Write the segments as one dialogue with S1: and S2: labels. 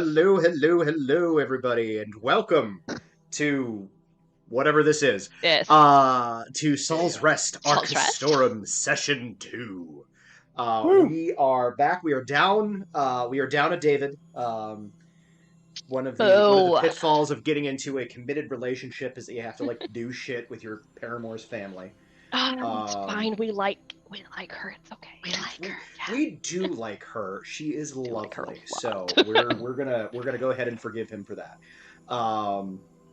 S1: hello, everybody, and welcome to whatever this is.
S2: Yes.
S1: To Saul's Rest,
S2: Saul's Rest?
S1: Arcastorm Session 2.
S3: Woo.
S1: We are back. We are down. We are down a David. One of the
S2: Oh.
S1: pitfalls of getting into a committed relationship is that you have to do shit with your paramour's family.
S2: It's fine. We like her. It's okay.
S3: We like her.
S2: Yeah.
S1: We do like her. She is
S2: like her a
S1: lovely.
S2: lot.
S1: So we're gonna go ahead and forgive him for that.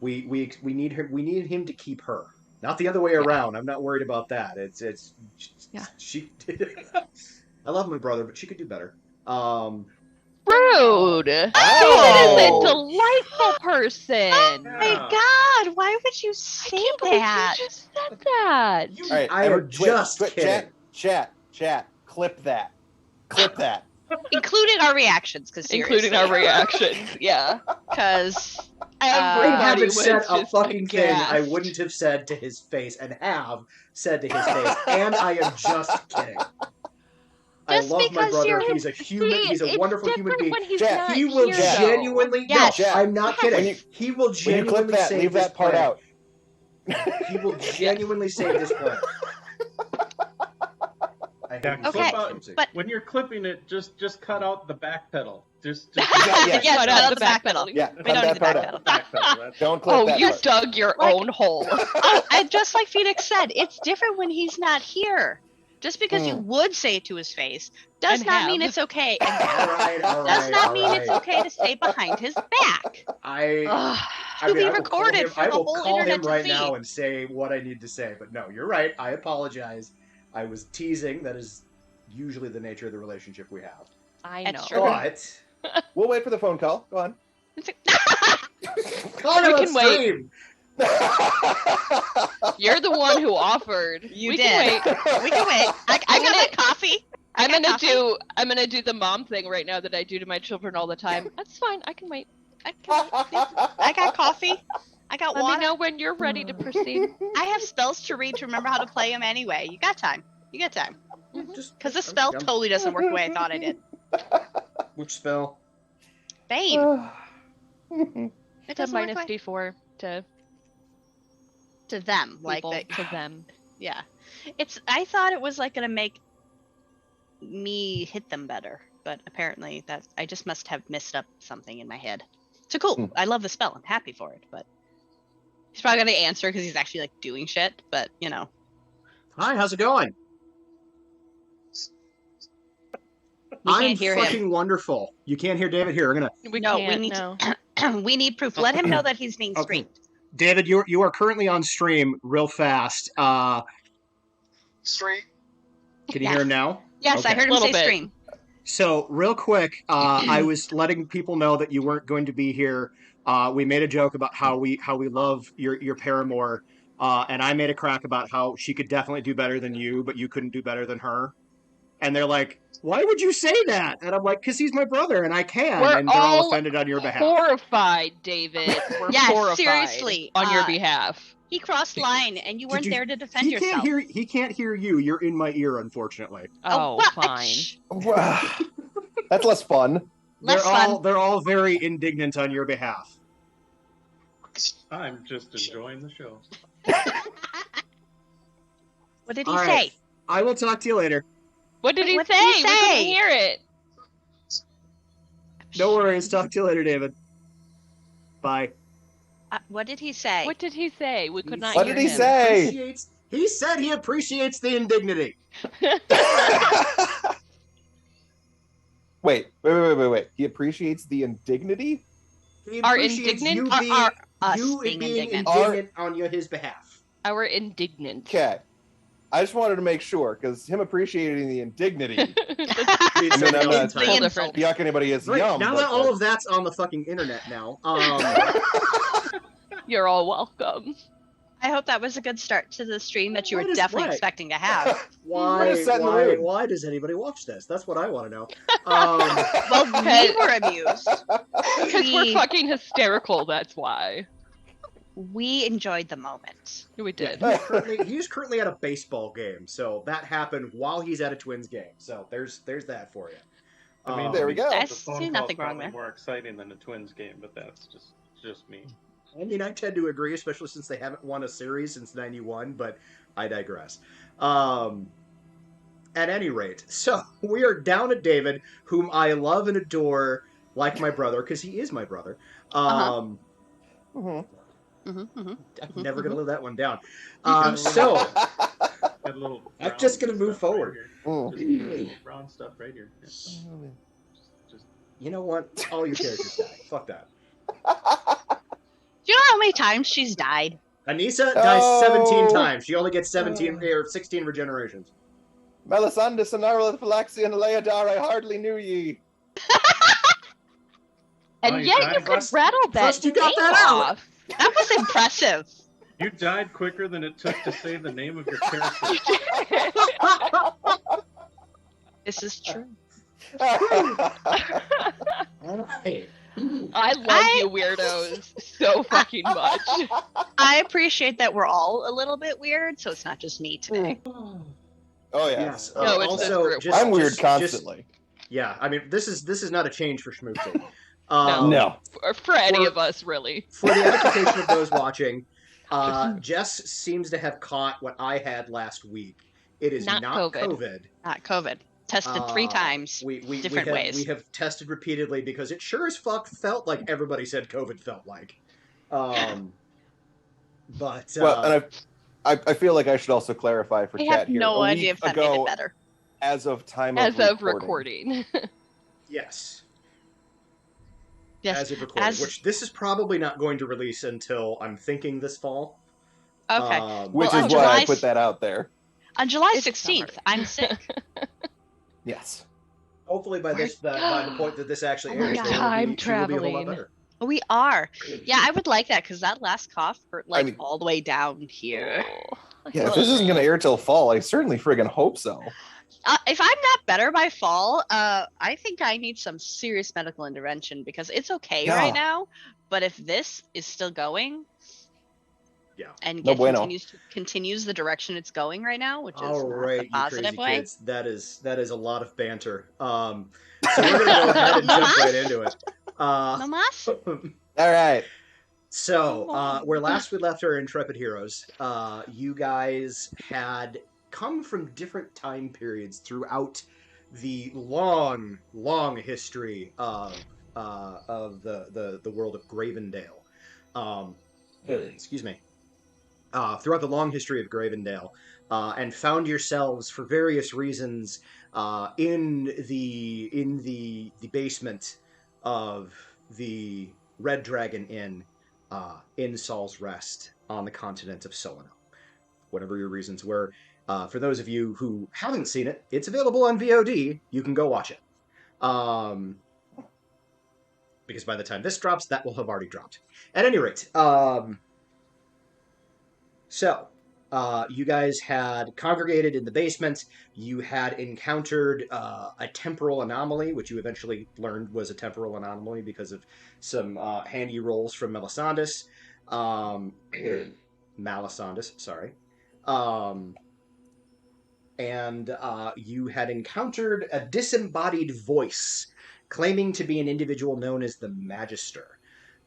S1: We need her. We needed him to keep her, not the other way around. I'm not worried about that. It's
S2: Yeah.
S1: She. I love my brother, but she could do better.
S2: Rude. David is a delightful person.
S3: Oh my god, why would you say that?
S2: You just said that.
S1: You,
S3: All right,
S1: I am just kidding.
S3: Chat, clip that.
S4: Including our reactions, because
S2: Including our reactions, yeah.
S4: Because
S1: I
S2: Everybody
S1: haven't
S2: was
S1: said a
S2: just
S1: fucking thing I
S2: aghast.
S1: wouldn't have said to his face, and have said to his face, and I am just kidding. I
S4: Just
S1: love my
S4: because
S1: brother.
S4: you're-
S1: He's a human. He's a
S2: it's
S1: wonderful human
S2: different
S1: being.
S2: when he's
S3: Jack,
S2: not
S1: He will
S2: here, though.
S1: genuinely.
S4: Yes.
S1: No, I'm not kidding.
S3: When you-
S1: he will
S3: When you
S1: genuinely
S3: clip that,
S1: save
S3: leave
S1: this
S3: that part
S1: planet.
S3: out.
S1: He will genuinely save this planet. I
S5: Yeah,
S1: hate you so
S4: Okay,
S1: much.
S4: but-
S5: when you're clipping it, just cut out the back pedal. Just
S3: Yeah.
S4: Yes,
S2: Cut
S4: cut out the back pedal.
S3: Yeah,
S4: We
S3: cut
S4: don't need
S3: that
S4: the
S3: part
S4: back
S3: out.
S4: pedal.
S5: back pedal. That's-
S3: Don't clip
S2: Oh,
S3: that
S2: you
S3: part.
S2: dug your
S4: Like-
S2: own hole.
S4: And just like Phoenix said, it's different when he's not here. Just because you would say it to his face does
S2: And
S4: not
S2: have.
S4: mean it's okay. And
S1: All right,
S4: does not mean it's okay to say behind his back.
S2: Ugh.
S4: To be
S1: I will
S4: recorded for
S1: I
S4: the
S1: will
S4: whole
S1: call
S4: internet
S1: him
S4: to
S1: right
S4: see.
S1: now and say what I need to say. But no, you're right. I apologize. I was teasing. That is usually the nature of the relationship we have.
S2: I know.
S4: That's true.
S1: But
S3: We'll wait for the phone call. Go on.
S1: call
S2: We
S1: him on
S2: can wait.
S1: stream.
S2: You're the one who offered.
S4: You
S2: we
S4: did.
S2: Can wait.
S4: We can wait. I got my coffee. I
S2: I'm
S4: got
S2: gonna
S4: coffee.
S2: I'm gonna do the mom thing right now that I do to my children all the time. That's fine. I can wait.
S4: I got coffee. I got
S2: Let
S4: water.
S2: me know when you're ready to proceed.
S4: I have spells to read to remember how to play them anyway. You got time.
S1: Just
S4: Because the spell totally doesn't work the way I thought it did.
S1: Which spell?
S4: Bane. It
S2: To
S4: doesn't work
S2: minus
S4: like-
S2: D4 to
S4: to them, like
S2: people,
S4: that.
S2: to them.
S4: Yeah, I thought it was like gonna make me hit them better, but apparently I just must have messed up something in my head. So cool. I love the spell. I'm happy for it, but he's probably gonna answer because he's actually like doing shit. But you know,
S1: Hi, how's it going?
S4: we
S1: I'm
S4: can't hear
S1: fucking
S4: him.
S1: wonderful. You can't hear David here. We're gonna.
S2: We
S4: No, we
S2: can't,
S4: need
S2: no.
S4: we need proof. Let him know that he's being
S1: Okay.
S4: streamed.
S1: David, you are currently on stream. Real fast.
S6: Stream.
S1: Can you hear him now?
S4: Yes, I
S1: Okay.
S4: heard him
S2: Little
S4: say
S2: bit.
S4: stream.
S1: So, real quick, I was letting people know that you weren't going to be here. We made a joke about how we love your paramour, and I made a crack about how she could definitely do better than you, but you couldn't do better than her. And they're like, "Why would you say that?" And I'm like, "Because he's my brother, and I can."
S2: We're
S1: and they're all
S2: all
S1: offended on your behalf.
S2: Horrified, David. We're
S4: Yes,
S2: horrified
S4: seriously,
S2: on your behalf.
S4: He crossed line, and you weren't there to defend yourself.
S1: He can't hear you. You're in my ear, unfortunately.
S2: Oh,
S4: what?
S2: fine.
S3: Wow. That's less fun.
S4: Less fun.
S1: They're all very indignant on your behalf.
S5: I'm just enjoying the show.
S4: What did he
S1: All
S4: say?
S1: right. I will talk to you later.
S2: What did he
S4: What
S2: say?
S4: did he
S2: We couldn't
S4: say?
S2: hear it.
S1: No worries. Talk to you later, David. Bye.
S4: What did he say?
S2: What did he say? We could not
S3: What
S2: hear
S3: did he
S2: him.
S3: say?
S1: He said he appreciates the indignity.
S3: Wait. He appreciates the indignity?
S1: He
S2: Are
S1: appreciates
S2: indignant-
S1: you
S4: Are-
S1: being,
S4: are us
S1: you
S4: being
S1: being
S4: indignant.
S1: indignant on his behalf.
S2: Our indignant.
S3: Okay. I just wanted to make sure, because him appreciating the indignity,
S1: Means
S3: I mean,
S1: something
S3: I'm
S1: all the
S3: not-
S1: time.
S2: Whole different.
S3: yuck anybody is
S1: Right,
S3: yum.
S1: now
S3: but
S1: that all of that's on the fucking internet now.
S2: You're all welcome.
S4: I hope that was a good start to the stream that you
S1: What
S4: were
S1: is-
S4: definitely
S1: what?
S4: expecting to have.
S3: We're just setting the mood.
S1: why does anybody watch this? That's what I want to know.
S4: Well, we were amused.
S2: Because we're fucking hysterical, that's why.
S4: We enjoyed the moment.
S2: We did.
S1: He's currently at a baseball game, so that happened while he's at a Twins game. So there's that for you.
S5: I mean,
S3: There we go.
S4: I
S5: The phone
S4: see
S5: call's
S4: nothing wrong
S5: probably
S4: there.
S5: more exciting than a Twins game, but that's just me.
S1: I mean, I tend to agree, especially since they haven't won a series since '91. But I digress. Um, at any rate, so we are down at David, whom I love and adore like my brother, because he is my brother. Um,
S3: Mhm.
S1: I'm never gonna live that one down.
S5: Mm-hmm.
S1: So
S5: Got a little
S1: I'm
S5: brown
S1: just gonna move
S5: stuff right
S1: forward.
S5: here.
S3: Mm.
S5: Just a little brown stuff right here. Yeah, just
S1: You know what? All your characters die. Fuck that.
S4: Do you know how many times she's died?
S1: Anissa dies 17
S3: Oh.
S1: times. She only gets 17 or 16 regenerations.
S3: Melisandus and Narla Phylaxi and Leodar, I hardly knew ye.
S2: And
S5: Oh, you
S2: yet
S5: died?
S2: you could
S1: Trust-
S2: rattle that
S1: trust you got
S2: name
S1: that out.
S2: off.
S4: That was impressive.
S5: You died quicker than it took to say the name of your character.
S4: This is true.
S1: Alright.
S2: I love you weirdos so fucking much.
S4: I appreciate that we're all a little bit weird, so it's not just me today.
S3: Oh yeah.
S1: Yes.
S2: No, it's this
S1: also,
S2: group.
S1: just,
S3: I'm weird
S1: just-
S3: constantly.
S1: yeah, I mean, this is not a change for Schmoopsy.
S3: No.
S2: For any
S1: For-
S2: of us, really.
S1: For the edification of those watching, Jess seems to have caught what I had last week. It is
S2: Not
S1: not
S2: COVID.
S1: COVID.
S4: Not COVID. Tested 3 times.
S1: We
S4: different
S1: have,
S4: ways.
S1: We have tested repeatedly because it sure as fuck felt like everybody said COVID felt like. But
S3: Well, and I feel like I should also clarify for
S4: I
S3: chat
S4: have
S3: here.
S4: no
S3: A
S4: idea
S3: week
S4: if that made
S3: ago,
S4: it better.
S3: as of time
S2: As
S3: of
S2: of recording.
S1: yes,
S4: Yes.
S1: as of recording,
S4: as-
S1: which this is probably not going to release until I'm thinking this fall.
S4: Okay.
S3: Which
S4: Well,
S3: is
S4: on
S3: why I
S4: July
S3: put that out there.
S4: On July
S2: It's
S4: 16th,
S2: summer.
S4: I'm sick.
S3: Yes.
S1: Hopefully by by the point that this actually
S2: Oh my
S1: airs,
S2: God.
S1: they will
S2: Time
S1: be, she will be a whole lot
S2: traveling.
S1: better.
S4: We are. Yeah, I would like that because that last cough hurt like
S3: mean-
S4: all the way down here.
S3: Yeah, if this isn't going to air till fall, I certainly friggin' hope so.
S4: If I'm not better by fall, I think I need some serious medical intervention because it's okay
S3: Yeah.
S4: right now. But if this is still going,
S1: Yeah.
S4: and
S3: No bueno.
S4: continues the direction it's going right now, which is
S1: All
S4: not
S1: right,
S4: the
S1: you
S4: positive
S1: crazy
S4: way.
S1: kids. That is a lot of banter. So we're gonna go ahead and jump right into it.
S4: No mas?
S3: All right.
S1: So, where last we left our intrepid heroes, you guys had come from different time periods throughout the long, long history of the world of Gravendale. Excuse me. Throughout the long history of Gravendale, and found yourselves for various reasons in the basement of the Red Dragon Inn in Saul's Rest on the continent of Solano. Whatever your reasons were, for those of you who haven't seen it, it's available on VOD. You can go watch it. Because by the time this drops, that will have already dropped. At any rate, so you guys had congregated in the basement. You had encountered a temporal anomaly, which you eventually learned was a temporal anomaly because of some handy rolls from Melisandus. Melisandus, sorry. And you had encountered a disembodied voice claiming to be an individual known as the Magister.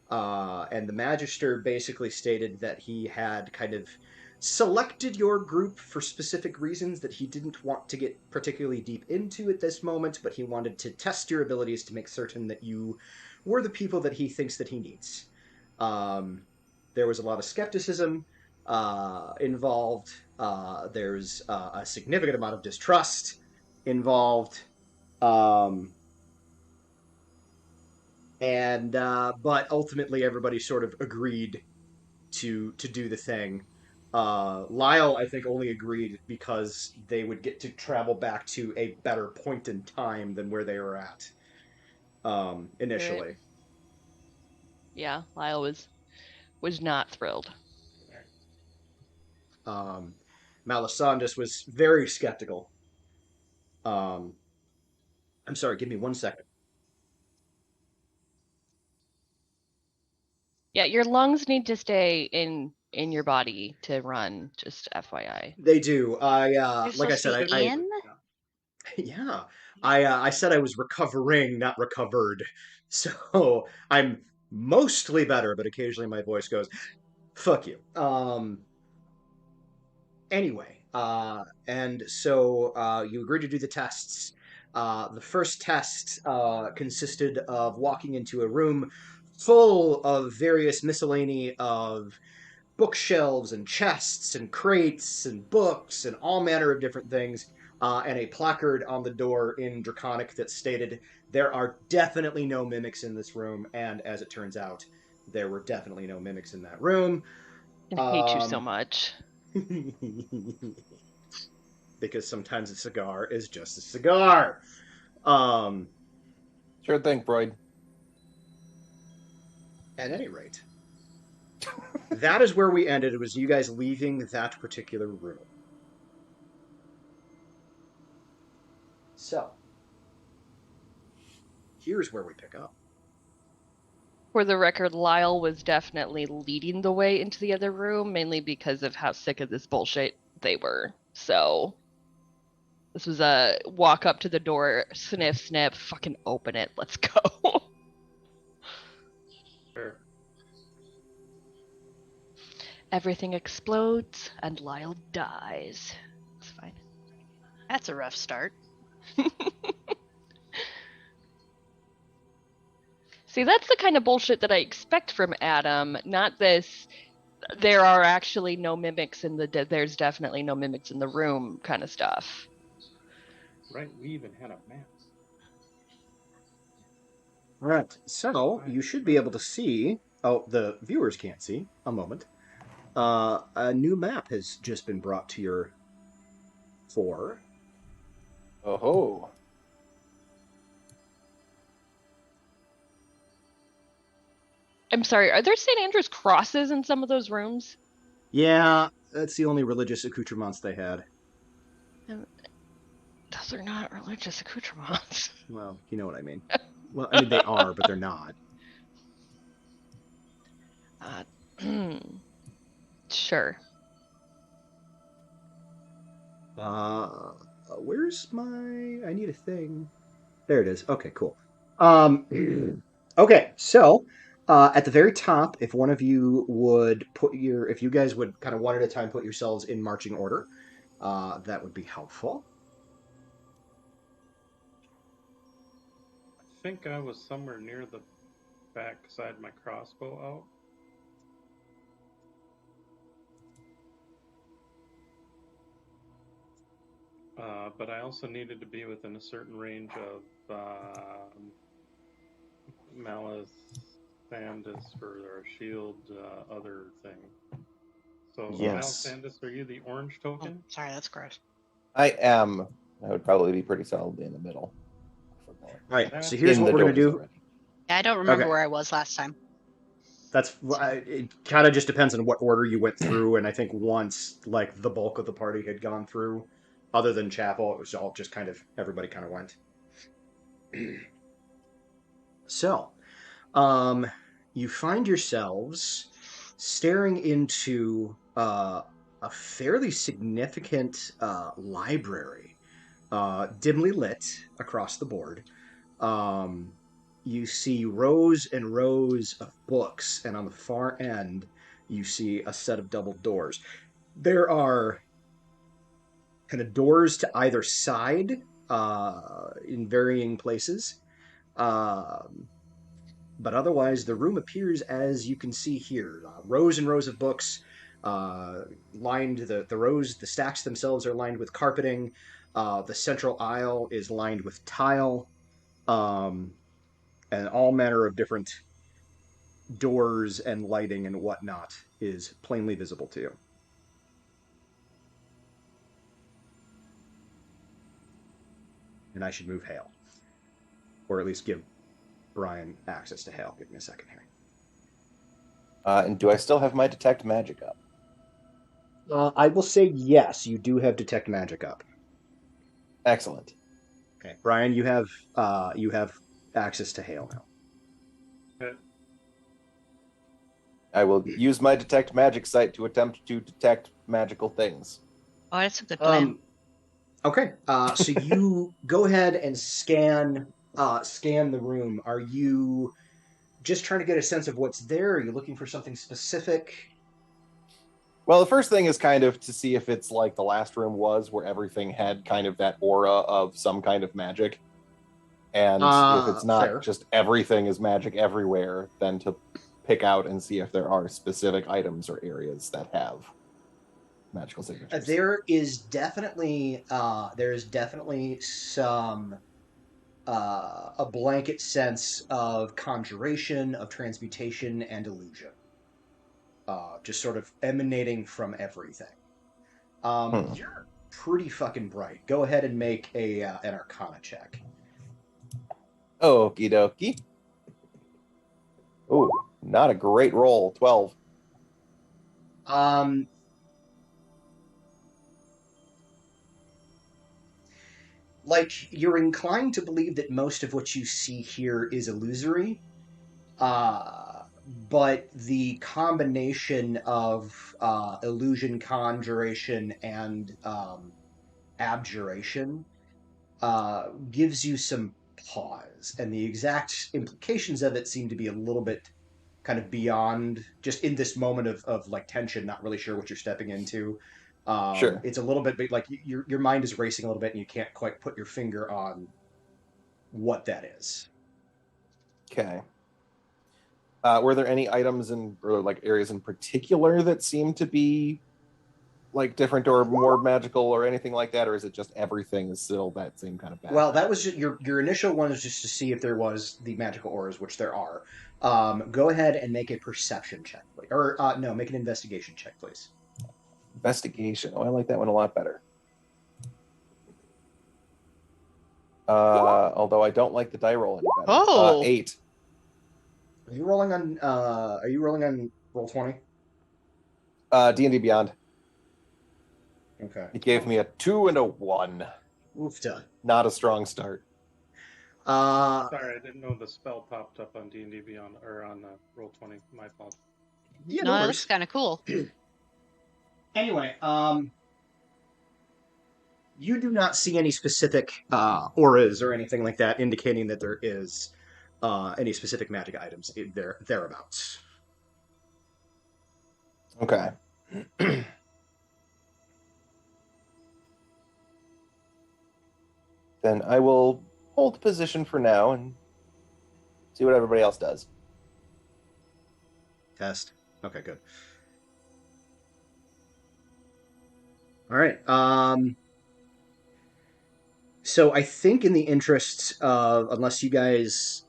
S1: And the Magister basically stated that he had kind of selected your group for specific reasons that he didn't want to get particularly deep into at this moment, but he wanted to test your abilities to make certain that you were the people that he thinks that he needs. There was a lot of skepticism involved. There's a significant amount of distrust involved. But ultimately everybody sort of agreed to do the thing. Lyle, I think, only agreed because they would get to travel back to a better point in time than where they were at initially.
S2: Right. Yeah, Lyle was not thrilled.
S1: Melisandus was very skeptical. I'm sorry, give me 1 second.
S2: Yeah, your lungs need to stay in your body to run, just FYI.
S1: They do.
S4: You're
S1: Like I
S4: supposed
S1: said,
S4: to be in?
S1: yeah. I said I was recovering, not recovered. So I'm mostly better, but occasionally my voice goes, "Fuck you." Anyway, and so you agreed to do the tests. The first test consisted of walking into a room full of various miscellany of bookshelves and chests and crates and books and all manner of different things, and a placard on the door in Draconic that stated, "There are definitely no mimics in this room," and as it turns out, there were definitely no mimics in that room.
S2: I hate you so
S1: Um,
S2: much.
S1: because sometimes a cigar is just a cigar. Um,
S3: Sure thing, Freud.
S1: at any rate, that is where we ended. It was you guys leaving that particular room. So, here's where we pick up.
S2: For the record, Lyle was definitely leading the way into the other room, mainly because of how sick of this bullshit they were. So this was a walk up to the door, sniff, sniff, fucking open it, let's go.
S5: Sure.
S2: Everything explodes and Lyle dies. It's fine.
S4: That's a rough start.
S2: See, that's the kind of bullshit that I expect from Adam, not this there are actually no mimics in the there's definitely no mimics in the room kind of stuff.
S5: Right, we even had a map.
S1: All right, so you should be able to see. Oh, the viewers can't see. A moment. A new map has just been brought to your fore.
S3: Oh.
S2: I'm sorry, are there St. Andrew's crosses in some of those rooms?
S1: Yeah, that's the only religious accoutrements they had.
S2: Those are not religious accoutrements.
S1: Well, you know what I mean. Well, I mean they are, but they're not.
S2: Sure.
S1: Where's my? I need a thing. There it is. Okay, cool. Okay, so at the very top, if one of you would if you guys would kind of one at a time put yourselves in marching order, that would be helpful.
S5: I think I was somewhere near the back because I had my crossbow out. But I also needed to be within a certain range of Malice, Sandus for our shield, other thing. So,
S3: Yes.
S5: Malice, Sandus, are you the orange token?
S4: Oh, sorry, that's gross.
S3: I am. I would probably be pretty solidly in the middle.
S1: All right, so here's what we're going to do.
S4: Yeah, I don't remember
S1: Okay.
S4: where I was last time.
S1: It kind of just depends on what order you went through, and I think once like the bulk of the party had gone through, other than Chapel, it was all just kind of everybody kind of went. So, you find yourselves staring into a fairly significant library, dimly lit across the board. You see rows and rows of books, and on the far end, you see a set of double doors. There are kind of doors to either side in varying places. But otherwise, the room appears as you can see here. Rows and rows of books lined, the rows, the stacks themselves are lined with carpeting. The central aisle is lined with tile. And all manner of different doors and lighting and whatnot is plainly visible to you. And I should move Hale. Or at least give Brian access to Hale. Give me a second here.
S3: And do I still have my detect magic up?
S1: I will say yes, you do have detect magic up.
S3: Excellent.
S1: Okay, Brian, you have access to Hale now.
S3: I will use my detect magic sight to attempt to detect magical things.
S4: Oh, that's a good plan.
S1: Okay. So you go ahead and scan the room. Are you just trying to get a sense of what's there? Are you looking for something specific?
S3: Well, the first thing is kind of to see if it's like the last room was, where everything had kind of that aura of some kind of magic. And if it's not
S1: Fair.
S3: just everything is magic everywhere, then to pick out and see if there are specific items or areas that have magical signatures.
S1: There is definitely some a blanket sense of conjuration, of transmutation, and illusion, just sort of emanating from everything.
S3: Hmm.
S1: You're pretty fucking bright. Go ahead and make a an Arcana check.
S3: Okie dokie. Ooh, not a great roll. 12.
S1: Um, like you're inclined to believe that most of what you see here is illusory, but the combination of illusion, conjuration, and abjuration gives you some pause, and the exact implications of it seem to be a little bit kind of beyond just in this moment of like tension, not really sure what you're stepping into.
S3: Sure.
S1: It's a little bit like your mind is racing a little bit, and you can't quite put your finger on what that is.
S3: Okay. Were there any items in or like areas in particular that seem to be like different or more magical or anything like that, or is it just everything is still that same kind of
S1: Well,
S3: background?
S1: that was just, your initial one is just to see if there was the magical auras, which there are. Go ahead and make a perception check, please. Or no, make an investigation check, please.
S3: Investigation. Oh, I like that one a lot better. Although I don't like the die roll any better.
S4: Oh,
S3: 8.
S1: Are you rolling on roll 20?
S3: D&D Beyond.
S1: Okay.
S3: It gave me a 2 and a 1.
S1: Oofta.
S3: Not a strong start.
S5: Sorry, I didn't know the spell popped up on D&D Beyond or on Roll20. My fault.
S1: Yeah, no
S4: no, that's
S1: worries.
S4: kind of cool.
S1: Anyway, you do not see any specific auras or anything like that indicating that there is any specific magic items thereabouts.
S3: Okay. Then I will hold position for now and see what everybody else does.
S1: Test. Okay, good. All right. So I think in the interests of, unless you guys,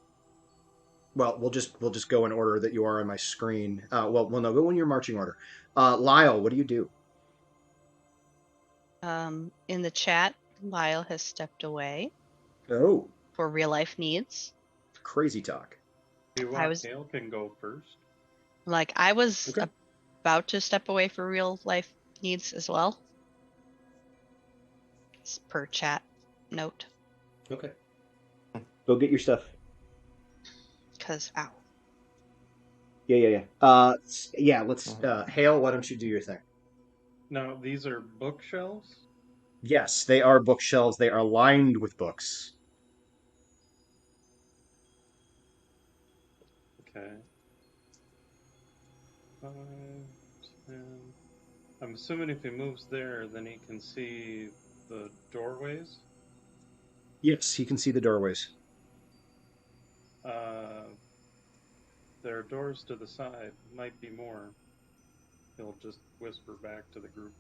S1: well, we'll just go in order that you are on my screen. Well, no, go in your marching order. Lyle, what do you do?
S4: In the chat, Lyle has stepped away
S1: Oh,
S4: for real life needs.
S1: crazy talk.
S5: If you
S4: I
S5: want,
S4: was
S5: Hale can go first.
S4: I was
S1: Okay.
S4: about to step away for real life needs as well. It's per chat note.
S1: Okay. Go get your stuff.
S4: Cause ow.
S1: Yeah. Yeah. Let's. Hale, why don't you do your thing?
S5: Now, these are bookshelves.
S1: Yes, they are bookshelves. They are lined with books.
S5: Okay. 5, 10. I'm assuming if he moves there, then he can see the doorways.
S1: Yes, he can see the doorways.
S5: There are doors to the side. Might be more. He'll just whisper back to the group.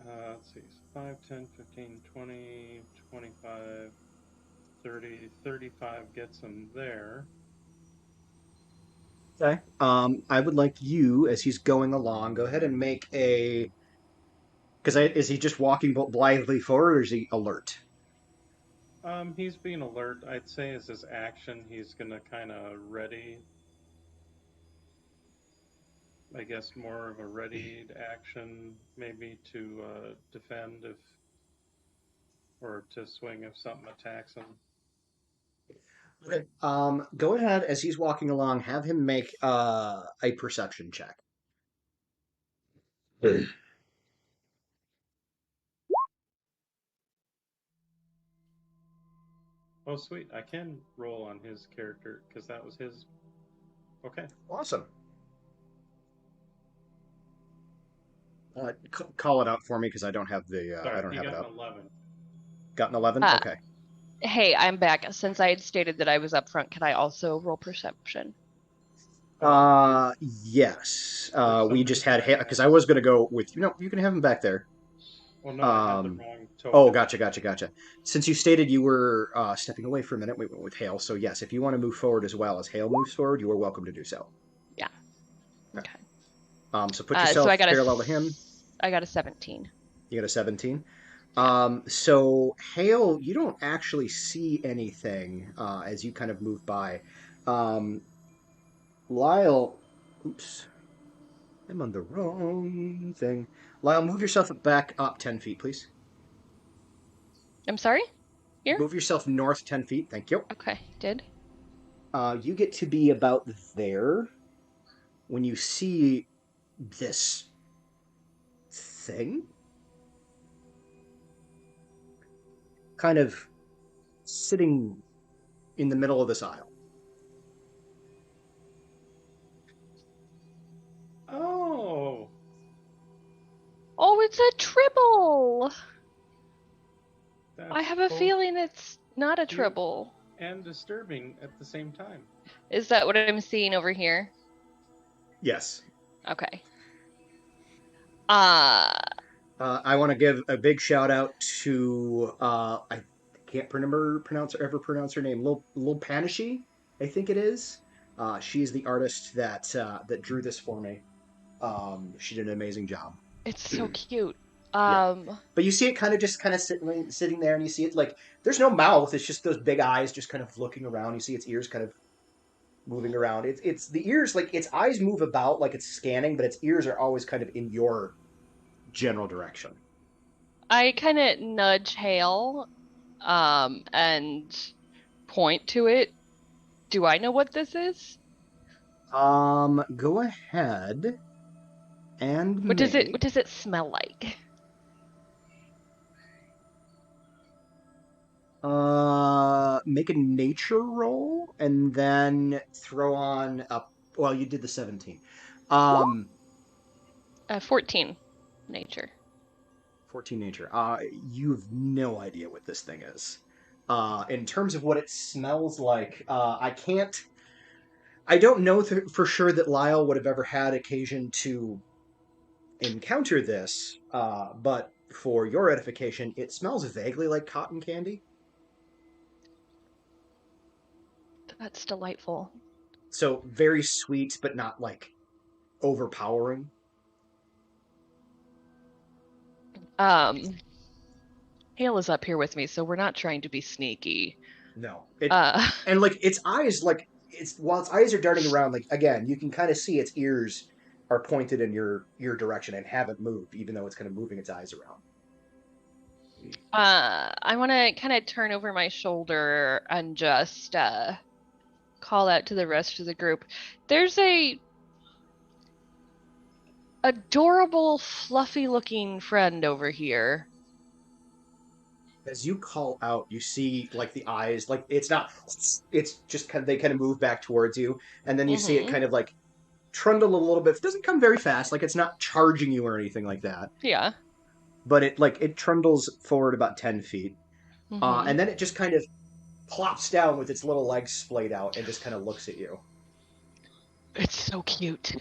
S5: Let's see. 5, 10, 15, 20, 25, 30, 35 gets him there.
S1: Okay. I would like you, as he's going along, go ahead and make a. Because is he just walking blithely forward, or is he alert?
S5: He's being alert. I'd say as his action, he's gonna kind of ready. I guess more of a readied action, maybe to defend if, or to swing if something attacks him.
S1: Okay. Go ahead as he's walking along. Have him make a perception check.
S5: Oh, sweet. I can roll on his character because that was his. Okay.
S1: Awesome. Call it out for me because I don't have the
S5: Sorry,
S1: I don't
S5: he
S1: have it
S5: got
S1: up.
S5: an 11.
S1: Got an 11?
S2: Ah.
S1: Okay.
S2: Hey, I'm back. Since I had stated that I was up front, can I also roll perception?
S1: Yes.
S5: For some
S1: We just
S5: reason,
S1: had
S5: I
S1: because
S5: had.
S1: I was gonna go with you can have him back there.
S5: Well, no, I had the
S1: Um.
S5: wrong
S1: Oh,
S5: token.
S1: gotcha. Since you stated you were stepping away for a minute, we went with Hale. So yes, if you want to move forward as well as Hale moves forward, you are welcome to do so.
S2: Yeah.
S1: Okay.
S2: Okay.
S1: So put
S2: So
S1: yourself parallel to him.
S2: I got a 17.
S1: You got a 17.
S2: Yeah.
S1: So Hale, you don't actually see anything as you kind of move by. Um, Lyle, oops, I'm on the wrong thing. Lyle, move yourself back up 10 feet, please.
S2: I'm sorry? Here?
S1: Move yourself north 10 feet. Thank you.
S2: Okay, did.
S1: You get to be about there when you see this thing kind of sitting in the middle of this aisle.
S5: Oh,
S2: Oh, it's a tribble!
S5: that's
S2: I have a
S5: both
S2: feeling it's not a
S5: cute
S2: tribble.
S5: and disturbing at the same time.
S2: Is that what I'm seeing over here?
S1: Yes.
S2: Okay.
S1: I want to give a big shout out to I can't pronounce her name. Lil Panishi, I think it is. She's the artist that drew this for me. She did an amazing job.
S2: It's so cute.
S1: Yeah. But you see it kind of sitting there, and you see it like there's no mouth. It's just those big eyes, just kind of looking around. You see its ears kind of moving around. It's the ears like its eyes move about like it's scanning, but its ears are always kind of in your general direction.
S2: I kind of nudge Hale, and point to it. Do I know what this is?
S1: Go ahead and
S2: What does
S1: make
S2: it smell like?
S1: make a nature roll and then throw on a well, you did the 17.
S2: 14 nature.
S1: 14 nature. You have no idea what this thing is. In terms of what it smells like, I don't know for sure that Lyle would have ever had occasion to encounter this, but for your edification, it smells vaguely like cotton candy.
S2: That's delightful.
S1: So very sweet, but not like overpowering.
S2: Um, Hale is up here with me, so we're not trying to be sneaky.
S1: No,
S2: Uh,
S1: and like its eyes, like it's while its eyes are darting around, like again, you can kind of see its ears are pointed in your direction and haven't moved, even though it's kind of moving its eyes around.
S2: I want to kind of turn over my shoulder and just call out to the rest of the group. There's a adorable, fluffy-looking friend over here.
S1: As you call out, you see like the eyes, like it's just kind of they kind of move back towards you, and then you see it
S2: Mm-hmm.
S1: kind of like trundle a little bit. It doesn't come very fast, like it's not charging you or anything like that,
S2: Yeah.
S1: but it trundles forward about 10 feet,
S2: Mm-hmm.
S1: and then it just kind of plops down with its little legs splayed out and just kind of looks at you.
S2: It's so cute.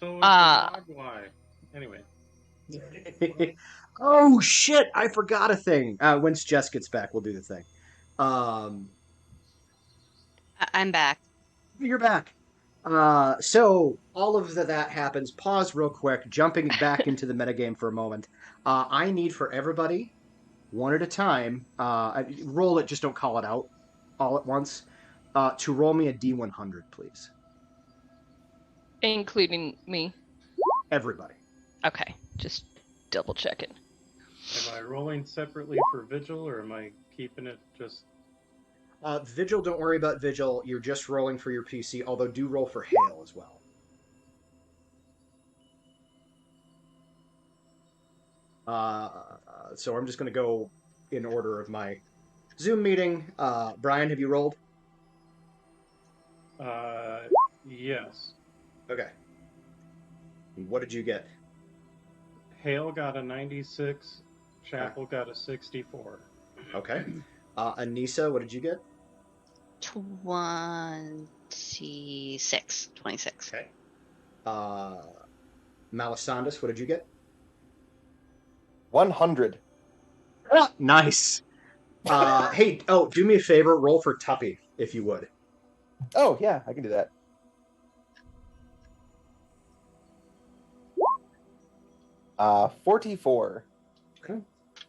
S5: So it's a mogwai. Anyway,
S1: Oh shit! I forgot a thing. Once Jess gets back, we'll do the thing. Um,
S4: I'm back.
S1: you're back. So all of that happens. Pause real quick, jumping back into the metagame for a moment. I need for everybody, one at a time, roll it, just don't call it out all at once, to roll me a D100, please.
S2: Including me.
S1: Everybody.
S2: Okay, just double checking.
S5: am I rolling separately for Vigil, or am I keeping it just...
S1: Vigil, don't worry about Vigil. You're just rolling for your PC, although do roll for Hail as well. So I'm just going to go in order of my Zoom meeting. Brian, have you rolled?
S5: Yes.
S1: Okay. What did you get?
S5: Hale got a 96. Chapel got a 64.
S1: Okay. Anissa, what did you get?
S4: 26.
S1: Okay. Malisandus, what did you get?
S3: 100.
S1: Nice. Hey, do me a favor, roll for Tuppy, if you would.
S3: Oh, yeah, I can do that. Uh, 44.
S1: Okay.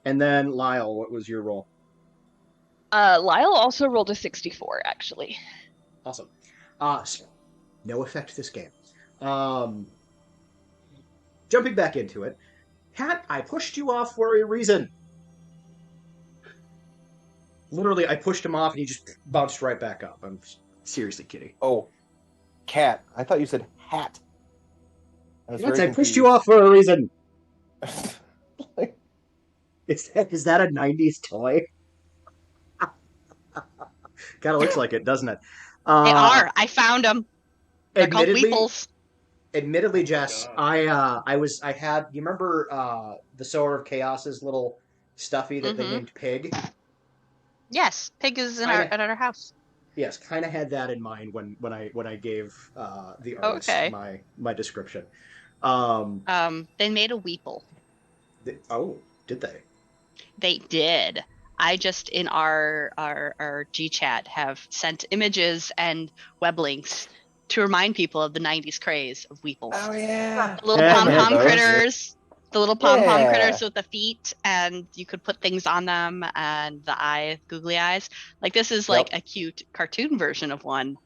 S1: And then Lyle, what was your roll?
S2: Lyle also rolled a 64, actually.
S1: Awesome. So, no effect this game. Jumping back into it. Cat, I pushed you off for a reason. Literally, I pushed him off and he just bounced right back up. I'm seriously kidding.
S3: Oh, cat. I thought you said hat. I was
S1: Cat,
S3: very
S1: I pushed you
S3: confused.
S1: off for a reason. Is that a 90s toy? Kind of looks like it, doesn't it?
S4: They are. I found them. They're called
S1: Admittedly,
S4: Weeples.
S1: admittedly,
S5: Oh my
S1: Jess,
S5: God.
S1: I had. You remember the Sower of Chaos's little stuffy that they
S4: Mhm.
S1: named Pig?
S4: Yes, Pig is in
S1: Kinda-
S4: our house.
S1: Yes, kind of had that in mind when I gave the artist
S4: Okay.
S1: my description.
S4: They made a Weeple.
S1: Did they?
S4: They did. I just in our G chat have sent images and web links to remind people of the 90s craze of Weeples.
S3: Oh, yeah.
S4: The little
S1: Yeah,
S4: pom
S1: man,
S4: pom
S3: those.
S4: critters. The little pom pom
S3: Yeah.
S4: critters with the feet, and you could put things on them, and the googly eyes. Like this is like
S3: Yep.
S4: a cute cartoon version of one,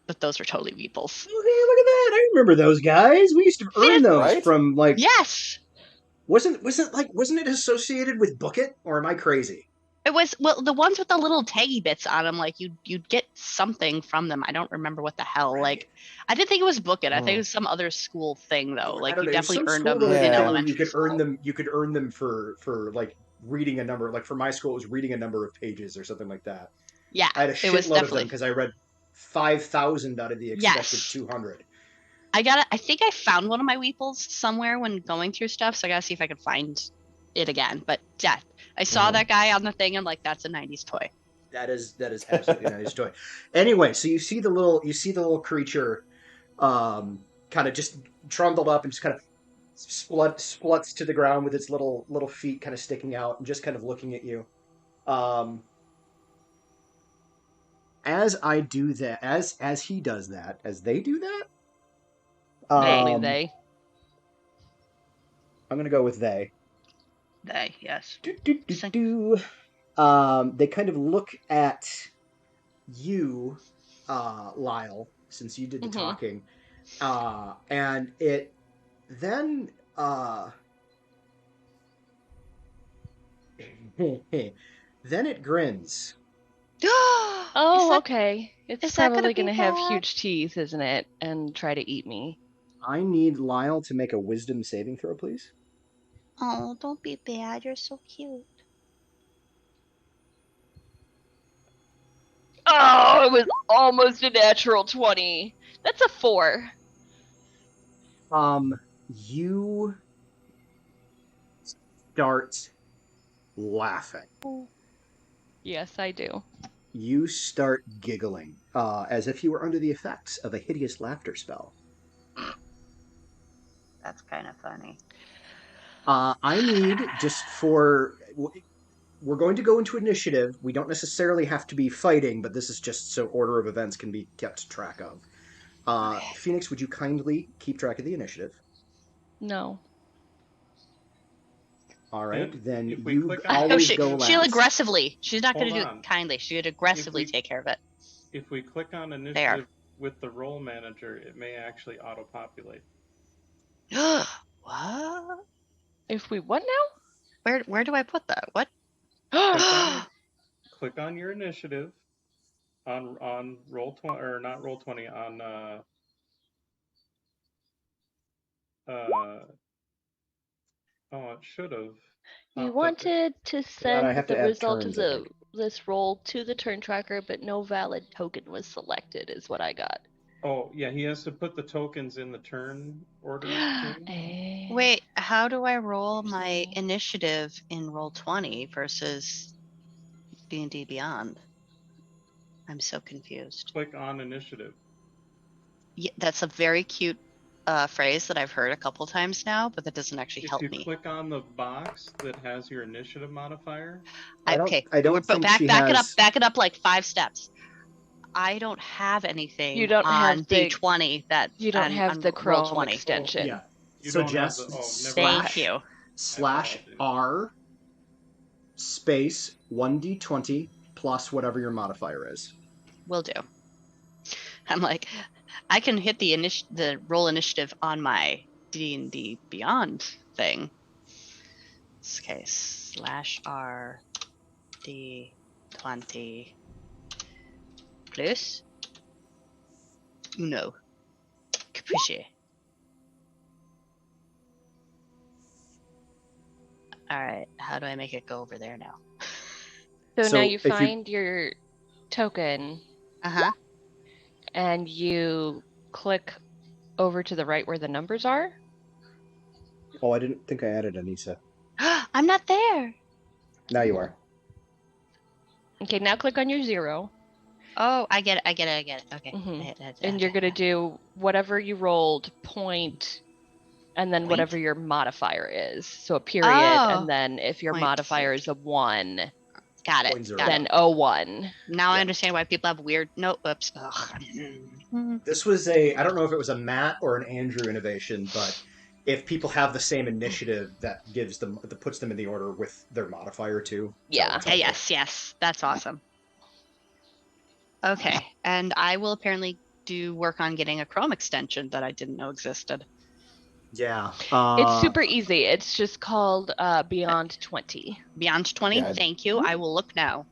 S4: but those are totally Weeples.
S1: Okay, look at that! I remember those guys. We used to earn those
S3: Right?
S1: from like.
S4: Yes,
S1: Wasn't it associated with Book It, or am I crazy?
S4: it was. Well, the ones with the little taggy bits on them, like you'd get something from them. I don't remember what the hell.
S1: Right.
S4: Like, I didn't think it was Book It. I think
S3: Mm.
S4: it was some other school thing though.
S1: I
S4: Like
S1: don't
S4: you
S1: know. It was
S4: definitely
S1: some
S4: earned
S1: school
S4: them
S1: related
S4: in
S3: Yeah.
S1: thing where you
S4: elementary
S1: could earn
S4: school.
S1: them. You could earn them for like reading a number. Like for my school, it was reading a number of pages or something like that.
S4: Yeah,
S1: I had a
S4: it was
S1: shitload of them
S4: definitely.
S1: because I read 5,000 out of the expected
S4: Yes.
S1: 200.
S4: I think I found one of my Weeples somewhere when going through stuff, so I gotta see if I can find it again. But yeah, I saw
S3: Mhm.
S4: that guy on the thing and like that's a 90s toy.
S1: That is absolutely a nice toy. Anyway, so you see the little creature, kind of just trundled up and just kind of spluts to the ground with its little feet kind of sticking out and just kind of looking at you. As I do that, as he does that, as they do that,
S2: Mainly
S1: um,
S2: they.
S1: I'm gonna go with they.
S4: They, yes.
S1: They kind of look at you, Lyle, since you did the
S2: Mhm.
S1: talking, and it then then it grins.
S2: Oh, okay. It's
S4: is that gonna
S2: probably
S4: be
S2: gonna have
S4: bad?
S2: huge teeth, isn't it? And try to eat me.
S1: I need Lyle to make a wisdom saving throw, please.
S4: Oh, don't be bad. You're so cute.
S2: Oh, it was almost a natural 20. That's a 4.
S1: You start laughing.
S2: Yes, I do.
S1: You start giggling, as if you were under the effects of a hideous laughter spell.
S4: That's kind of funny.
S1: I need just for. We're going to go into initiative. We don't necessarily have to be fighting, but this is just so order of events can be kept track of.
S4: Okay.
S1: Phoenix, would you kindly keep track of the initiative?
S2: No.
S1: All right,
S5: And
S1: then
S5: if we
S1: you
S5: click on-
S1: always go last.
S4: She'll aggressively. She's not going
S5: Hold
S4: to do
S5: on.
S4: it kindly. She'd aggressively
S5: we-
S4: take care of it.
S5: If we click on
S4: There.
S5: initiative with the role manager, it may actually auto-populate.
S4: What?
S2: If we what now?
S4: Where do I put that? What?
S5: Click on your initiative on roll 20 or not roll 20 on oh, it should have.
S2: You
S5: but
S2: wanted to
S1: I
S2: send
S1: have to
S2: the
S1: add
S2: result of
S1: turns, I think.
S2: this roll to the turn tracker, but no valid token was selected, is what I got.
S5: Oh, yeah, he has to put the tokens in the turn order too.
S2: Eh.
S4: Wait, how do I roll my
S2: Interesting.
S4: initiative in roll 20 versus D&D Beyond? I'm so confused.
S5: Click on initiative.
S4: Yeah, that's a very cute phrase that I've heard a couple times now, but that doesn't actually
S5: If
S4: help
S5: you
S4: me.
S5: click on the box that has your initiative modifier,
S1: I don't
S4: But
S1: think
S4: back
S1: she
S4: back it up,
S1: has.
S4: back it up like 5 steps. I don't have anything
S2: You don't
S4: on
S2: have the
S4: D20 that
S2: you don't have
S4: on
S2: the
S4: roll
S2: Chrome
S4: 20.
S2: extension.
S1: Yeah.
S5: you
S1: So
S5: don't have
S1: Jess,
S5: the. Oh, never mind.
S4: Thank you.
S1: slash
S5: apologize.
S1: R space 1d20 plus whatever your modifier is.
S4: Will do. I'm like, I can hit the roll initiative on my D&D Beyond thing. Okay, slash R D20 plus uno capisce. All right, how do I make it go over there now?
S2: So now
S1: So
S2: you
S1: if you
S2: find your token
S4: Uh-huh.
S2: and you click over to the right where the numbers are.
S1: Oh, I didn't think I added Anissa.
S4: I'm not there.
S1: Now you are.
S2: Okay, now click on your 0.
S4: Oh, I get it. Okay.
S2: Mhm. And you're gonna do whatever you rolled, point, and then
S4: Point?
S2: whatever your modifier is. So a period,
S4: Oh,
S2: and then if your
S4: point.
S2: modifier is a 1,
S4: Got it.
S1: 0.0.
S4: Got
S2: then
S4: it.
S2: 01.
S4: Now I
S1: Yeah.
S4: understand why people have weird. No, oops.
S1: This was I don't know if it was a Matt or an Andrew innovation, but if people have the same initiative, that puts them in the order with their modifier too. So
S2: Yeah.
S1: it's
S4: Yeah,
S1: helpful.
S4: yes. That's awesome. Okay, and I will apparently do work on getting a Chrome extension that I didn't know existed.
S1: Yeah.
S2: It's super easy. It's just called Beyond 20.
S4: Beyond 20,
S3: Yeah,
S4: thank you. I will look now.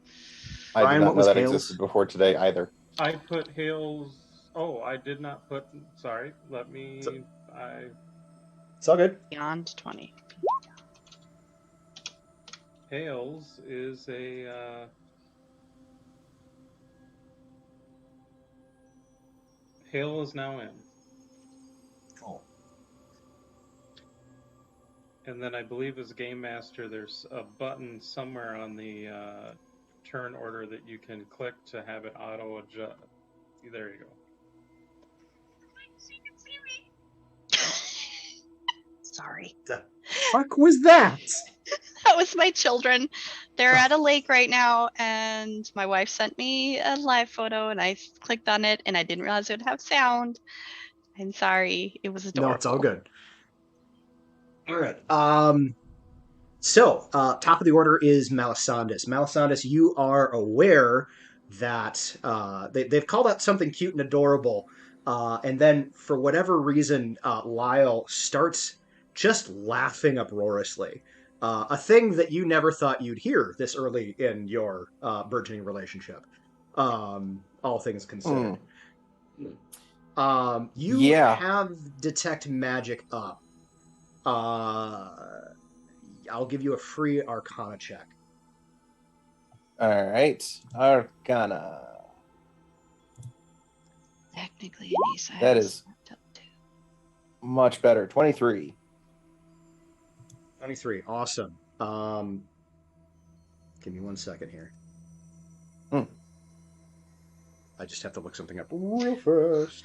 S3: I did
S1: Ryan,
S3: not
S1: what
S3: know
S1: was
S3: that
S1: Hales?
S3: existed before today either.
S5: I put Hales. Oh, I did not put. Sorry. Let me.
S1: So-
S5: I
S1: It's all good.
S4: Beyond 20.
S5: Hales is a. Hale is now in.
S1: Cool.
S5: And then I believe as Game Master, there's a button somewhere on the turn order that you can click to have it auto adjust. There you go.
S4: Sorry.
S1: The fuck was that?
S4: That was my children. They're at a lake right now, and my wife sent me a live photo, and I clicked on it, and I didn't realize it would have sound. I'm sorry. It was adorable.
S1: No, it's all good. All right. So, top of the order is Melisandus. Melisandus, you are aware that they've called out something cute and adorable, and then for whatever reason, Lyle starts just laughing uproariously. A thing that you never thought you'd hear this early in your burgeoning relationship, all things considered. You
S3: Yeah.
S1: have detect magic up. Uh, I'll give you a free Arcana check.
S3: All right. Arcana.
S4: Technically, Anissa
S3: That
S4: has
S3: is
S4: up to.
S3: much better. 23.
S1: 23. Awesome. Give me 1 second here. I just have to look something up real fast.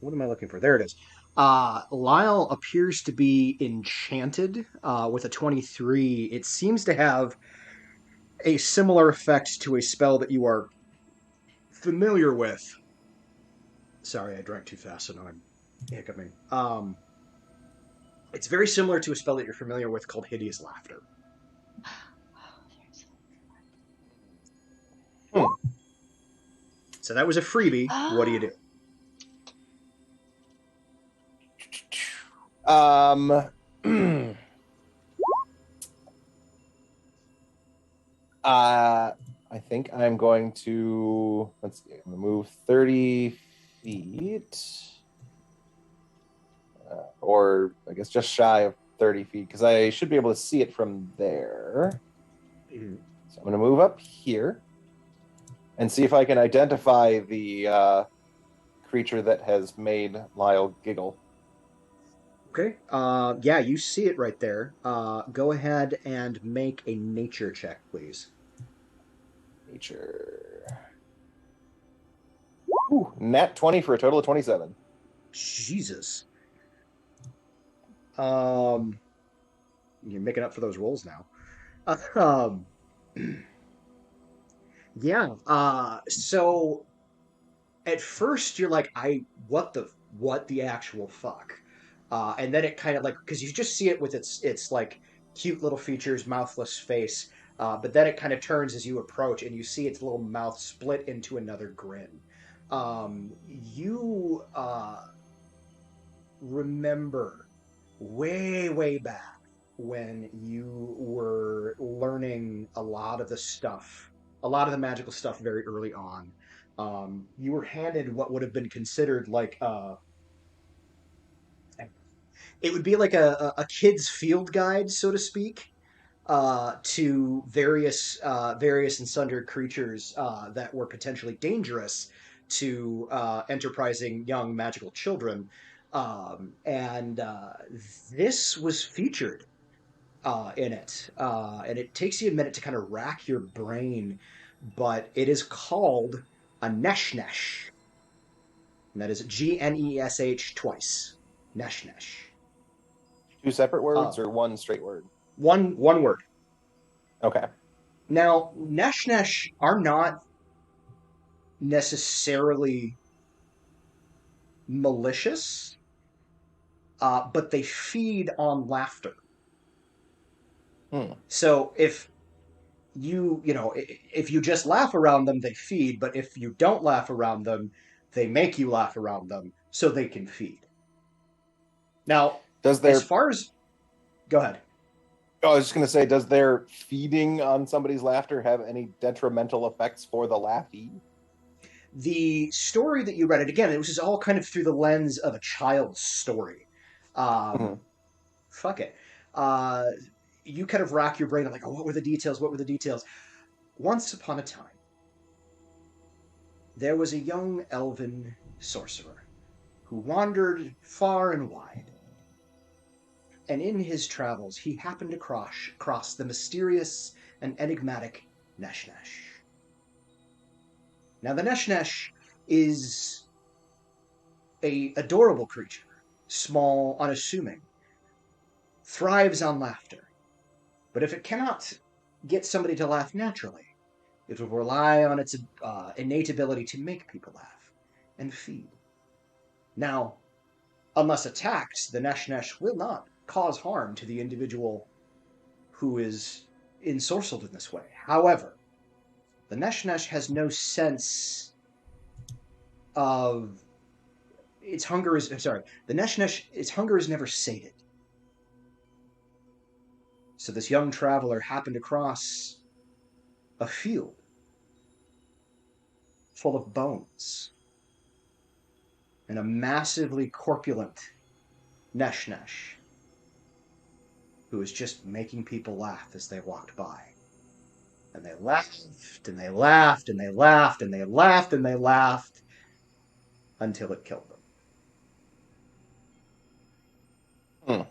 S1: What am I looking for? There it is. Lyle appears to be enchanted with a 23. It seems to have a similar effect to a spell that you are familiar with. Sorry, I drank too fast, so now I'm hiccuping. It's very similar to a spell that you're familiar with called Hideous Laughter. So that was a freebie. What do you do?
S3: I think I'm going to, let's see, I'm going to move 30 feet. Or I guess just shy of 30 feet, because I should be able to see it from there. So I'm going to move up here and see if I can identify the creature that has made Lyle giggle.
S1: Okay. Yeah, you see it right there. Go ahead and make a nature check, please.
S3: Nature. Ooh, nat 20 for a total of 27.
S1: Jesus. You're making up for those rolls now. Um, yeah. So at first you're like, what the actual fuck? And then it kind of like, because you just see it with its like cute little features, mouthless face. But then it kind of turns as you approach, and you see its little mouth split into another grin. You remember way back when you were learning a lot of the stuff, a lot of the magical stuff very early on. You were handed what would have been considered like it would be like a kid's field guide, so to speak, to various and sundry creatures that were potentially dangerous to enterprising young magical children. And this was featured in it. And it takes you a minute to kind of rack your brain, but it is called a Neshnesh. And that is Gnesh twice. Neshnesh.
S3: Two separate words
S1: Uh,
S3: or one straight word?
S1: one word.
S3: Okay.
S1: Now, Neshnesh are not necessarily malicious, but they feed on laughter. So if if you just laugh around them, they feed, but if you don't laugh around them, they make you laugh around them so they can feed. Now,
S3: Does
S1: as
S3: their
S1: far as go ahead.
S3: Oh, I was just going to say, does their feeding on somebody's laughter have any detrimental effects for the laughy?
S1: The story that you read, it again, it was just all kind of through the lens of a child's story.
S3: Mhm.
S1: Fuck it. Uh, you kind of rack your brain like, oh, what were the details? What were the details? Once upon a time, there was a young elven sorcerer who wandered far and wide. And in his travels, he happened to cross the mysterious and enigmatic Neshnesh. Now, the Neshnesh is a adorable creature, small, unassuming, thrives on laughter. But if it cannot get somebody to laugh naturally, it will rely on its innate ability to make people laugh and feed. Now, unless attacked, the Neshnesh will not cause harm to the individual who is ensorcelled in this way. However, the Neshnesh has no sense of its hunger is. I'm sorry, the Neshnesh, its hunger is never sated. So this young traveler happened across a field full of bones and a massively corpulent Neshnesh who was just making people laugh as they walked by. And they laughed, and they laughed, and they laughed, and they laughed, and they laughed until it killed them.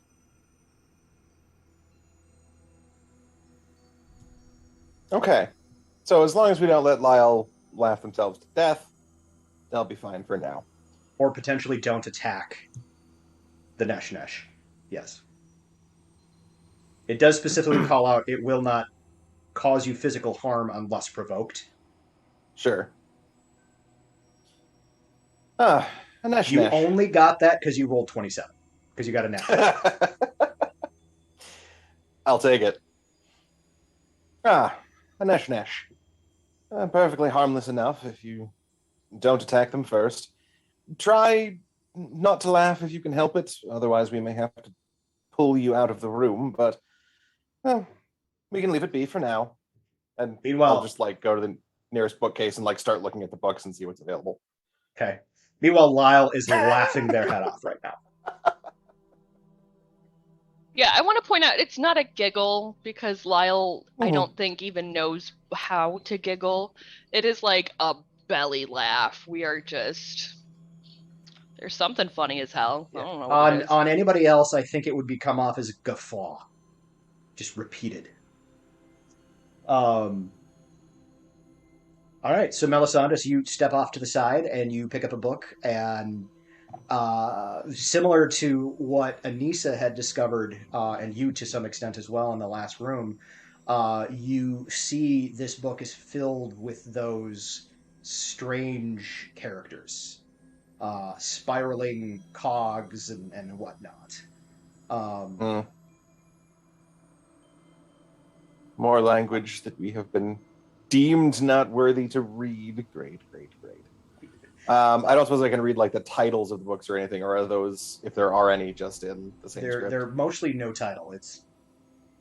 S3: Okay. So as long as we don't let Lyle laugh themselves to death, they'll be fine for now.
S1: Or potentially don't attack the Neshnesh. Yes. It does specifically call out it will not cause you physical harm unless provoked.
S3: Sure. Ah, a Nesh
S1: You
S3: Nesh.
S1: only got that because you rolled 27. Because you got a natural.
S3: I'll take it. Ah, a Nesh Nesh. Perfectly harmless enough if you don't attack them first. Try not to laugh if you can help it, otherwise we may have to pull you out of the room, but well, we can leave it be for now. And
S1: Meanwhile,
S3: I'll just like go to the nearest bookcase and like start looking at the books and see what's available.
S1: Okay. Meanwhile, Lyle is laughing their head off right now.
S2: Yeah, I want to point out it's not a giggle because Lyle, I
S3: Mhm.
S2: don't think even knows how to giggle. It is like a belly laugh. We are just there's something funny as hell. I don't know what it is.
S1: On anybody else, I think it would come off as guffaw, just repeated. All right, so Melisandus, you step off to the side and you pick up a book, and similar to what Anissa had discovered, and you to some extent as well in the last room, you see this book is filled with those strange characters, spiraling cogs and whatnot.
S3: Mm. More language that we have been deemed not worthy to read. Great. I don't suppose I can read like the titles of the books or anything, or are those, if there are any, just in the same script?
S1: They're mostly no title. It's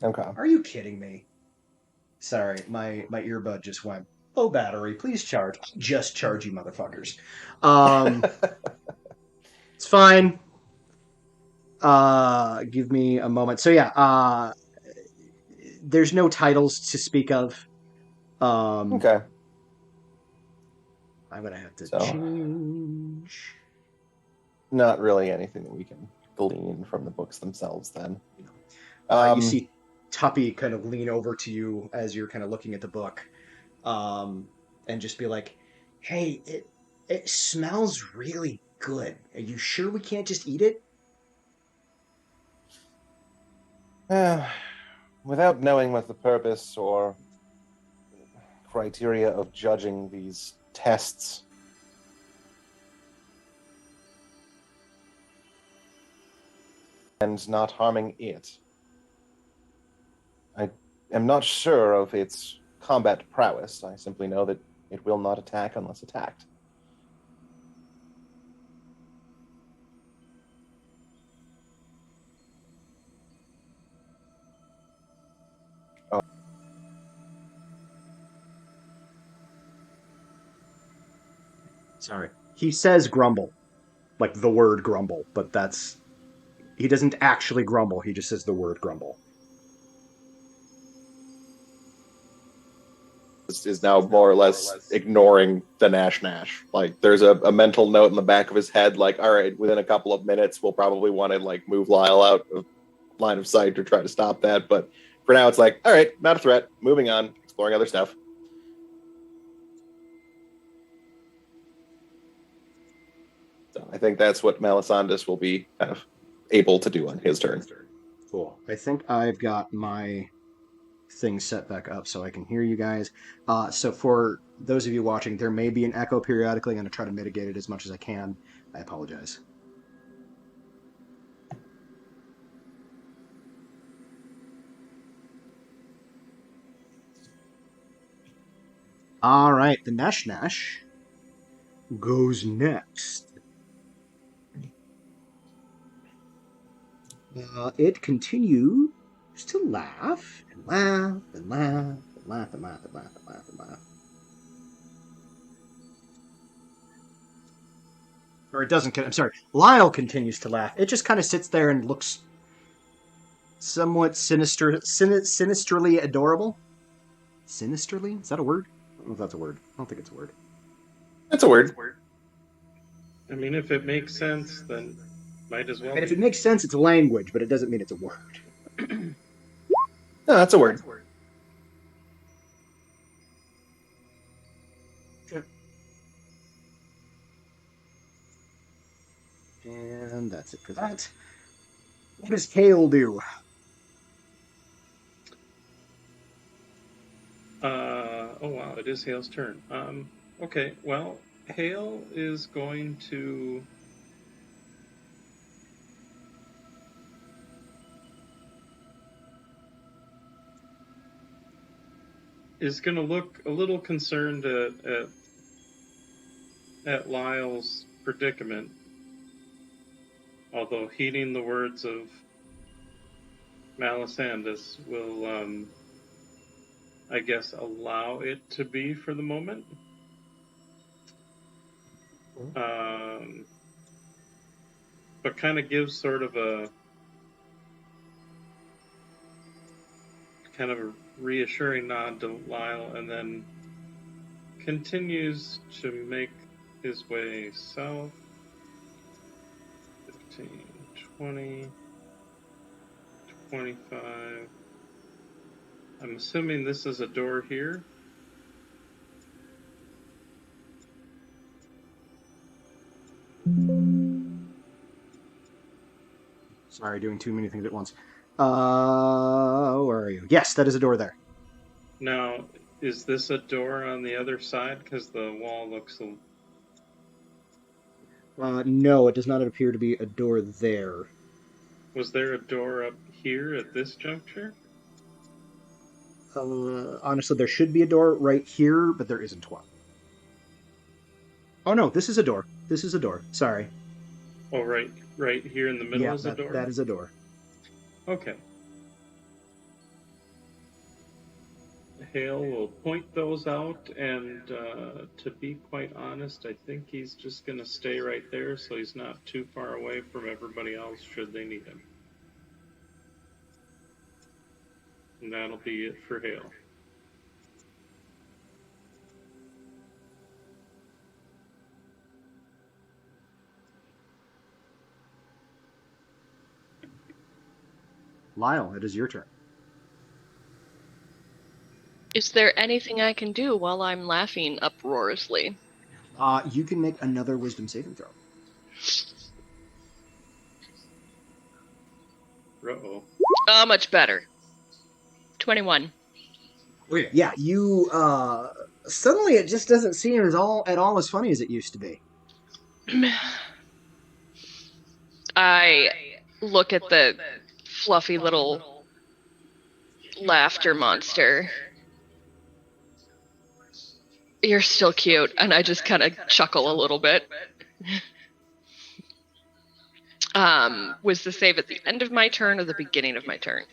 S3: Okay.
S1: Are you kidding me? Sorry, my earbud just went, low battery, please charge. Just charge, you motherfuckers. It's fine. Give me a moment. So yeah, there's no titles to speak of.
S3: Okay.
S1: I'm gonna have to
S3: So-
S1: change.
S3: Not really anything that we can glean from the books themselves then.
S1: You see Tuppy kind of lean over to you as you're kind of looking at the book, and just be like, "Hey, it smells really good. Are you sure we can't just eat it?"
S3: Without knowing what the purpose or criteria of judging these tests, and not harming it, I am not sure of its combat prowess. I simply know that it will not attack unless attacked.
S1: Sorry. He says grumble, like the word grumble, but he doesn't actually grumble. He just says the word grumble.
S3: Is now more or less ignoring the Nash. Like there's a mental note in the back of his head, like, all right, within a couple of minutes, we'll probably want to like move Lyle out of line of sight to try to stop that. But for now, it's like, all right, not a threat. Moving on, exploring other stuff. So I think that's what Melisandus will be kind of able to do on his turn.
S1: Cool. I think I've got my thing set back up so I can hear you guys. So for those of you watching, there may be an echo periodically. I'm going to try to mitigate it as much as I can. I apologize. All right, the Nash goes next. It continues to laugh and laugh and laugh and laugh and laugh and laugh and laugh and laugh. Or it doesn't. I'm sorry. Lyle continues to laugh. It just kind of sits there and looks somewhat sinisterly adorable. Sinisterly? Is that a word? I don't know if that's a word. I don't think it's a word.
S3: That's a word.
S5: I mean, if it makes sense, then might as well.
S1: And if it makes sense, it's a language, but it doesn't mean it's a word.
S3: No, that's a word.
S1: And that's it for that. What does Kale do?
S5: Oh wow, it is Hale's turn. Okay, well, Hale is going to look a little concerned at Lyle's predicament, although heeding the words of Melisandus will I guess, allow it to be for the moment. But kind of gives sort of a reassuring nod to Lyle, and then continues to make his way south. 15, 20, 25. I'm assuming this is a door here.
S1: Sorry, doing too many things at once. Where are you? Yes, that is a door there.
S5: Now, is this a door on the other side? Because the wall looks
S1: No, it does not appear to be a door there.
S5: Was there a door up here at this juncture?
S1: Honestly, there should be a door right here, but there isn't one. Oh no, this is a door. This is a door. Sorry.
S5: Oh, right here in the middle is a door?
S1: That is a door.
S5: Okay. Hale will point those out, and to be quite honest, I think he's just going to stay right there so he's not too far away from everybody else should they need him. And that'll be it for Hale.
S1: Lyle, it is your turn.
S2: Is there anything I can do while I'm laughing uproariously?
S1: You can make another wisdom saving throw.
S5: Uh-oh.
S2: Much better. 21.
S1: Okay. Yeah, you suddenly it just doesn't seem at all as funny as it used to be.
S2: I look at the fluffy little laughter monster. You're still cute, and I just kind of chuckle a little bit. Was the save at the end of my turn or the beginning of my turn?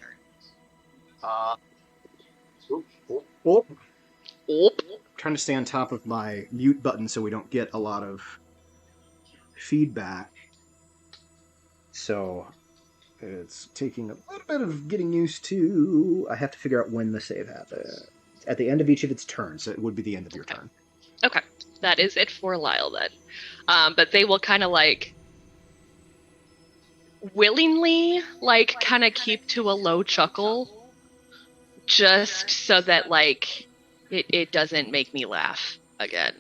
S1: Trying to stay on top of my mute button so we don't get a lot of feedback. So it's taking a little bit of getting used to. I have to figure out when the save happened. At the end of each of its turns, so it would be the end of your turn.
S2: Okay, that is it for Lyle then. But they will kind of like willingly like kind of keep to a low chuckle just so that like it doesn't make me laugh again.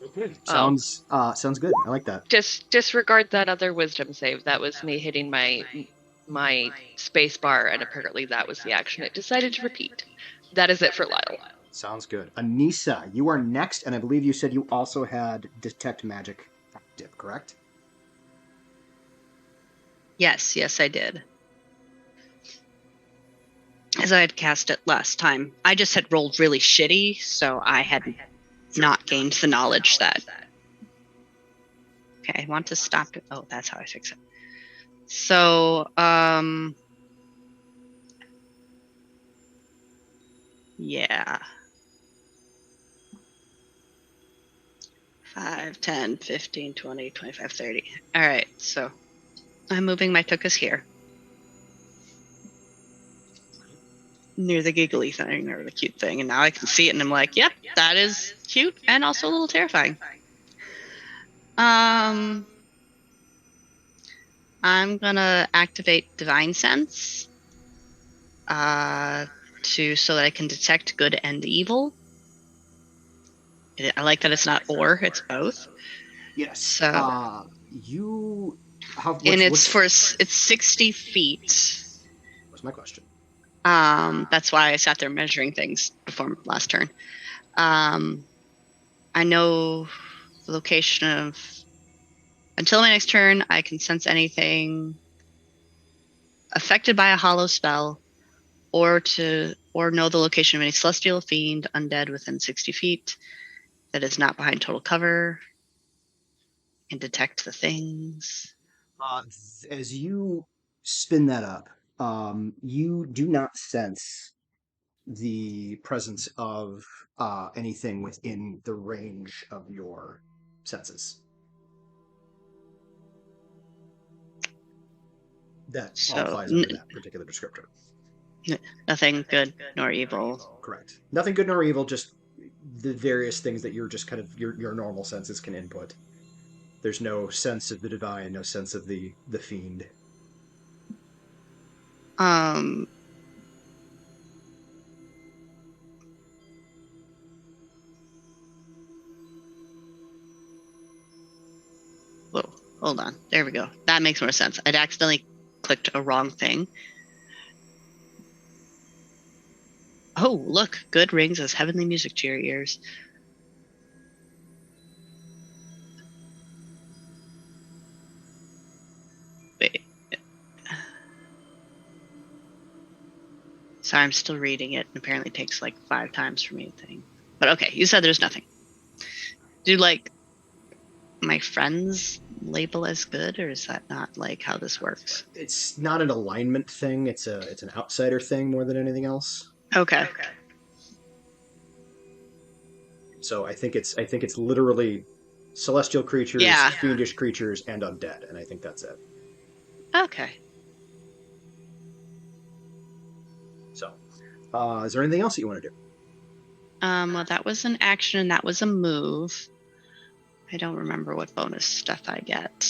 S1: Okay. Sounds good. I like that.
S2: Disregard that other wisdom save. That was me hitting my space bar, and apparently that was the action it decided to repeat. That is it for Lyle.
S1: Sounds good. Anissa, you are next, and I believe you said you also had Detect Magic active, correct?
S4: Yes, I did. As I had cast it last time. I just had rolled really shitty, so I had not gained the knowledge that... Okay, I want to stop it. Oh, that's how I fix it. So, yeah. 5, 10, 15, 20, 25, 30. All right, so I'm moving my tuchus here. Near the giggly thing or the cute thing, and now I can see it and I'm like, yep, that is cute and also a little terrifying. I'm gonna activate Divine Sense so that I can detect good and evil. I like that it's not or, it's both.
S1: Yes.
S4: So it's 60 feet.
S1: What's my question?
S4: That's why I sat there measuring things before last turn. I know the location of... Until my next turn, I can sense anything affected by a hollow spell, or know the location of any celestial fiend, undead within 60 feet that is not behind total cover, and detect the things.
S1: As you spin that up, You do not sense the presence of anything within the range of your senses. That all
S4: So
S1: flies under that particular descriptor.
S4: nothing good nor evil.
S1: Correct. Nothing good nor evil, just the various things that you're just kind of your normal senses can input. There's no sense of the divine, no sense of the fiend.
S4: Whoa, hold on. There we go. That makes more sense. I'd accidentally clicked a wrong thing. Oh, look. Good rings as heavenly music to your ears. Wait. Sorry, I'm still reading it. Apparently it takes like 5 times for me to think. But okay, you said there's nothing. Do like my friends label as good, or is that not like how this works?
S1: It's not an alignment thing. It's an outsider thing more than anything else.
S4: Okay.
S1: So I think it's literally celestial creatures,
S4: Yeah.
S1: fiendish creatures, and undead, and I think that's it.
S4: Okay.
S1: So, is there anything else that you want to do?
S4: Well, that was an action and that was a move. I don't remember what bonus stuff I get.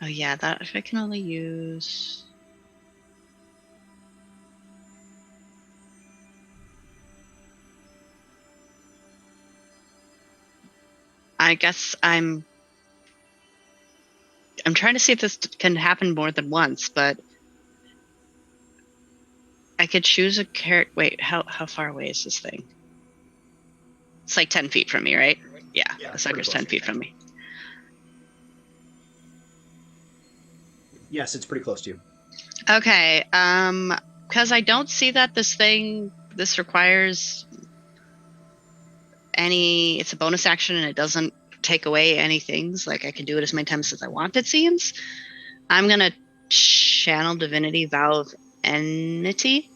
S4: Oh yeah, that if I can only use. I guess I'm trying to see if this can happen more than once, but I could choose a character. Wait, how far away is this thing? It's like 10 feet from me, right? Yeah,
S1: Yeah,
S4: the sucker's
S1: pretty
S4: 10
S1: close.
S4: feet from me.
S1: Yes, it's pretty close to you.
S4: Okay, because I don't see that this requires any. It's a bonus action and it doesn't take away any things. Like I can do it as many times as I want. It seems. I'm gonna channel Divinity Vow of Enmity.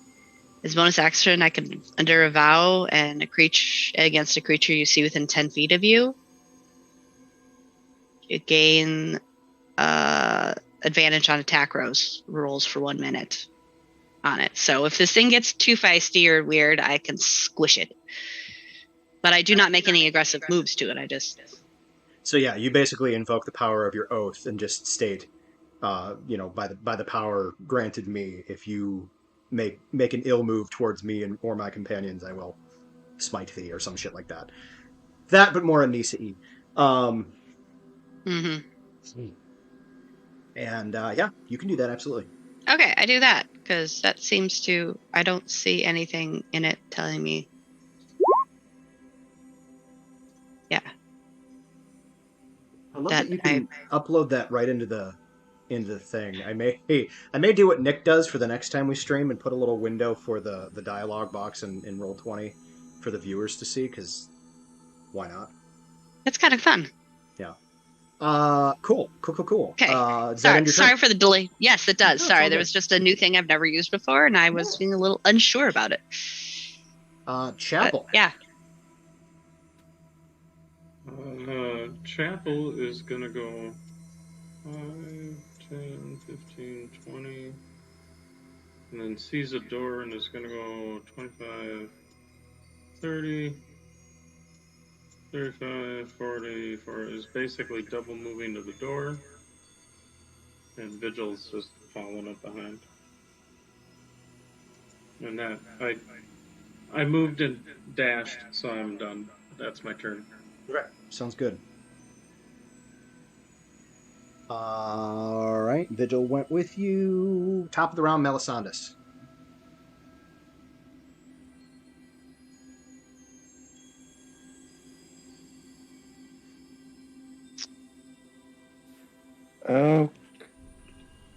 S4: As bonus action, I can under a vow and against a creature you see within 10 feet of you. You gain advantage on attack rolls for 1 minute on it. So if this thing gets too feisty or weird, I can squish it. But I do not make any aggressive moves to it. I just.
S1: So yeah, you basically invoke the power of your oath and just state, by the power granted me, if you make an ill move towards me or my companions, I will smite thee or some shit like that. That, but more Anissa-y. And yeah, you can do that absolutely.
S4: Okay, I do that because that seems to. I don't see anything in it telling me. Yeah.
S1: I love that you can upload that right into the thing. I may do what Nick does for the next time we stream and put a little window for the dialogue box in Roll20 for the viewers to see, because why not?
S4: It's kind of fun.
S1: Yeah. Cool.
S4: Okay.
S1: Does that end your turn?
S4: Sorry for the delay. Yes, it does.
S1: No,
S4: Sorry, there was just a new thing I've never used before, and I was being a little unsure about it.
S1: Chapel.
S4: But, yeah.
S5: Chapel is gonna go 5, 10, 15, 20, and then sees a door and is gonna go 25, 30, 35, 40, is basically double moving to the door, and Vigil's just following up behind. And that, I moved and dashed, so I'm done. That's my turn.
S1: Okay. Sounds good. All right. Vigil went with you. Top of the round, Melisandus.
S3: Oh.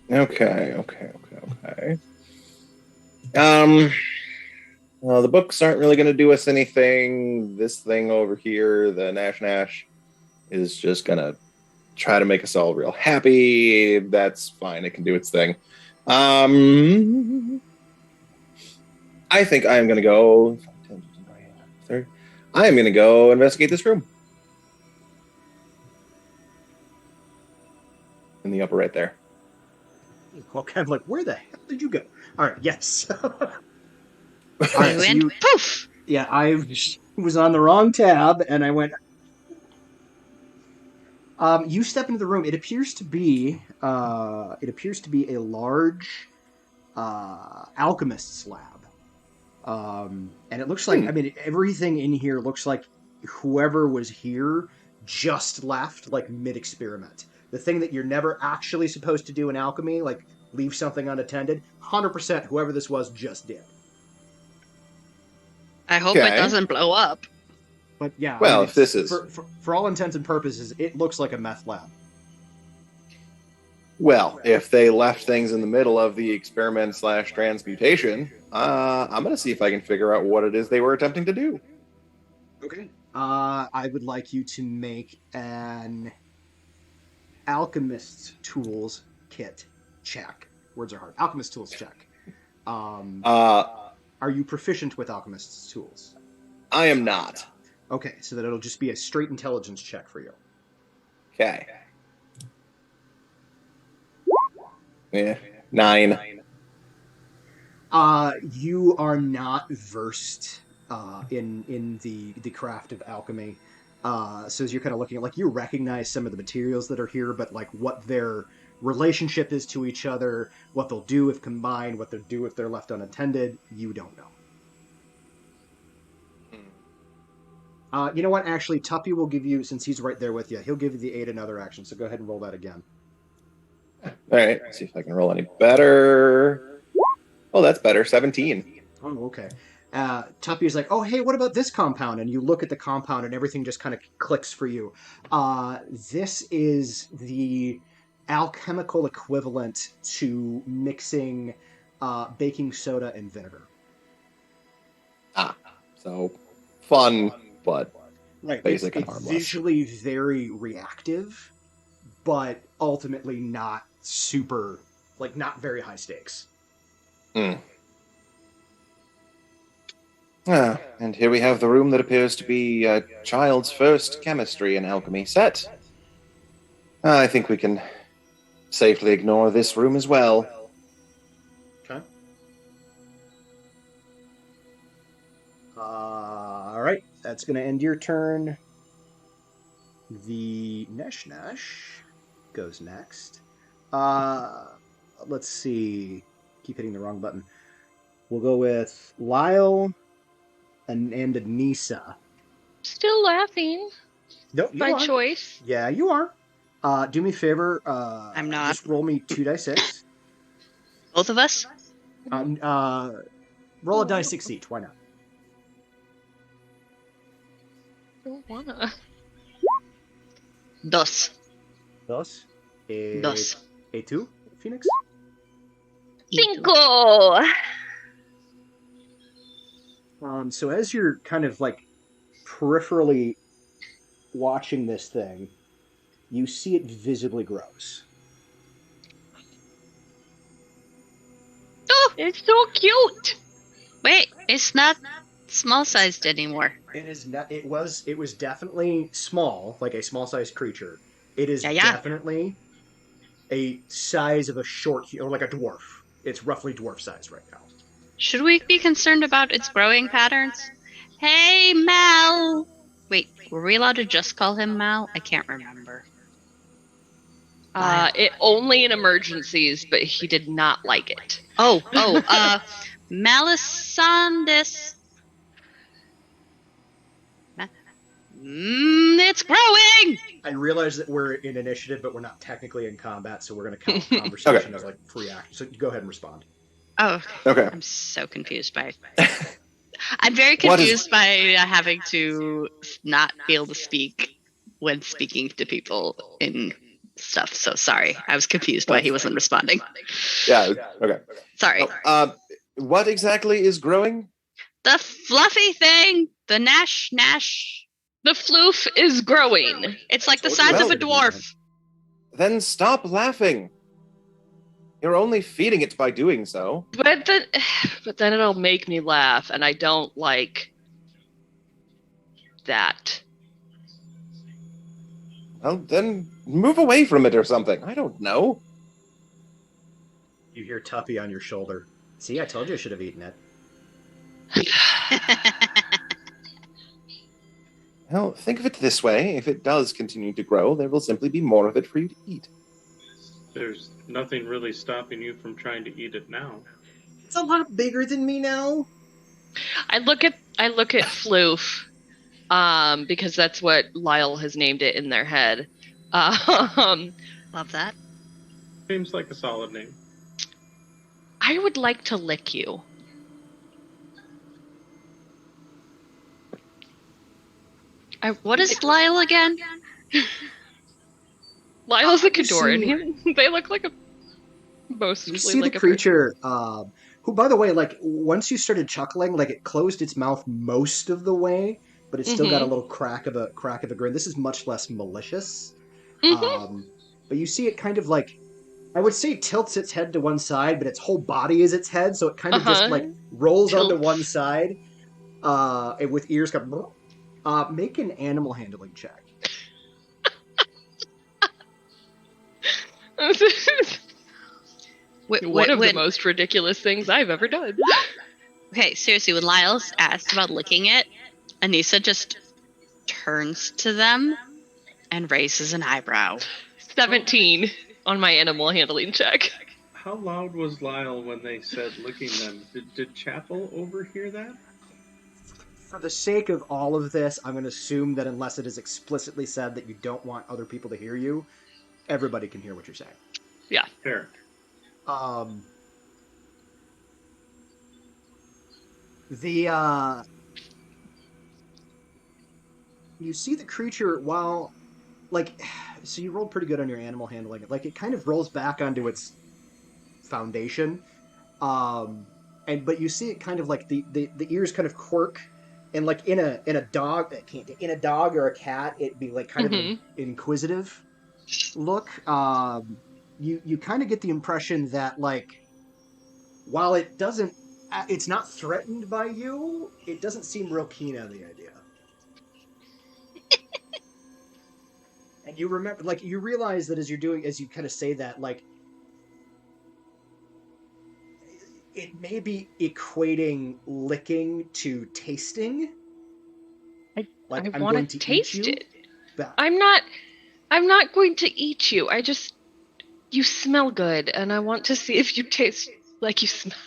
S3: Okay. Well, the books aren't really going to do us anything. This thing over here, the Nash, is just going to try to make us all real happy. That's fine. It can do its thing. I think I am going to go... I am going to go investigate this room. In the upper right there.
S1: Okay, I'm like, where the hell did you go? All right, yes. All
S4: I
S1: right, so
S4: went poof.
S1: yeah, I was on the wrong tab, and I went. You step into the room. It appears to be a large alchemist's lab, and it looks like I mean everything in here looks like whoever was here just left, like mid-experiment. The thing that you're never actually supposed to do in alchemy, like leave something unattended, 100% whoever this was just did.
S4: I hope
S3: Okay.
S4: it doesn't blow up.
S1: But yeah,
S3: Well,
S1: I mean,
S3: if this is...
S1: for all intents and purposes, it looks like a meth lab.
S3: Well, if they left things in the middle of the experiment/transmutation, I'm going to see if I can figure out what it is they were attempting to do.
S1: Okay. I would like you to make an alchemist's tools kit check. Words are hard. Alchemist tools check. Are you proficient with alchemist's tools?
S3: I am not.
S1: Okay, so that it'll just be a straight intelligence check for you.
S3: Okay. Yeah, 9.
S1: You are not versed in the craft of alchemy. So as you're kind of looking at, like, you recognize some of the materials that are here, but like what their relationship is to each other, what they'll do if combined, what they'll do if they're left unattended, you don't know. You know what? Actually, Tuppy will give you, since he's right there with you, he'll give you the aid another action. So go ahead and roll that again.
S3: All right, let's see if I can roll any better. Oh, that's better. 17.
S1: Oh, okay. Tuppy is like, oh, hey, what about this compound? And you look at the compound and everything just kind of clicks for you. This is the alchemical equivalent to mixing baking soda and vinegar.
S3: So fun, but
S1: Right.
S3: basic and
S1: it's
S3: harmless.
S1: Visually very reactive, but ultimately not super, like, not very high stakes.
S3: And here we have the room that appears to be a child's first chemistry and alchemy set. I think we can safely ignore this room as well.
S1: Okay. All right, that's going to end your turn. The Nesh goes next. Let's see. Keep hitting the wrong button. We'll go with Lyle and Anissa.
S2: Still laughing
S1: No, you
S2: by
S1: are.
S2: choice.
S1: Yeah, you are. Do me a favor.
S4: I'm not.
S1: Just roll me 2d6.
S4: Both of us?
S1: Roll a die 6 each. Why not?
S2: Don't wanna.
S4: Dos.
S1: Dos.
S4: Dos.
S1: A2, Phoenix?
S2: Cinco!
S1: So as you're kind of like peripherally watching this thing, you see it visibly grows.
S4: Oh,
S2: It's so cute!
S4: wait, it's not small-sized anymore.
S1: It is not. It was definitely small, like a small-sized creature. It is
S4: Yeah.
S1: definitely a size of a short, or like a dwarf. It's roughly dwarf size right now.
S4: Should we be concerned about its growing patterns? Hey, Mal! Wait, were we allowed to just call him Mal? I can't remember.
S2: It only in emergencies, but he did not like it.
S4: Malisandus. It's growing!
S1: I realize that we're in initiative, but we're not technically in combat, so we're going to count the conversation as like free action. So go ahead and respond.
S4: Oh,
S3: Okay.
S4: I'm so confused by I'm very confused by having to not be able to speak when speaking to people in stuff. So sorry. I was confused why he wasn't responding.
S3: Yeah, okay.
S4: Sorry.
S3: What exactly is growing?
S4: The fluffy thing! The Nash.
S2: The floof is growing.
S4: It's like the
S1: Told you
S4: size
S3: I
S4: of a
S1: said to be nice.
S4: dwarf.
S3: Then stop laughing. You're only feeding it by doing so.
S2: But then it'll make me laugh, and I don't like that.
S3: Well, then move away from it or something. I don't know.
S1: You hear Tuppy on your shoulder. See, I told you I should have eaten it.
S3: Well, think of it this way. If it does continue to grow, there will simply be more of it for you to eat.
S5: There's nothing really stopping you from trying to eat it now.
S1: It's a lot bigger than me now.
S2: I look at floof, because that's what Lyle has named it in their head.
S4: Love that.
S5: Seems like a solid name.
S2: I would like to lick you.
S4: What is Lyle again?
S2: Lyle's a
S1: You
S2: Cadoran. They look like mostly
S1: You see
S2: like
S1: the
S2: a person.
S1: creature, who, by the way, like, once you started chuckling, like, it closed its mouth most of the way, but it's still got a little crack of a grin. This is much less malicious. But you see it kind of, like, I would say tilts its head to one side, but its whole body is its head, so it kind of just, like, rolls onto
S2: Tilts.
S1: one side, and with ears kind of... make an animal handling check.
S2: One of the most ridiculous things I've ever done.
S4: Okay, seriously, when Lyle's asked about licking it, Anissa just turns to them and raises an eyebrow.
S2: 17 on my animal handling check.
S5: How loud was Lyle when they said licking them? Did Chapel overhear that?
S1: For the sake of all of this, I'm going to assume that unless it is explicitly said that you don't want other people to hear you, everybody can hear what you're saying.
S2: Yeah.
S5: Fair.
S1: You see the creature while, like, so you rolled pretty good on your animal handling. Like, it kind of rolls back onto its foundation, but you see it kind of like the ears kind of quirk, and like in a dog or a cat, it'd be like kind of an inquisitive look. You kind of get the impression that, like, while it's not threatened by you, it doesn't seem real keen on the idea. And you remember, like, you realize that as you kind of say that, like, it may be equating licking to tasting.
S2: I
S1: I'm
S2: want
S1: going
S2: to
S1: to
S2: taste
S1: eat you.
S2: it.
S1: But
S2: I'm not going to eat you. You smell good, and I want to see if you taste like you smell.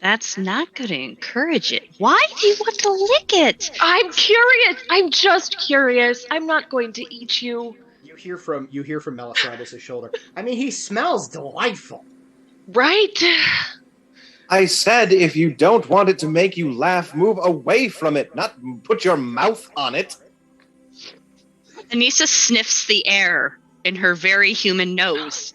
S4: That's not going to encourage it. Why do you want to lick it?
S2: I'm curious. I'm just curious. I'm not going to eat you.
S1: you hear from Melisandus' shoulder. I mean, he smells delightful.
S2: Right?
S3: I said if you don't want it to make you laugh, move away from it, not put your mouth on it.
S4: Anissa sniffs the air in her very human nose.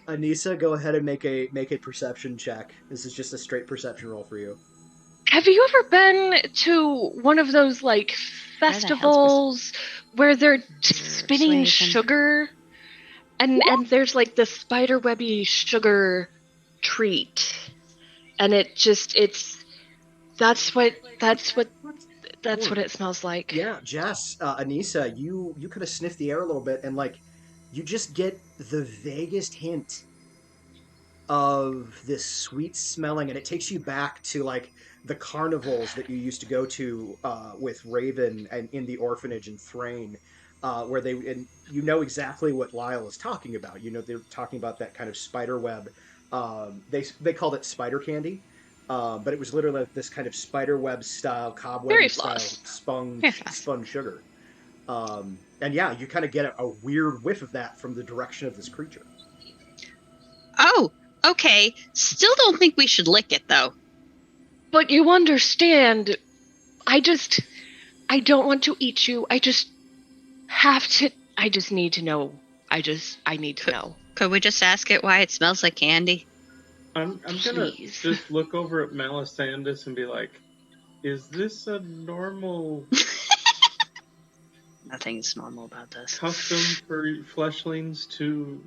S1: Anissa, go ahead and make a perception check. This is just a straight perception roll for you.
S2: Have you ever been to one of those, like, festivals where they're spinning sugar? And there's, like, the spiderwebby sugar treat. And that's what it smells like.
S1: Yeah, Jess, Anissa, you kind of sniff the air a little bit, and, like, you just get the vaguest hint of this sweet smelling, and it takes you back to, like, the carnivals that you used to go to with Raven and in the orphanage in Thrain, where and you know exactly what Lyle is talking about. You know, they're talking about that kind of spider web. They called it spider candy, but it was literally like this kind of spider web style, cobweb style spun sugar. And yeah, you kind of get a weird whiff of that from the direction of this creature.
S4: Oh, okay. Still don't think we should lick it, though.
S2: But you understand, I don't want to eat you. I just need to know. I need to know.
S4: Could we just ask it why it smells like candy?
S5: I'm gonna
S4: Please.
S5: just look over at Melisandus and be like, is this a normal
S4: Nothing's normal about this.
S5: custom for fleshlings to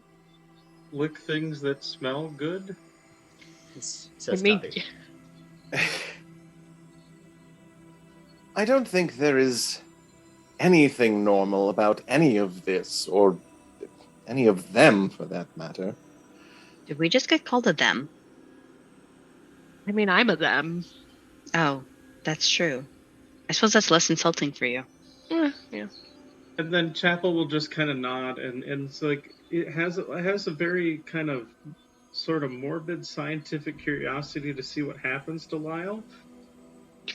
S5: lick things that smell good?
S1: Says
S2: mean,
S1: Tuppy.
S3: I don't think there is anything normal about any of this, or any of them, for that matter.
S4: Did we just get called a them?
S2: I'm a them.
S4: Oh, that's true. I suppose that's less insulting for you.
S2: Yeah.
S5: And then Chapel will just kind of nod, and it's like it has a very kind of sort of morbid scientific curiosity to see what happens to Lyle,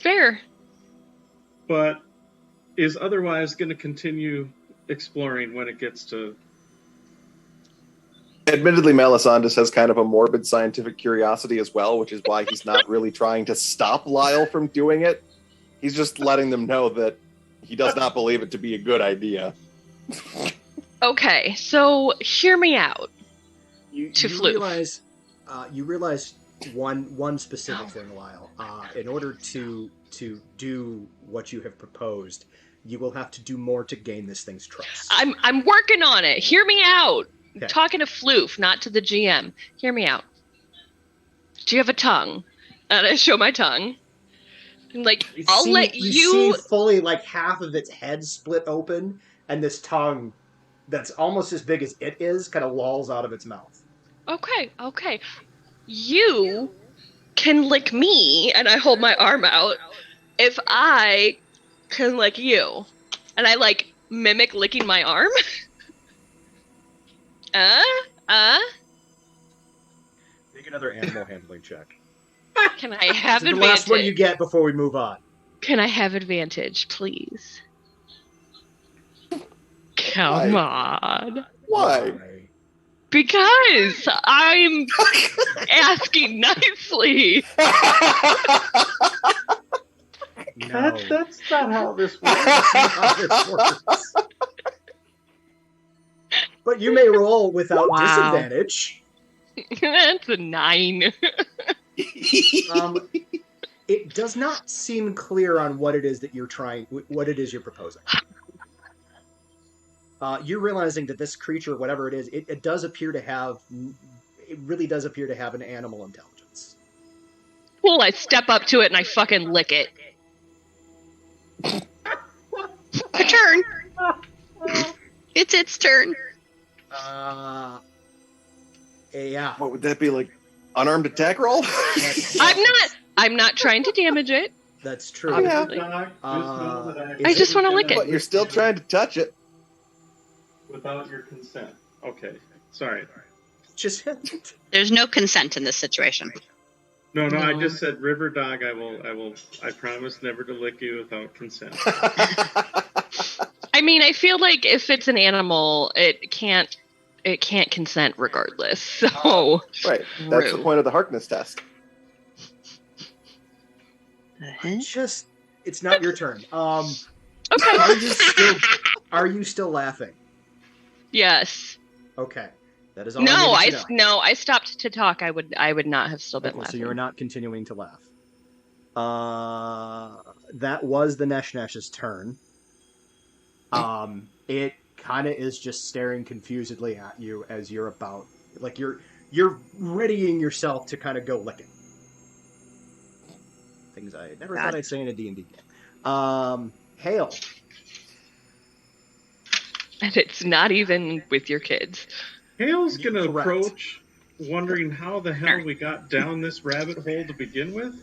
S2: Fair.
S5: but is otherwise going to continue exploring when it gets to.
S3: Admittedly, Melisandus has kind of a morbid scientific curiosity as well, which is why he's not really trying to stop Lyle from doing it. He's just letting them know that he does not believe it to be a good idea.
S2: Okay, so hear me out.
S1: You
S2: Floof.
S1: realize one specific thing, Lyle. In order to do what you have proposed, you will have to do more to gain this thing's trust.
S2: I'm working on it. Hear me out.
S1: Okay.
S2: I'm talking to Floof, not to the GM. Hear me out. Do you have a tongue? And I show my tongue. I'm like, I'll let you
S1: see fully like half of its head split open, and this tongue that's almost as big as it is kind of lolls out of its mouth.
S2: Okay. You can lick me, and I hold my arm out, if I can lick you. And I, like, mimic licking my arm.
S1: Make another animal handling check.
S2: Can I have
S1: This is
S2: advantage?
S1: the last one you get before we move on.
S2: Can I have advantage, please? Come on.
S3: Why?
S2: Because I'm asking nicely.
S1: No.
S5: That's not how this works.
S1: That's not how this works. But you may roll without
S2: Wow.
S1: disadvantage.
S2: That's a 9.
S1: It does not seem clear on what it is that you're proposing. You're realizing that this creature, whatever it is, it really does appear to have an animal intelligence.
S2: Cool, I step up to it and I fucking lick it.
S4: Your turn. It's its turn.
S1: Yeah.
S3: What would that be, like, unarmed attack roll?
S2: I'm not trying to damage it.
S1: That's true.
S2: Obviously.
S5: I
S2: just wanna lick it.
S3: But you're still trying to touch it.
S5: Without your consent. Okay, sorry.
S1: Just
S4: There's no consent in this situation.
S5: No, I
S2: No.
S5: just said river dog. I promise never to lick you without consent.
S2: I mean, I feel like if it's an animal, it can't consent regardless. So
S3: Right. That's the
S2: Rude.
S3: point of the Harkness test.
S1: it's not your turn.
S2: okay.
S1: Are you still laughing?
S2: Yes.
S1: Okay. That is all I needed to know.
S2: I stopped to talk. I would not have still been
S1: Okay,
S2: laughing.
S1: so you're not continuing to laugh. That was the Neshnesh's turn. It kind of is just staring confusedly at you as you're about, like you're readying yourself to kind of go licking. Things I never thought I'd say in a D&D game. Hale.
S2: And it's not even with your kids.
S5: Hale's gonna
S1: Correct.
S5: approach, wondering how the hell we got down this rabbit hole to begin with.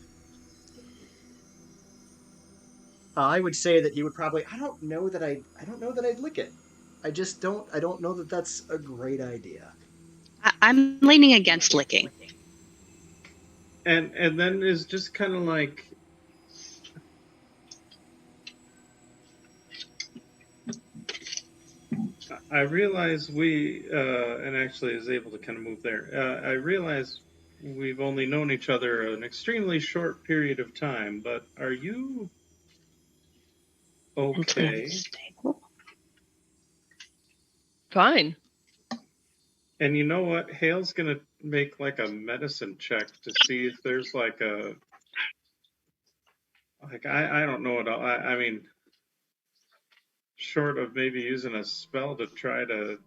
S1: I would say that he would probably. I don't know that I'd lick it. I don't know that that's a great idea.
S4: I'm leaning against licking.
S5: And then is just kind of like, I realize and actually is able to kind of move there. I realize we've only known each other an extremely short period of time, but are you okay?
S2: Fine.
S5: And you know what? Hale's gonna make like a medicine check to see if there's like a I don't know what I mean, short of maybe using a spell to try to.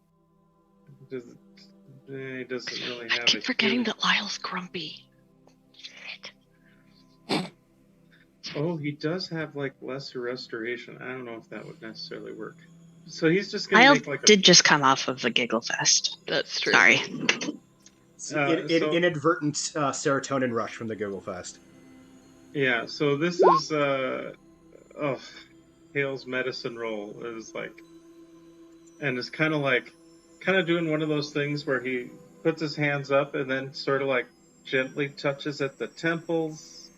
S5: He doesn't really
S2: I
S5: have
S2: keep
S5: a
S2: forgetting
S5: healing.
S2: that Lyle's grumpy.
S5: Oh, he does have like lesser restoration. I don't know if that would necessarily work. So he's just gonna
S4: Lyle
S5: make like a.
S4: did just come off of a giggle fest.
S2: That's true.
S4: Sorry.
S1: Inadvertent serotonin rush from the Google Fest.
S5: Yeah. So this is Hale's medicine roll is like, and it's kind of doing one of those things where he puts his hands up and then sort of like gently touches at the temples,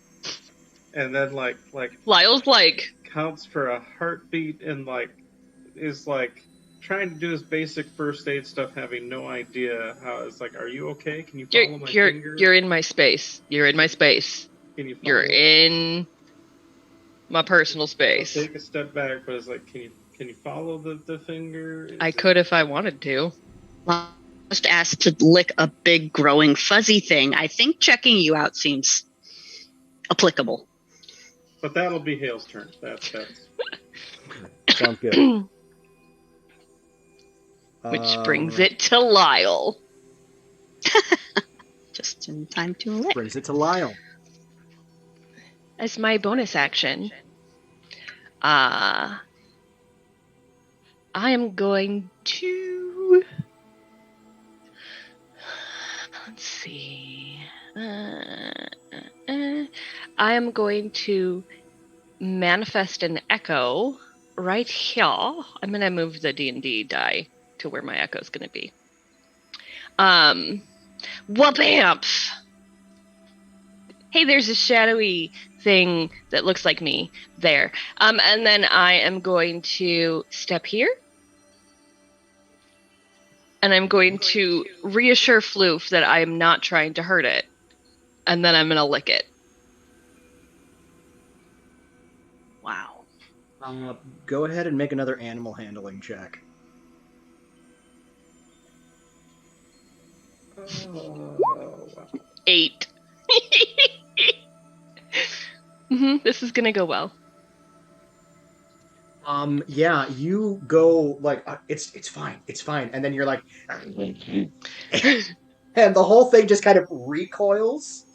S5: and then like
S2: Lyle's like,
S5: counts for a heartbeat and like is like trying to do his basic first aid stuff, having no idea how. It's like, are you okay? Can you follow my finger?
S2: you're in my space. You're in my space.
S5: Can you follow?
S2: You're in my personal space.
S5: Take a step back, but it's like, can you follow the finger?
S2: I could if I wanted to.
S4: Just asked to lick a big growing fuzzy thing. I think checking you out seems applicable.
S5: But that'll be Hale's turn. That's
S1: Sounds good.
S2: Which brings it to Lyle.
S4: Just in time to lick.
S1: Brings it to Lyle.
S2: As my bonus action, I am going to. Let's see. I am going to manifest an echo right here. I'm going to move the D&D die to where my echo is going to be. Whoop-amps! Hey, there's a shadowy thing that looks like me there. And then I am going to step here. And I'm going to reassure Floof that I am not trying to hurt it. And then I'm going to lick it.
S4: Wow.
S1: Go ahead and make another animal handling check.
S5: wow.
S2: 8. This is going to go well.
S1: Yeah, you go like it's fine, and then you're like, and the whole thing just kind of recoils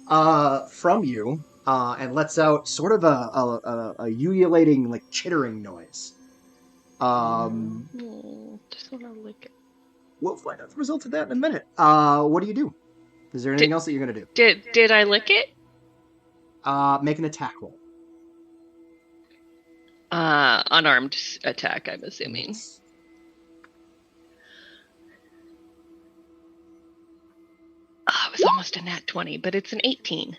S1: from you and lets out sort of a ululating, like chittering noise.
S2: Just want to lick it.
S1: We'll find out the result of that in a minute. What do you do? Is there anything else that you're gonna do?
S2: Did I lick it?
S1: Make an attack roll.
S2: Unarmed attack, I'm assuming. It was almost a nat 20, but it's an 18.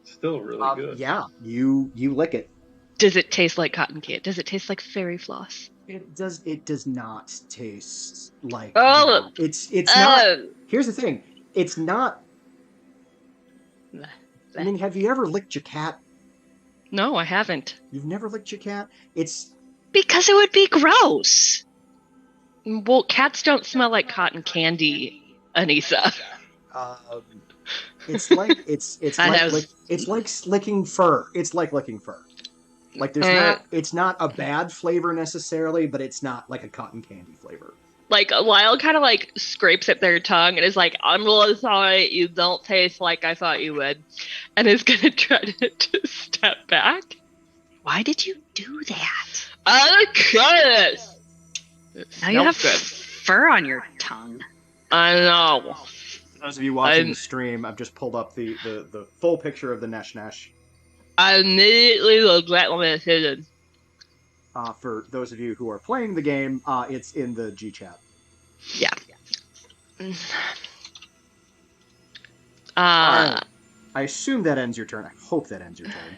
S5: Still really good.
S1: Yeah, you lick it.
S2: Does it taste like cotton candy? Does it taste like fairy floss?
S1: It does not taste like
S2: Oh,
S1: that. It's not. Here's the thing. It's not. I mean, have you ever licked your cat?
S2: No, I haven't.
S1: You've never licked your cat? It's
S4: because it would be gross.
S2: Well, cats don't smell like cotton candy, Anissa.
S1: It's like it's like licking fur. It's like licking fur. Like it's not a bad flavor necessarily, but it's not like a cotton candy flavor.
S2: Like Lyle kind of like scrapes at their tongue and is like, "I'm really sorry, you don't taste like I thought you would," and is gonna try to step back.
S4: Why did you do that?
S2: I'm curious.
S4: Now you have fur on your tongue.
S2: I know.
S1: For those of you watching the stream, I've just pulled up the full picture of the Nesh Nesh.
S2: I immediately regret my decision.
S1: For those of you who are playing the game, it's in the G chat.
S4: Yeah.
S1: I assume that ends your turn. I hope that ends your turn.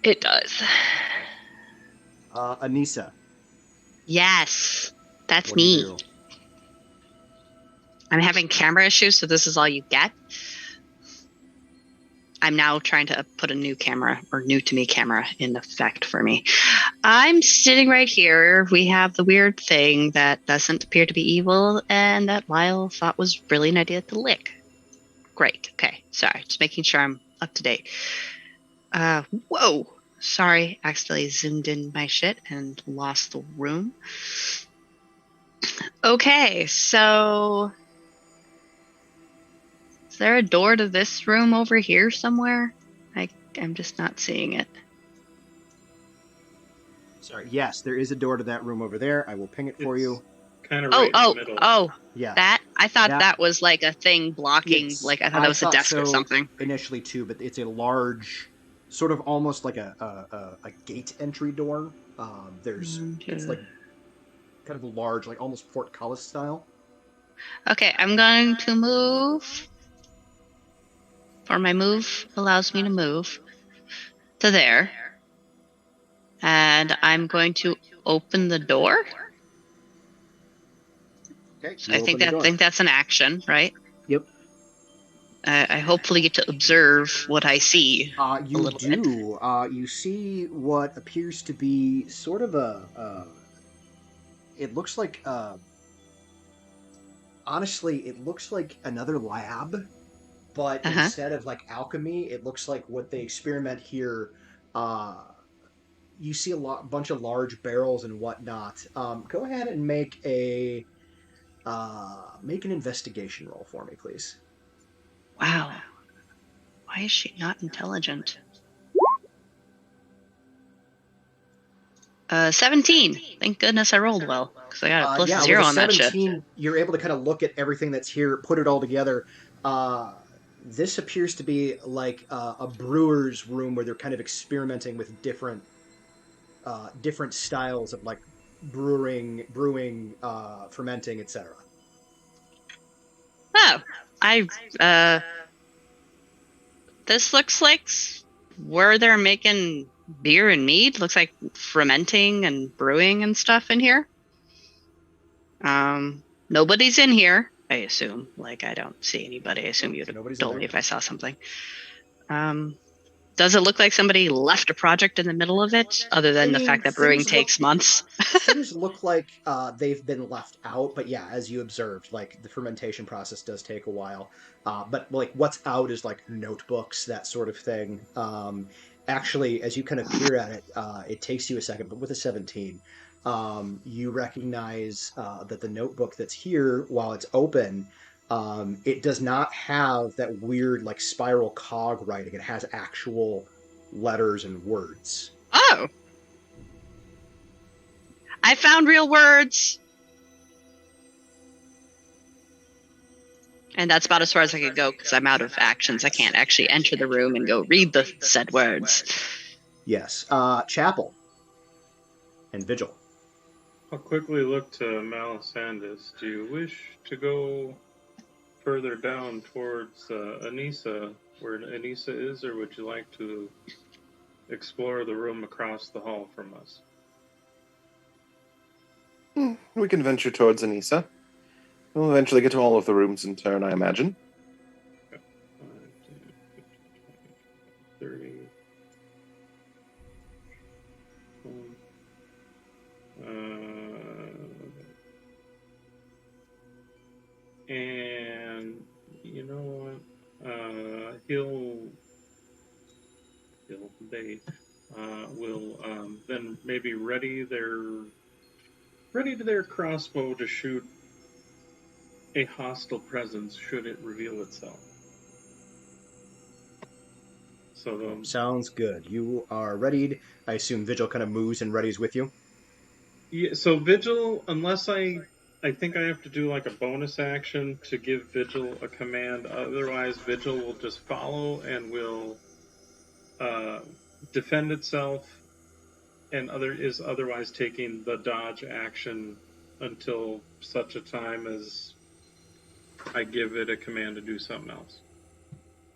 S2: It does.
S1: Anissa.
S4: Yes, that's
S1: What do you
S4: me.
S1: do?
S4: I'm having camera issues, so this is all you get. I'm now trying to put a new camera, or new to me camera, in effect for me. I'm sitting right here. We have the weird thing that doesn't appear to be evil and that Lyle thought was really an idea to lick. Great. Okay. Sorry. Just making sure I'm up to date. Whoa. Sorry. Accidentally zoomed in my shit and lost the room. Okay. So is there a door to this room over here somewhere? I'm just not seeing it.
S1: Sorry. Yes, there is a door to that room over there. I will ping it for you.
S5: Kind of right in the middle.
S1: Yeah.
S4: That I thought that was like a thing blocking.
S1: It's-
S4: Like I thought that was a desk or something.
S1: Initially too, but it's a large, sort of almost like a gate entry door. It's like kind of a large, like almost portcullis style.
S4: Okay, I'm going to move. Or my move allows me to move to there. And I'm going to open the door.
S1: Okay.
S4: So I think that's an action, right?
S1: Yep.
S4: I hopefully get to observe what I see.
S1: You do. You see what appears to be sort of it looks like honestly, it looks like another lab, but instead of like alchemy, it looks like what they experiment here. You see bunch of large barrels and whatnot. Go ahead and make an investigation roll for me, please.
S4: Wow. Why is she not intelligent? 17. Thank goodness I rolled well, because I got a +0 on that shit.
S1: 17, you're able to kind of look at everything that's here, put it all together. This appears to be like a brewer's room where they're kind of experimenting with different styles of like brewing, fermenting, etc.
S4: Oh, this looks like where they're making beer and mead. Looks like fermenting and brewing and stuff in here. Nobody's in here, I assume. Like, I don't see anybody. I assume you'd have told me if I saw something. Does it look like somebody left a project in the middle of it, other than the fact that brewing takes months?
S1: Things look like they've been left out, but yeah, as you observed, like the fermentation process does take a while. But like what's out is like notebooks, that sort of thing. Actually, as you kind of peer at it, it takes you a second, but with a 17, you recognize that the notebook that's here, while it's open, it does not have that weird like spiral cog writing. It has actual letters and words.
S4: Oh. I found real words. And that's about as far as I could go because I'm out of actions. I can't actually enter the room and go read the said words.
S1: Yes. Chapel and Vigil.
S5: I'll quickly look to Melisandus. Do you wish to go further down towards Anissa, where Anissa is, or would you like to explore the room across the hall from us?
S3: We can venture towards Anissa. We'll eventually get to all of the rooms in turn, I imagine.
S5: 5, 10, 15, 30. And you know what? They will then maybe ready to their crossbow to shoot a hostile presence should it reveal itself. So
S1: sounds good. You are readied. I assume Vigil kind of moves and readies with you.
S5: Yeah. So Vigil, unless I think I have to do like a bonus action to give Vigil a command. Otherwise, Vigil will just follow and will defend itself, and is otherwise taking the dodge action until such a time as I give it a command to do something else.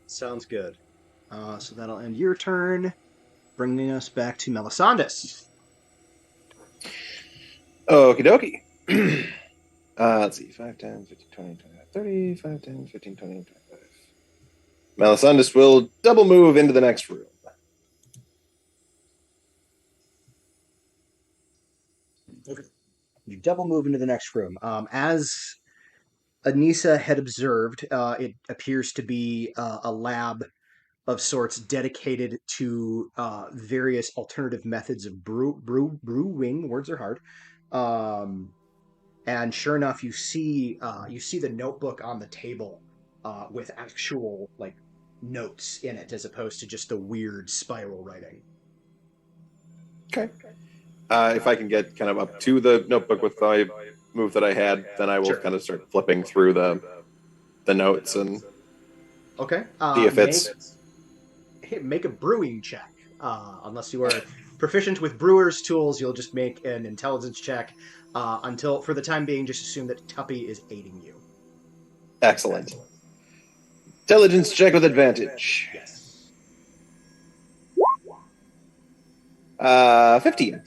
S1: Sounds good. So that'll end your turn, bringing us back to Melisandus.
S3: Okie dokie. Let's see. 5, 10, 15, 20, 25, 30, 5, 10, 15, 20, 25. Melisandus will double move into the next room.
S1: You double move into the next room. As Anissa had observed, it appears to be a lab of sorts dedicated to various alternative methods of brewing. Words are hard. And sure enough, you see the notebook on the table with actual like notes in it, as opposed to just the weird spiral writing.
S3: Okay. If I can get kind of up to the notebook with my move that I had, then I will kind of start flipping through the notes and
S1: okay.
S3: See if it's
S1: make a brewing check. Unless you are proficient with brewer's tools, you'll just make an intelligence check. Until, for the time being, just assume that Tuppy is aiding you.
S3: excellent. Intelligence check with advantage.
S1: Yes.
S3: 15.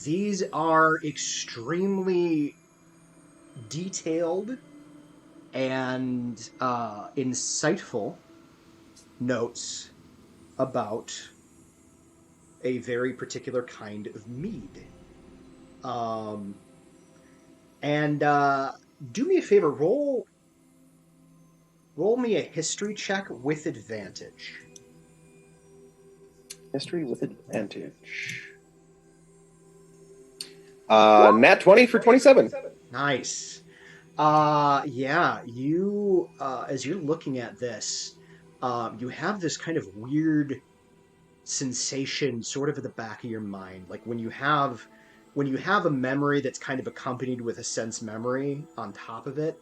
S1: These are extremely detailed and insightful notes about a very particular kind of mead. And do me a favor, roll me a history check with advantage.
S3: History with advantage. Nat 20 for 27.
S1: Nice. Yeah, you, as you're looking at this, you have this kind of weird sensation sort of at the back of your mind. Like when you have a memory that's kind of accompanied with a sense memory on top of it,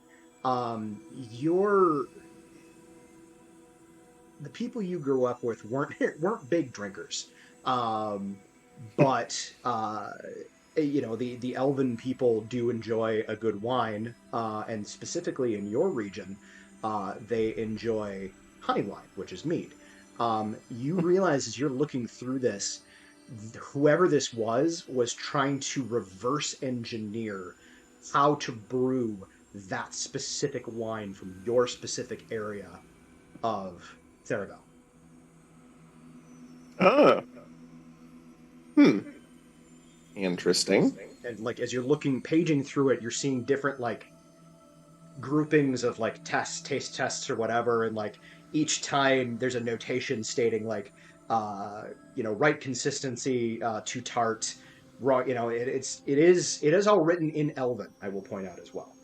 S1: the people you grew up with weren't big drinkers. But the elven people do enjoy a good wine, and specifically in your region, they enjoy honey wine, which is mead. You realize as you're looking through this, whoever this was trying to reverse engineer how to brew that specific wine from your specific area of Theravel.
S3: Interesting.
S1: And like as you're paging through it, you're seeing different like groupings of like taste tests or whatever, and like each time there's a notation stating like right consistency, too tart, raw. It is all written in Elven, I will point out as well.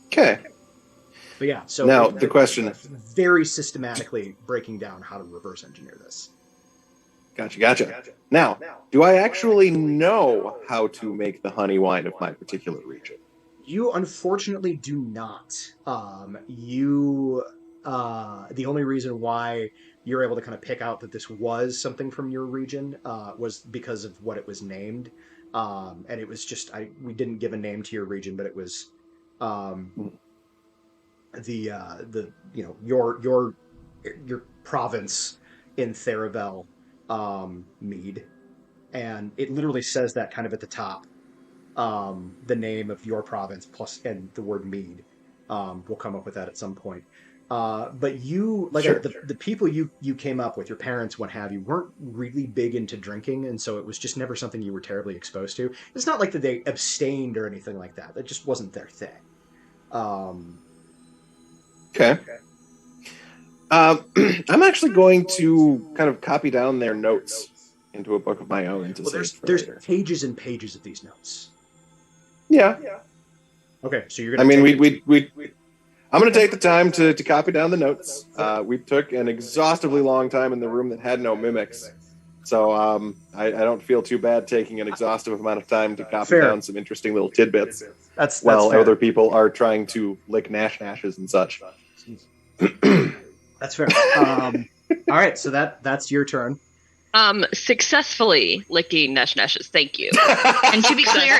S3: Okay.
S1: But yeah, so
S3: now the question:
S1: very systematically breaking down how to reverse engineer this.
S3: Gotcha. Now, do I actually know how to make the honey wine of my particular region?
S1: You unfortunately do not. The only reason why you're able to kind of pick out that this was something from your region was because of what it was named, and it was just we didn't give a name to your region, but it was your province in Theravel mead, and it literally says that kind of at the top. The name of your province plus and the word mead. We'll come up with that at some point. But you, like the people you came up with, your parents, what have you, weren't really big into drinking, and so it was just never something you were terribly exposed to. It's not like that they abstained or anything like that. That just wasn't their thing.
S3: Okay. I'm actually going to kind of copy down their notes into a book of my own to
S1: there's pages and pages of these notes.
S3: Yeah.
S1: Okay, so you're gonna.
S3: I'm going to take the time to copy down the notes. We took an exhaustively long time in the room that had no mimics, so I don't feel too bad taking an exhaustive amount of time to copy down some interesting little tidbits.
S1: That's
S3: while
S1: fair.
S3: Other people are trying to lick nashes and such.
S1: That's fair. All right, so that's your turn.
S2: Successfully licking nashes. Thank you.
S4: And to be clear,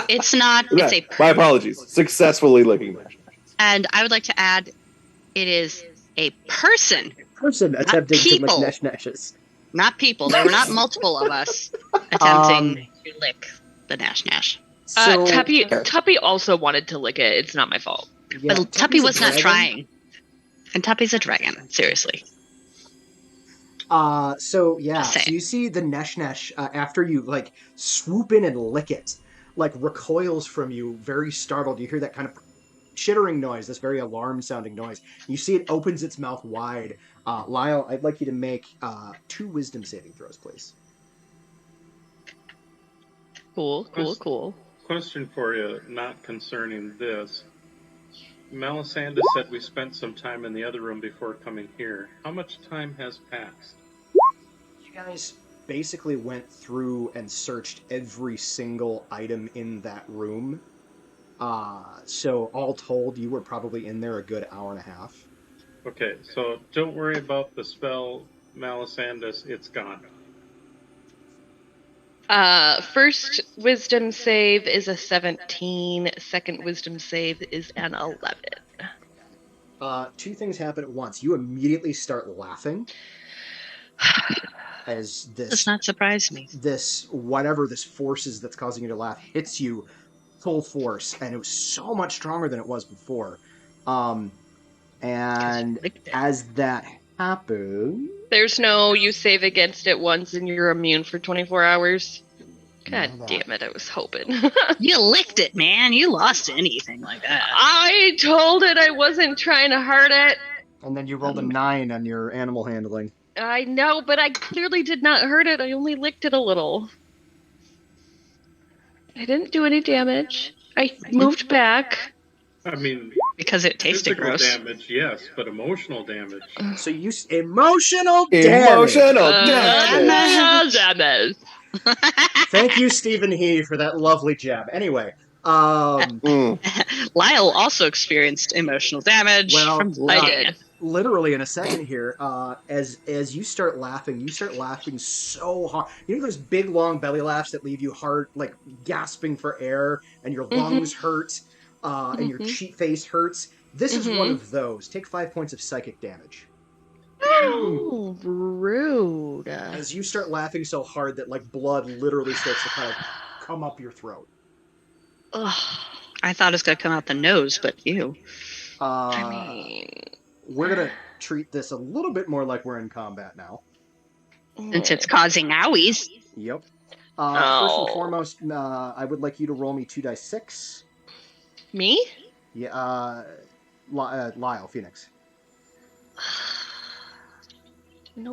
S4: it's not. It's a.
S3: My apologies. Successfully licking nashes.
S4: And I would like to add, it is a person.
S1: Attempting to lick nashes.
S4: Not people. There were not multiple of us attempting to lick the nash.
S1: So,
S2: Tuppy also wanted to lick it. It's not my fault.
S4: Yeah, but Tuppy was not trying. And Tuppy's a dragon. Seriously.
S1: So yeah,
S4: Just saying.
S1: so you see the Nesh after you like swoop in and lick it, like recoils from you, very startled. You hear that kind of chittering noise, this very alarm-sounding noise. You see it opens its mouth wide. Lyle, I'd like you to make 2 wisdom saving throws, please.
S2: Cool.
S5: Question for you, not concerning this. Melisandre said we spent some time in the other room before coming here. How much time has passed?
S1: You guys basically went through and searched every single item in that room. So all told, you were probably in there a good hour and a half.
S5: Okay, so don't worry about the spell, Melisandre. It's gone.
S2: First wisdom save is a 17. Second wisdom save is an 11.
S1: 2 things happen at once. You immediately start laughing as
S4: Does not surprise me.
S1: this forces that's causing you to laugh hits you full force, and it was so much stronger than it was before. And as that happens,
S2: There's no you save against it once and you're immune for 24 hours. God damn it, I was hoping.
S4: You licked it, man. You lost anything like that.
S2: I told it I wasn't trying to hurt it.
S1: and then you rolled a 9 on your animal handling.
S2: I know, but I clearly did not hurt it. I only licked it a little. I didn't do any damage. I moved back.
S5: I mean,
S4: Because it tasted
S5: physical
S4: gross.
S5: damage, yes, but emotional damage.
S1: So you emotional damage.
S2: Damage.
S1: Thank you, Stephen He, for that lovely jab. Anyway,
S4: Lyle also experienced emotional damage from
S2: I did.
S1: literally in a second here, as you start laughing so hard. You know those big long belly laughs that leave you hard, like gasping for air, and your lungs hurt, and your cheek face hurts. This is one of those. Take 5 points of psychic damage.
S2: Oh, rude.
S1: As you start laughing so hard that like blood literally starts to kind of come up your throat.
S4: I thought it was going to come out the nose, but ew.
S1: We're going to treat this a little bit more like we're in combat now.
S4: Since it's causing owies.
S1: Yep. First and foremost, I would like you to roll me 2d6.
S2: Me?
S1: Yeah, Lyle, Phoenix.
S2: No.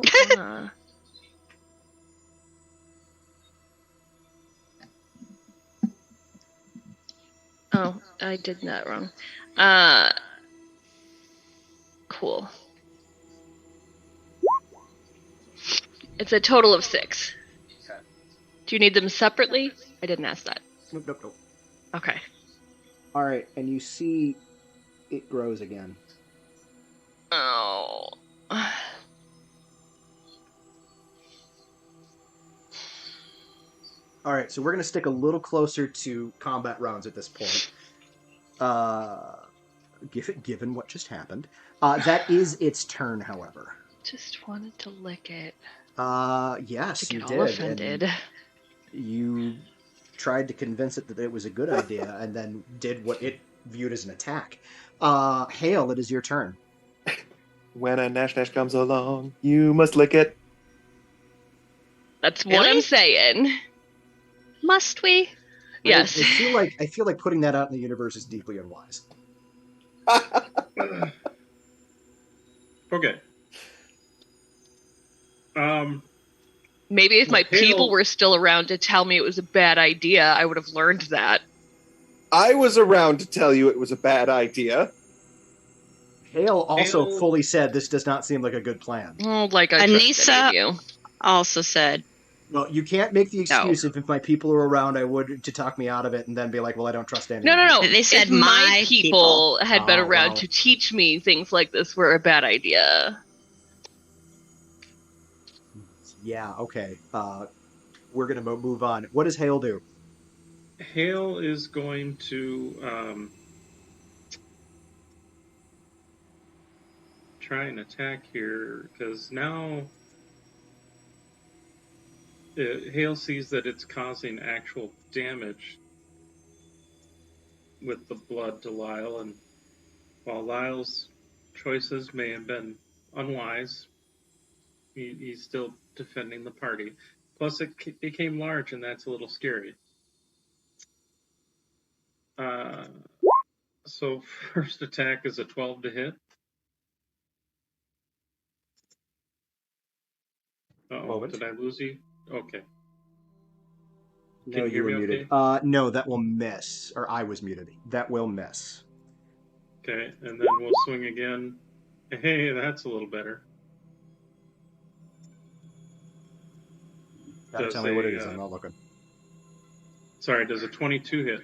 S2: Oh, I did that wrong. Cool. It's a total of 6.
S1: Okay.
S2: Do you need them separately? I didn't ask that.
S1: Nope.
S2: Okay.
S1: All right, and you see it grows again.
S2: Oh.
S1: All right, so we're going to stick a little closer to combat rounds at this point. Given what just happened. That is its turn, however.
S2: Just wanted to lick it.
S1: Yes,
S2: To
S1: you
S2: get
S1: did.
S2: all offended.
S1: And you tried to convince it that it was a good idea and then did what it viewed as an attack. Hale, it is your turn.
S3: When a Nash comes along, you must lick it.
S2: That's what
S4: Really?
S2: I'm saying.
S4: Must we?
S2: Yes.
S1: I feel like putting that out in the universe is deeply unwise.
S5: Okay.
S2: Maybe if my
S5: Hale-
S2: people were still around to tell me it was a bad idea, I would have learned that.
S3: I was around to tell you it was a bad idea.
S1: Hale also
S5: Hale-
S1: fully said this does not seem like a good plan.
S2: Oh, like I trust any of you.
S4: Also said,
S1: Well, you can't make the excuse if my people are around, I would to talk me out of it and then be like, well, I don't trust anyone.
S2: No.
S4: They said
S2: if my
S4: my
S2: people had been
S1: Oh,
S2: around
S1: well.
S2: to teach me things like this were a bad idea.
S1: Yeah, okay. We're going to move on. What does Hale do?
S5: Hale is going to try and attack here because now Hale sees that it's causing actual damage with the blood to Lyle, and while Lyle's choices may have been unwise, He's still defending the party. Plus, it became large, and that's a little scary. So first attack is a 12 to hit. Oh, did I lose you? Okay.
S1: No, you were muted. No, that will miss. Or I was muted. That will miss.
S5: Okay, and then we'll swing again. Hey, that's a little better.
S1: Tell me what it is. I'm not looking.
S5: Sorry, does a 22 hit?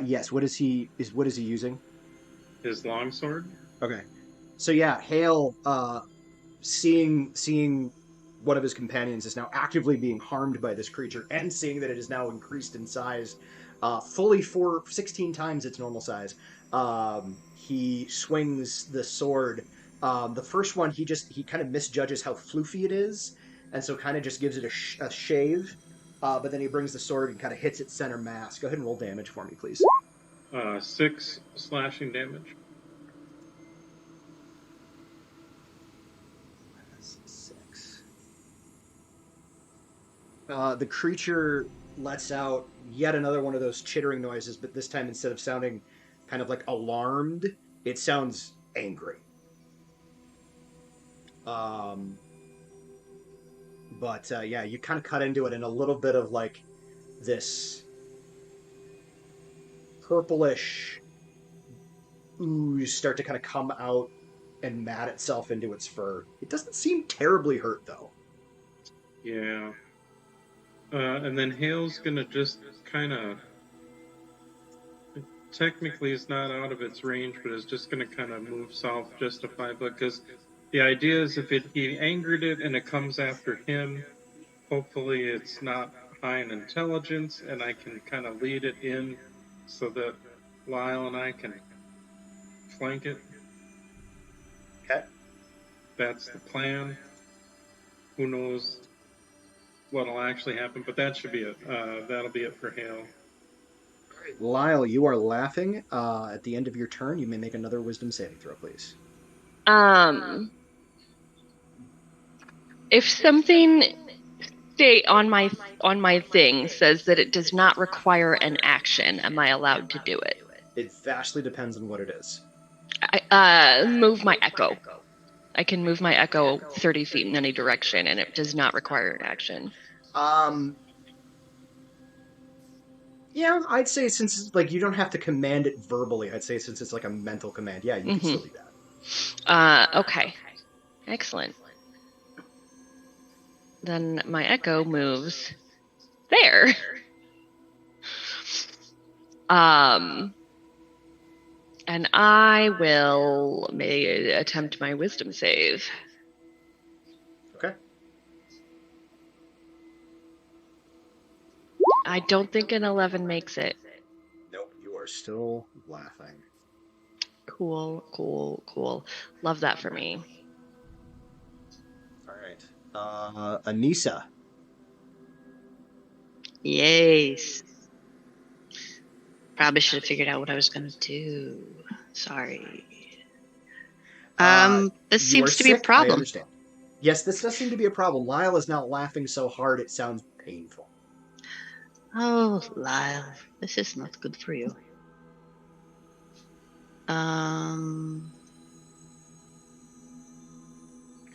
S1: Yes. What is he using?
S5: His longsword.
S1: Okay. So yeah, Hale, seeing one of his companions is now actively being harmed by this creature, and seeing that it is now increased in size, fully 16 times its normal size, he swings the sword. The first one, he kind of misjudges how floofy it is, and so kind of just gives it a shave. But then he brings the sword and kind of hits its center mass. Go ahead and roll damage for me, please.
S5: 6 slashing damage.
S1: 6. The creature lets out yet another one of those chittering noises, but this time, instead of sounding kind of like alarmed, it sounds angry. But yeah, you kind of cut into it, and a little bit of like this purplish ooze start to kind of come out and mat itself into its fur. It doesn't seem terribly hurt, though.
S5: Yeah. And then Hale's gonna just kind of, technically it's not out of its range, but it's just gonna kind of move south just a 5 foot, because the idea is if he angered it and it comes after him, hopefully it's not high in intelligence, and I can kind of lead it in so that Lyle and I can flank it.
S1: Okay.
S5: That's the plan. Who knows what'll actually happen, but that should be it. That'll be it for Hale.
S1: Lyle, you are laughing. At the end of your turn, you may make another wisdom saving throw, please.
S2: If something on my thing says that it does not require an action, am I allowed to do it?
S1: It vastly depends on what it is.
S2: Move my echo. I can move my echo 30 feet in any direction, and it does not require an action.
S1: Yeah, I'd say since it's like you don't have to command it verbally, I'd say since it's like a mental command, yeah, you can still do
S2: that. Okay. Excellent. Then my echo moves there. And I will attempt my wisdom save.
S1: Okay.
S2: I don't think an 11 makes it.
S1: Nope, you are still laughing.
S2: Cool. Love that for me.
S1: All right. Anissa.
S4: Yes. Probably should have figured out what I was going to do. Sorry. This seems to be a problem.
S1: I understand. Yes, this does seem to be a problem. Lyle is now laughing so hard it sounds painful.
S4: Oh, Lyle, this is not good for you.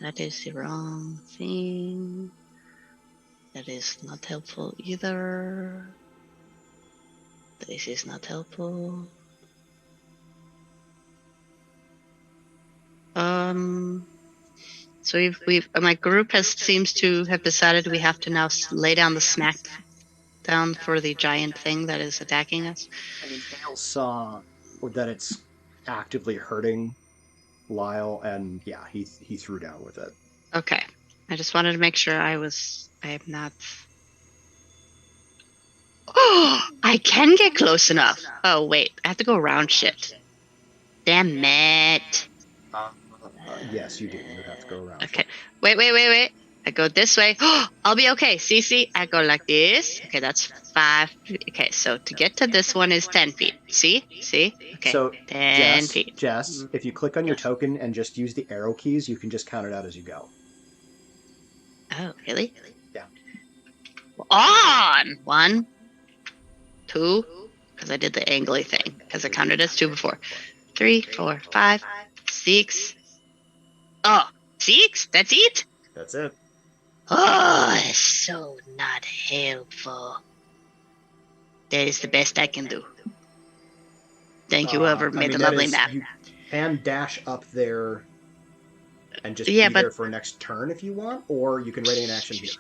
S4: That is the wrong thing. That is not helpful either. This is not helpful. So my group seems to have decided we have to now lay down the smack down for the giant thing that is attacking us.
S1: I mean, Hale saw that it's actively hurting Lyle, and yeah, he threw down with it.
S4: Okay, I just wanted to make sure I am not. Oh, I can get close enough. Oh wait, I have to go around shit. Damn it.
S1: Yes, you do. You have to go around.
S4: Okay. Wait. I go this way. I'll be okay. See? I go like this. Okay, that's 5. Okay, so to get to this one is 10 feet. See? Okay,
S1: so
S4: 10 feet.
S1: Jess, if you click on your token and just use the arrow keys, you can just count it out as you go.
S4: Oh, really?
S1: Yeah.
S4: On! 1, 2, because I did the angly thing, because I counted as 2 before. 3, 4, 5, 6. Oh, 6? That's it?
S1: That's it.
S4: Oh, that's so not helpful. That is the best I can do. Thank you, whoever made the lovely map.
S1: You can dash up there and just
S4: Yeah,
S1: be
S4: but
S1: there for next turn if you want, or you can ready an action here.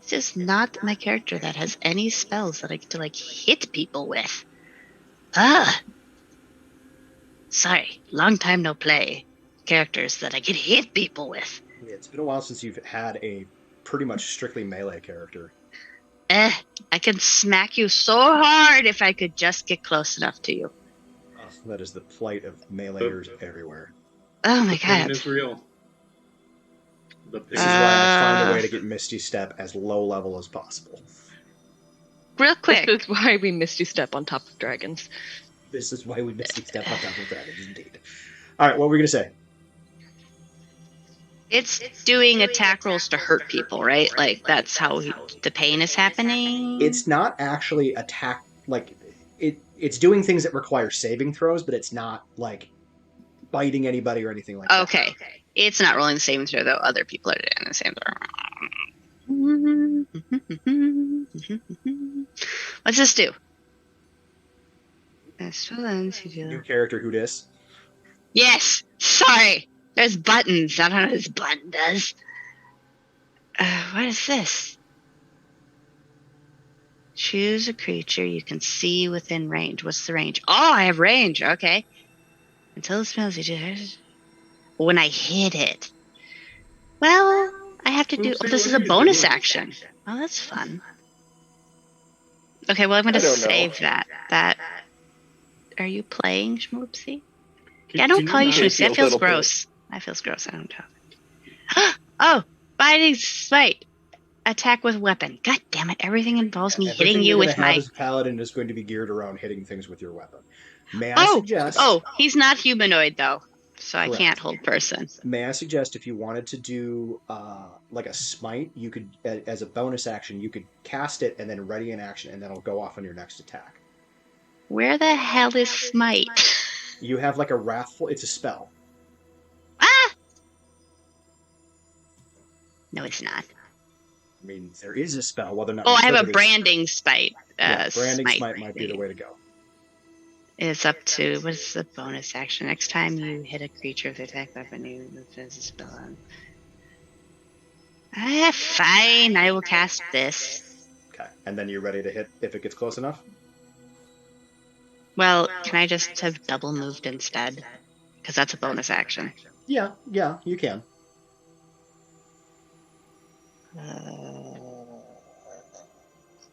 S4: This is not my character that has any spells that I get to like hit people with. Sorry, long time no play. Characters that I can hit people with.
S1: Yeah, it's been a while since you've had a pretty much strictly melee character.
S4: I can smack you so hard if I could just get close enough to you.
S1: Oh, that is the plight of meleeers everywhere.
S4: Oh my
S5: The pain
S4: god.
S5: is real.
S1: This is why I find a way to get Misty Step as low level as possible.
S4: Real quick.
S2: This is why we Misty Step on top of dragons.
S1: This is why we Misty Step on top of dragons, indeed. All right, what were we going to say?
S4: It's doing attack rolls to hurt people, right? Like, that's how the pain is happening?
S1: It's not actually attack, like, it's doing things that require saving throws, but it's not, like, biting anybody or anything like that.
S4: Okay. It's not rolling the saving throw, though. Other people are doing the same throw. What's this do?
S1: New character, who dis?
S4: Yes! Sorry! There's buttons. I don't know what this button does. What is this? Choose a creature you can see within range. What's the range? Oh, I have range. Okay. Until the spells you do. When I hit it. Well, I have to do. Oh, this is a bonus action. Oh, that's fun. Okay, well, I'm going to save that. Are you playing, Schmoopsy? Yeah, I don't call you Schmoopsy. That feels gross. That feels gross. I don't know. Oh, biting smite. Attack with weapon. God damn it! Everything involves me hitting you with my.
S1: Everything paladin is going to be geared around hitting things with your weapon. May I suggest?
S4: Oh, he's not humanoid though, so correct. I can't hold person.
S1: May I suggest if you wanted to do like a smite, you could, as a bonus action, you could cast it and then ready an action, and then it'll go off on your next attack.
S4: Where the hell is smite?
S1: You have like a wrathful. It's a spell.
S4: Ah! No, it's not.
S1: I mean, there is a spell, whether or not.
S4: Oh, I have a branding smite.
S1: Branding smite might be the way to go.
S4: It's up to, what is the bonus action? Next time you hit a creature with attack weapon, you there's a spell on. Fine, I will cast this.
S1: Okay, and then you're ready to hit if it gets close enough?
S4: Well, can I just have double moved instead? Because that's a bonus action.
S1: Yeah, you can.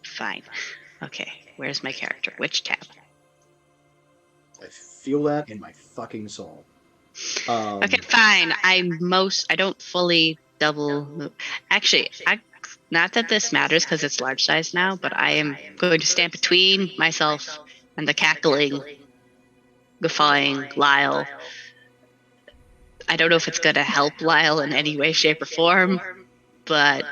S4: Fine. Okay, where's my character? Which tab?
S1: I feel that in my fucking soul.
S4: Okay, fine. I don't fully double move. Actually, not that this matters because it's large size now, but I am going to stand between myself and the cackling, guffawing Lyle. I don't know if it's going to help Lyle in any way, shape, or form, but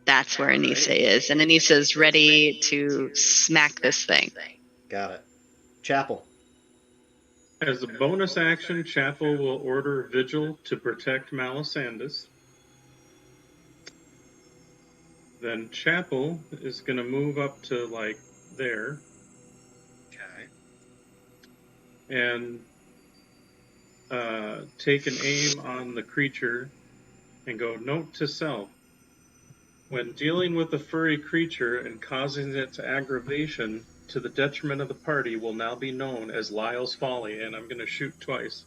S4: that's where Anissa is. And Anissa's ready to smack this thing.
S1: Got it. Chapel.
S5: As a bonus action, Chapel will order Vigil to protect Melisandus. Then Chapel is going to move up to, like, there.
S1: Okay.
S5: And take an aim on the creature and go, note to self. When dealing with a furry creature and causing its aggravation to the detriment of the party will now be known as Lyle's Folly, and I'm going to shoot twice.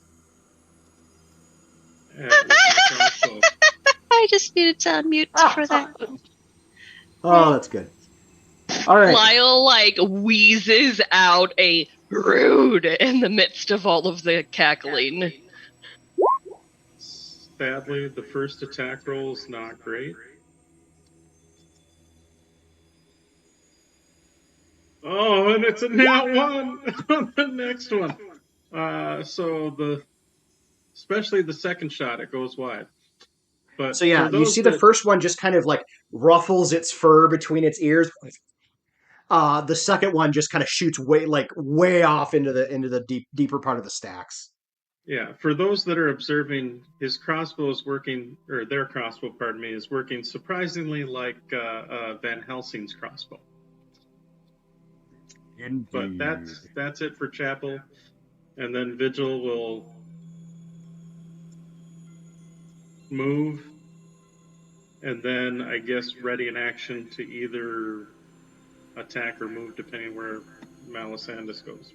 S4: I just needed to unmute for that.
S1: Oh, that's good. All right.
S2: Lyle, like, wheezes out a rude in the midst of all of the cackling.
S5: Sadly, the first attack roll is not great. Oh, and it's a nat 1 on the next one. So the especially the second shot, it goes wide. But
S1: So yeah,
S5: for
S1: you
S5: those
S1: see the
S5: that,
S1: first one just kind of like ruffles its fur between its ears. The second one just kind of shoots way off into the deeper part of the stacks.
S5: yeah, for those that are observing, his crossbow is working, or their crossbow, pardon me, is working surprisingly like Van Helsing's crossbow. But that's it for Chapel, and then Vigil will move, and then I guess ready in action to either attack or move, depending where Melisandus goes.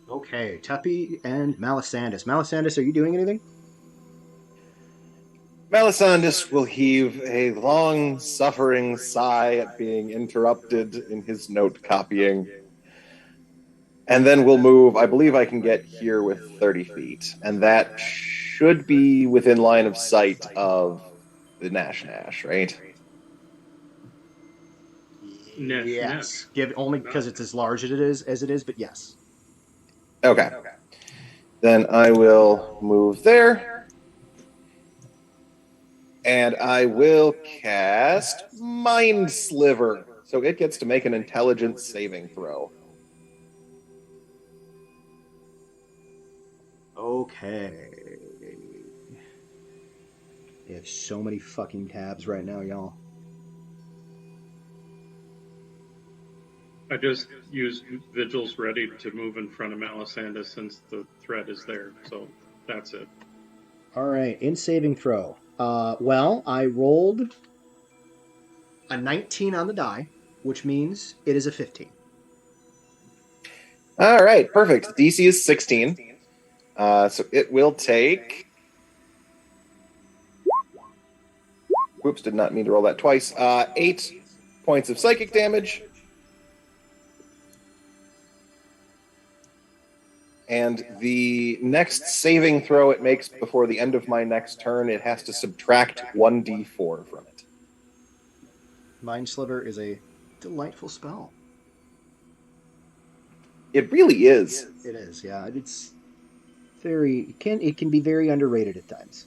S1: Okay, Tuppy and Melisandus. Melisandus, are you doing anything?
S3: Melisandus will heave a long-suffering sigh at being interrupted in his note copying. And then we'll move. I believe I can get here with 30 feet. And that should be within line of sight of the Nash, right?
S1: Yes. Give only because it's as large as it is, but yes.
S3: Okay. Then I will move there. And I will cast Mind Sliver. So it gets to make an intelligence saving throw.
S1: Okay. You have so many fucking tabs right now, y'all.
S5: I just used Vigil's ready to move in front of Melisandus since the threat is there, so that's it.
S1: All right, in saving throw. Well, I rolled a 19 on the die, which means it is a 15.
S3: All right, perfect. DC is 16. So it will take... Whoops, did not mean to roll that twice. 8 points of psychic damage. And the next saving throw it makes before the end of my next turn, it has to subtract 1d4 from it.
S1: Mind Sliver is a delightful spell.
S3: It really is.
S1: It is, yeah. It's very... It can be very underrated at times.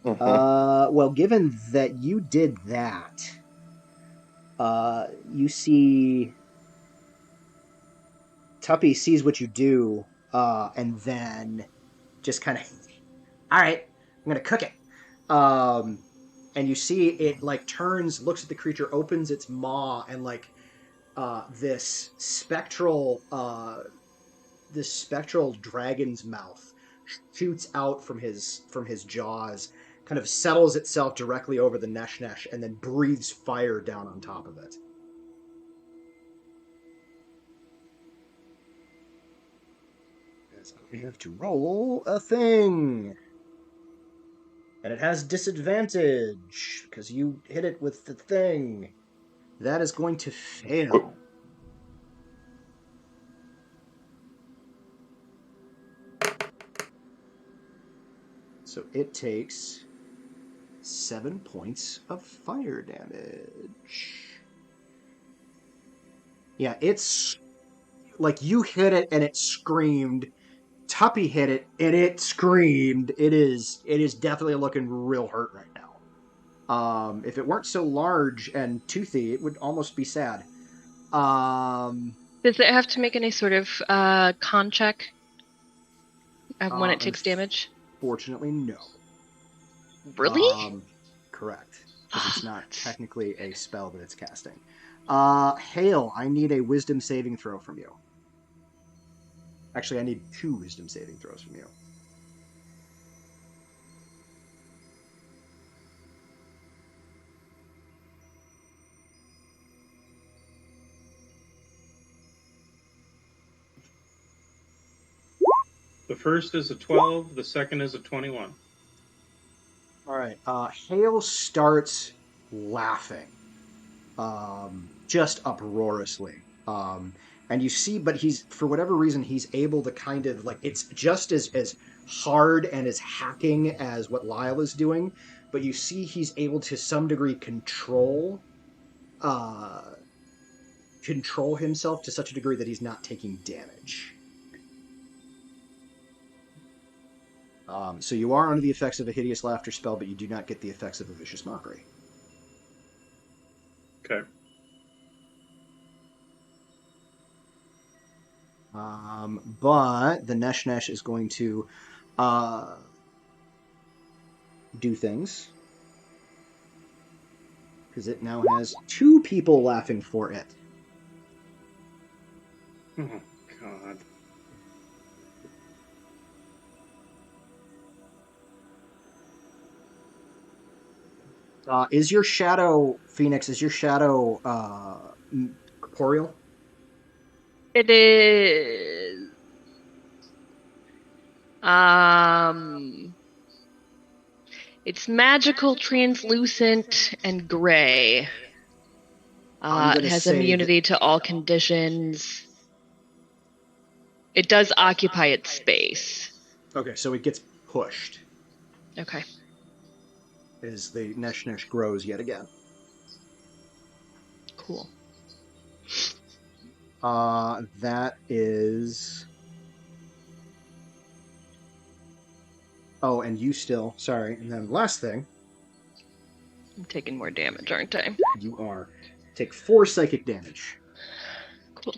S3: Mm-hmm.
S1: Well, given that you did that, you see Tuppy sees what you do, and then just kind of, all right, I'm gonna cook it. And you see it like turns, looks at the creature, opens its maw, and like this spectral dragon's mouth shoots out from his jaws, kind of settles itself directly over the Nesh, and then breathes fire down on top of it. We have to roll a thing. And it has disadvantage, because you hit it with the thing. That is going to fail. So it takes 7 points of fire damage. Yeah, it's like you hit it and it screamed. Tuppy hit it and it screamed. It is definitely looking real hurt right now. If it weren't so large and toothy, it would almost be sad.
S2: Does it have to make any sort of con check when it takes damage?
S1: Fortunately, no.
S2: Really?
S1: Correct. Because it's not technically a spell that it's casting. Hale, I need a wisdom saving throw from you. Actually, I need 2 wisdom saving throws from you.
S5: The first is a 12, the second is a 21.
S1: All right. Hale starts laughing, just uproariously. And you see, but for whatever reason, he's able to kind of like, it's just as hard and as hacking as what Lyle is doing, but you see he's able to some degree control himself to such a degree that he's not taking damage. So you are under the effects of a hideous laughter spell, but you do not get the effects of a vicious mockery.
S5: Okay.
S1: But the Nesh Nesh is going to do things. Because it now has 2 people laughing for it.
S5: Oh, God.
S1: Is your shadow, Phoenix, is your shadow corporeal?
S2: It is. It's magical, translucent, and gray. It has immunity to all conditions. It does occupy its space.
S1: Okay, so it gets pushed
S2: Okay.
S1: as the Nesh Nesh grows yet again.
S2: Cool.
S1: That is... Oh, and you still... Sorry. And then last thing...
S2: I'm taking more damage, aren't I?
S1: You are. Take 4 psychic damage.
S2: Cool.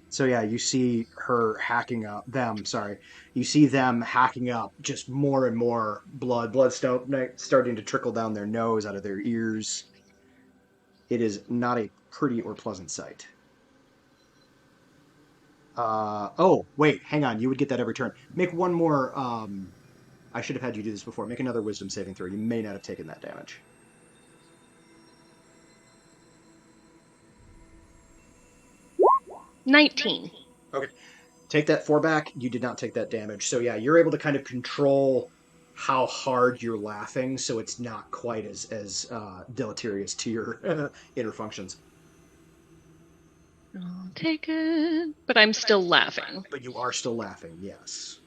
S1: So yeah, you see her hacking up... Them, sorry. You see them hacking up just more and more blood. Blood starting to trickle down their nose, out of their ears. It is not a pretty or pleasant sight. Oh, wait, hang on. You would get that every turn. Make one more... I should have had you do this before. Make another wisdom saving throw. You may not have taken that damage.
S2: $19.
S1: Okay. Take that 4 back. You did not take that damage. So yeah, you're able to kind of control how hard you're laughing, so it's not quite as deleterious to your inner functions.
S2: I'll take it. But I'm still laughing.
S1: But you are still laughing, yes.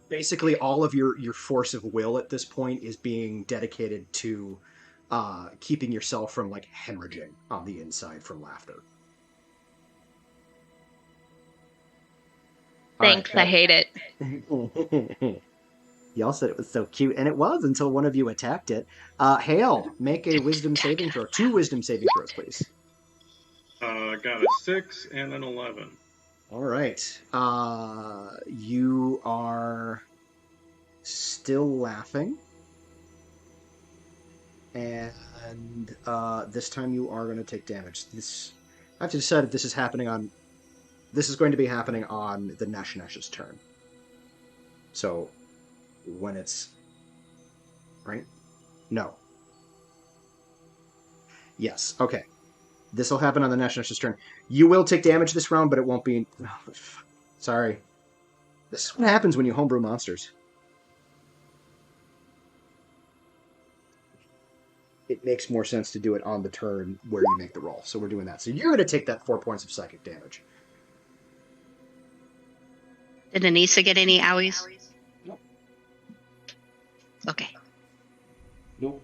S1: Basically, all of your force of will at this point is being dedicated to keeping yourself from like hemorrhaging on the inside from laughter.
S2: Thanks, right, I hate it.
S1: Y'all said it was so cute, and it was until one of you attacked it. Hale, make a wisdom saving throw. 2 wisdom saving throws, please.
S5: Got a 6 and an 11.
S1: All right. You are still laughing. And this time you are going to take damage. I have to decide if this is happening on... This is going to be happening on the Nesh Nesh's turn. So, when it's... Right? No. Yes, okay. This will happen on the Nesh Nesh's turn. You will take damage this round, but it won't be... Oh, sorry. This is what happens when you homebrew monsters. It makes more sense to do it on the turn where you make the roll. So we're doing that. So you're going to take that 4 points of psychic damage.
S4: Did Anissa get any owies?
S1: Nope.
S4: Okay.
S1: Nope.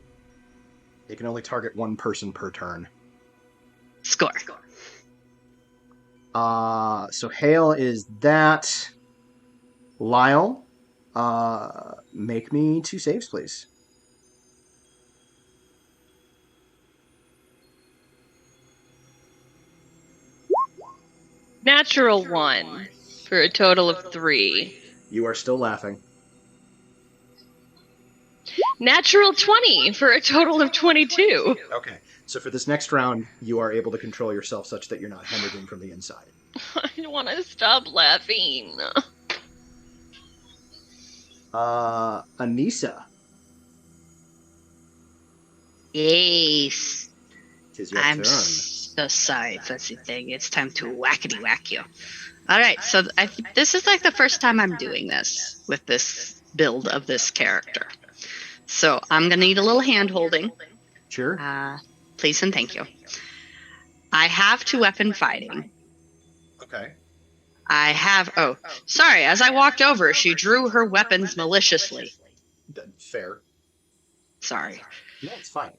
S1: You can only target 1 person per turn.
S4: Score.
S1: So Hale is that. Lyle, make me 2 saves, please.
S2: Natural 1 for a total of 3.
S1: You are still laughing.
S2: Natural 20 for a total of 22.
S1: Okay. So for this next round, you are able to control yourself such that you're not hemorrhaging from the inside.
S2: I want to stop laughing.
S1: Anissa.
S4: Yes.
S1: Tis your
S4: I'm
S1: turn.
S4: so sorry, Fuzzy Thing. It's time to whackety whack you. Alright, so I think this is like the first time I'm doing this with this build of this character. So I'm going to need a little hand holding.
S1: Sure.
S4: Please and thank you. I have 2 weapon fighting.
S1: Okay.
S4: I have... Oh, sorry. As I walked over, she drew her weapons maliciously.
S1: Fair.
S4: Sorry.
S1: No, it's fine.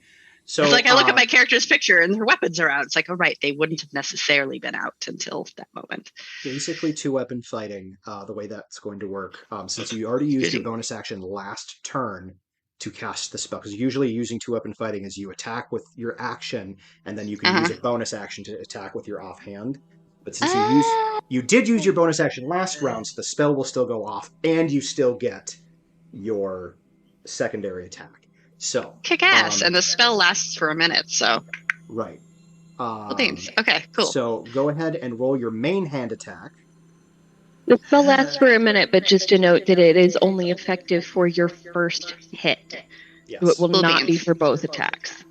S1: So
S4: It's like I look at my character's picture and their weapons are out. It's like, oh, right, they wouldn't have necessarily been out until that moment.
S1: basically 2-weapon fighting, the way that's going to work, since you already used your bonus action last turn to cast the spell, because usually using 2-weapon fighting is you attack with your action, and then you can use a bonus action to attack with your offhand. But since you did use your bonus action last round, so the spell will still go off, and you still get your secondary attack. So
S4: Kick ass, and the spell lasts for a minute, so.
S1: right.
S4: Well, thanks. Okay, cool.
S1: So go ahead and roll your main hand attack.
S2: The spell lasts for a minute, but just to note that it is only effective for your first hit.
S1: Yes.
S2: So it will
S4: Cool
S2: not
S4: beans.
S2: be for both attacks.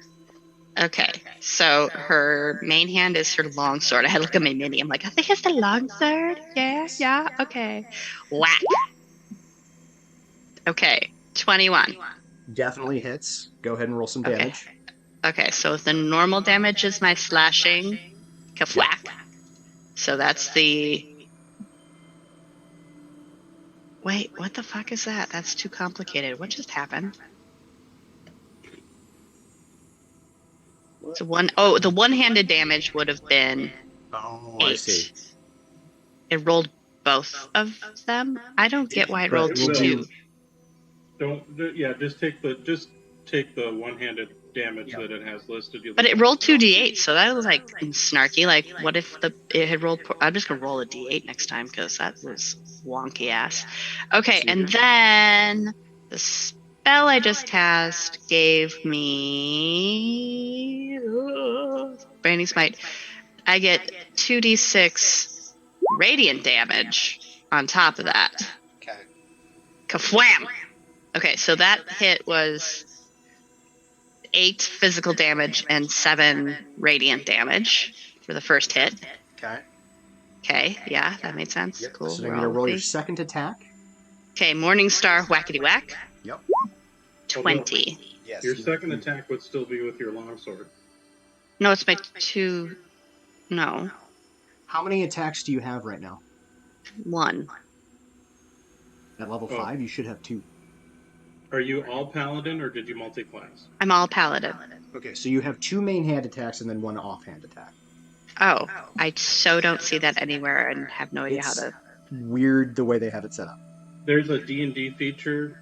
S4: Okay, so her main hand is her longsword. I had to look at my mini. I'm like, I think it's the longsword. Yeah, okay. Whack. Okay, 21.
S1: Definitely hits. Go ahead and roll some
S4: Okay.
S1: damage.
S4: Okay, so the normal damage is my slashing. Kafwhack. So that's the... Wait, what the fuck is that? That's too complicated. What just happened? So the one-handed damage would have been
S1: Oh,
S4: 8.
S1: I see.
S4: It rolled both of them? I don't get why it
S1: But
S4: rolled
S1: it will
S4: 2.
S5: Just take the one-handed damage that it has listed.
S4: But it rolled 2d8, so that was like snarky. Like, what if it had rolled? I'm just gonna roll a d8 next time because that was wonky ass. Okay, and then the spell I just cast gave me Branding Smite. I get 2d6 radiant damage on top of that.
S3: Okay.
S4: Kafwam! Okay, so that hit was 8 physical damage and 7 radiant damage for the first hit.
S1: Okay.
S4: Okay, yeah, that made sense.
S1: Yep.
S4: Cool.
S1: So
S4: we're
S1: I'm going to
S4: all
S1: roll your
S4: with me.
S1: second attack.
S4: Okay, Morningstar whackety whack.
S1: Yep.
S4: 20.
S3: Yes.
S5: Your second attack would still be with your longsword.
S4: No, it's my 2. No,
S1: How many attacks do you have right now?
S4: 1.
S1: At level
S5: Oh.
S1: 5, you should have 2.
S5: Are you all paladin or did you multi-class?
S4: I'm all paladin.
S1: Okay, so you have 2 main hand attacks and then 1 offhand attack.
S4: Oh, I so don't see that anywhere and have no idea how
S1: It's
S4: to.
S1: weird the way they have it set up.
S5: There's a D&D feature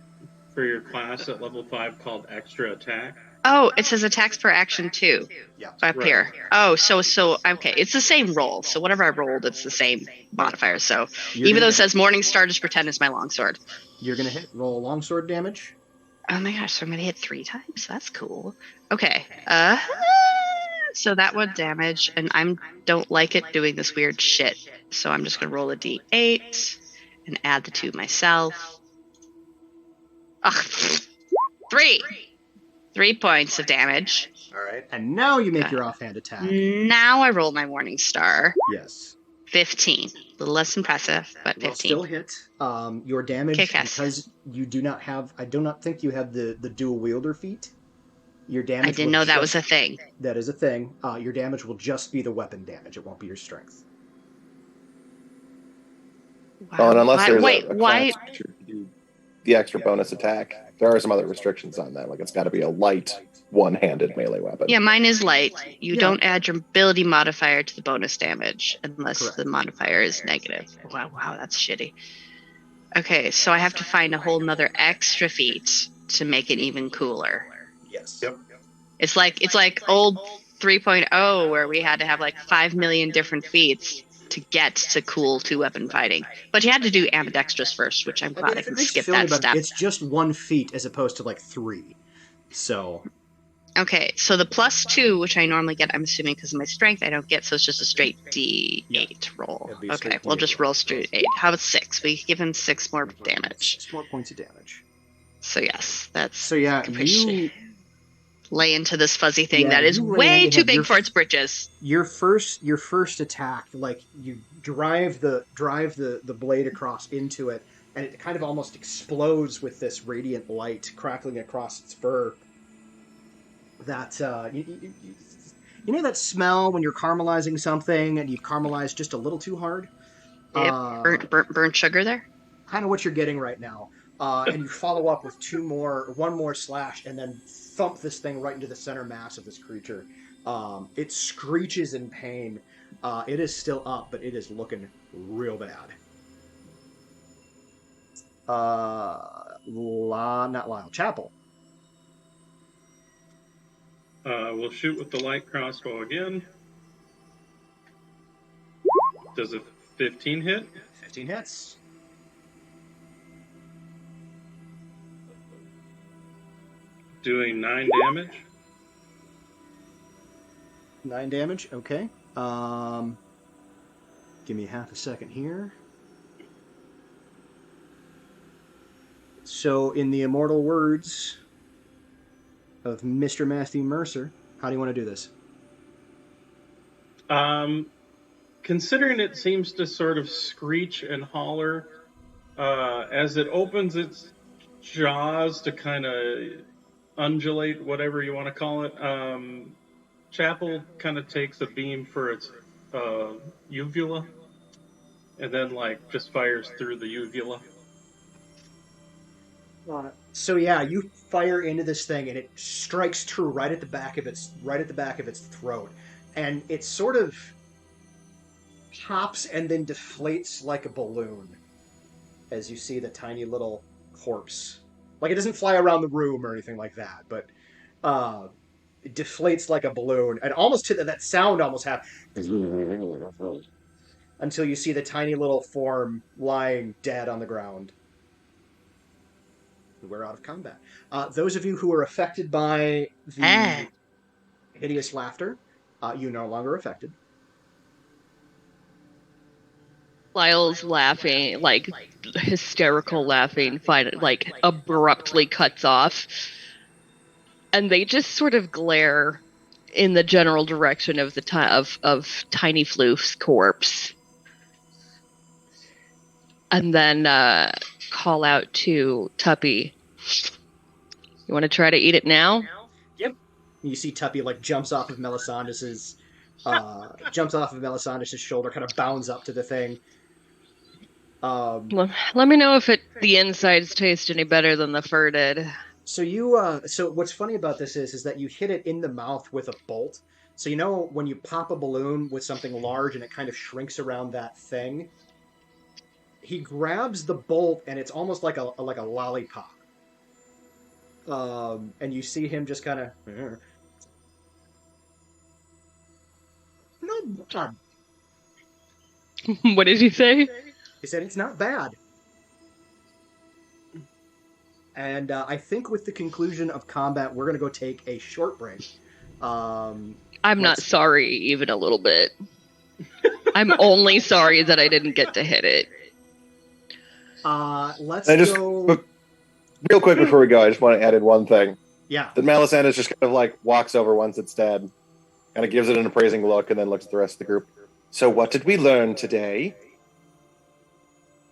S5: for your class at level 5 called extra attack.
S4: Oh, it says attacks per action 2
S1: Yeah.
S4: up
S5: Right.
S4: here. Oh, so okay, it's the same roll. So whatever I rolled, it's the same modifier. So even though it says Morningstar, just pretend it's my longsword.
S1: You're going to hit roll longsword damage.
S4: Oh my gosh, so I'm gonna hit 3 times. That's cool. Okay. So that would damage, and I don't like it doing this weird shit. So I'm just gonna roll a d8 and add the 2 myself. Ugh. 3. 3 points of damage.
S1: All right. And now you make your offhand attack.
S4: Now I roll my Morningstar.
S1: Yes.
S4: 15. A little less impressive, but
S1: Well,
S4: 15.
S1: still hit. Your damage,
S4: Kick-ass.
S1: because you do not have, I do not think you have the dual wielder feat. Your damage.
S4: I didn't
S1: will
S4: know that
S1: just-
S4: was a thing.
S1: That is a thing. Your damage will just be the weapon damage. It won't be your strength.
S4: Wow.
S3: Oh, and unless there's
S4: wait,
S3: a
S4: why?
S3: class feature to do the extra bonus attack, there are some other restrictions on that. Like it's got to be a light, one-handed melee weapon.
S4: Yeah, mine is light. You
S1: Yeah.
S4: don't add your ability modifier to the bonus damage unless
S1: Correct.
S4: the modifier is negative. Wow, that's shitty. Okay, so I have to find a whole nother extra feat to make it even cooler.
S1: Yes.
S5: Yep.
S4: It's like old 3.0 where we had to have like 5 million different feats to get to cool 2-weapon fighting. But you had to do ambidextrous first, which I'm glad I
S1: if it
S4: can
S1: makes you
S4: skip
S1: feel any
S4: that
S1: better,
S4: step.
S1: it's just 1 feat as opposed to like 3. So
S4: Okay, so the +2, which I normally get, I'm assuming because of my strength, I don't get, so it's just a straight D8 roll.
S1: It'd be a
S4: Okay,
S1: straight
S4: we'll
S1: D8
S4: just
S1: roll.
S4: roll straight 8. How about 6? We give him 6 more damage.
S1: 6 more points of damage.
S4: So yes, that's
S1: So yeah, you
S4: lay into this fuzzy thing
S1: Yeah,
S4: that is
S1: you lay
S4: way
S1: into
S4: too
S1: him.
S4: big
S1: You're-
S4: for its britches.
S1: your first attack, like you drive the blade across into it, and it kind of almost explodes with this radiant light crackling across its fur. That you know that smell when you're caramelizing something and you've caramelized just a little too hard.
S4: Yep, burnt sugar there.
S1: Kind of what you're getting right now. And you follow up with one more slash, and then thump this thing right into the center mass of this creature. It screeches in pain. It is still up, but it is looking real bad. Not Lyle. Chapel.
S5: We'll shoot with the light crossbow again. Does a 15 hit?
S1: 15 hits.
S5: Doing 9 damage.
S1: 9 damage. Okay. Give me half a second here. So, in the immortal words of Mr. Matthew Mercer, how do you want to do this?
S5: Considering it seems to sort of screech and holler as it opens its jaws to kind of undulate, whatever you want to call it, Chapel kind of takes a beam for its uvula and then just fires through the uvula.
S1: So yeah, you fire into this thing and it strikes true right at the back of its throat, and it sort of pops and then deflates like a balloon as you see the tiny little corpse. Like, it doesn't fly around the room or anything like that, but it deflates like a balloon, and almost to that sound almost happens until you see the tiny little form lying dead on the ground. We're out of combat. Those of you who are affected by the hideous laughter, you're no longer affected.
S2: Lyle's laughing, hysterical laughing, abruptly cuts off. And they just sort of glare in the general direction of of Tiny Floof's corpse. And then call out to Tuppy. You want to try to eat it now?
S1: Yep. You see Tuppy jumps off of Melisandre's shoulder, kind of bounds up to the thing.
S2: Let me know if the insides taste any better than the fur did.
S1: So so what's funny about this is that you hit it in the mouth with a bolt. So when you pop a balloon with something large and it kind of shrinks around that thing, he grabs the bolt and it's almost like a lollipop. And you see him just kind of. No, God.
S2: What did he say?
S1: He said it's not bad. And I think with the conclusion of combat, we're going to go take a short break.
S2: I'm not sorry even a little bit. I'm only sorry that I didn't get to hit it.
S1: Let's go.
S3: Real quick before we go, I just want to add in one thing.
S1: Yeah.
S3: That Melisandre just kind of walks over once it's dead, kind of gives it an appraising look, and then looks at the rest of the group. So what did we learn today?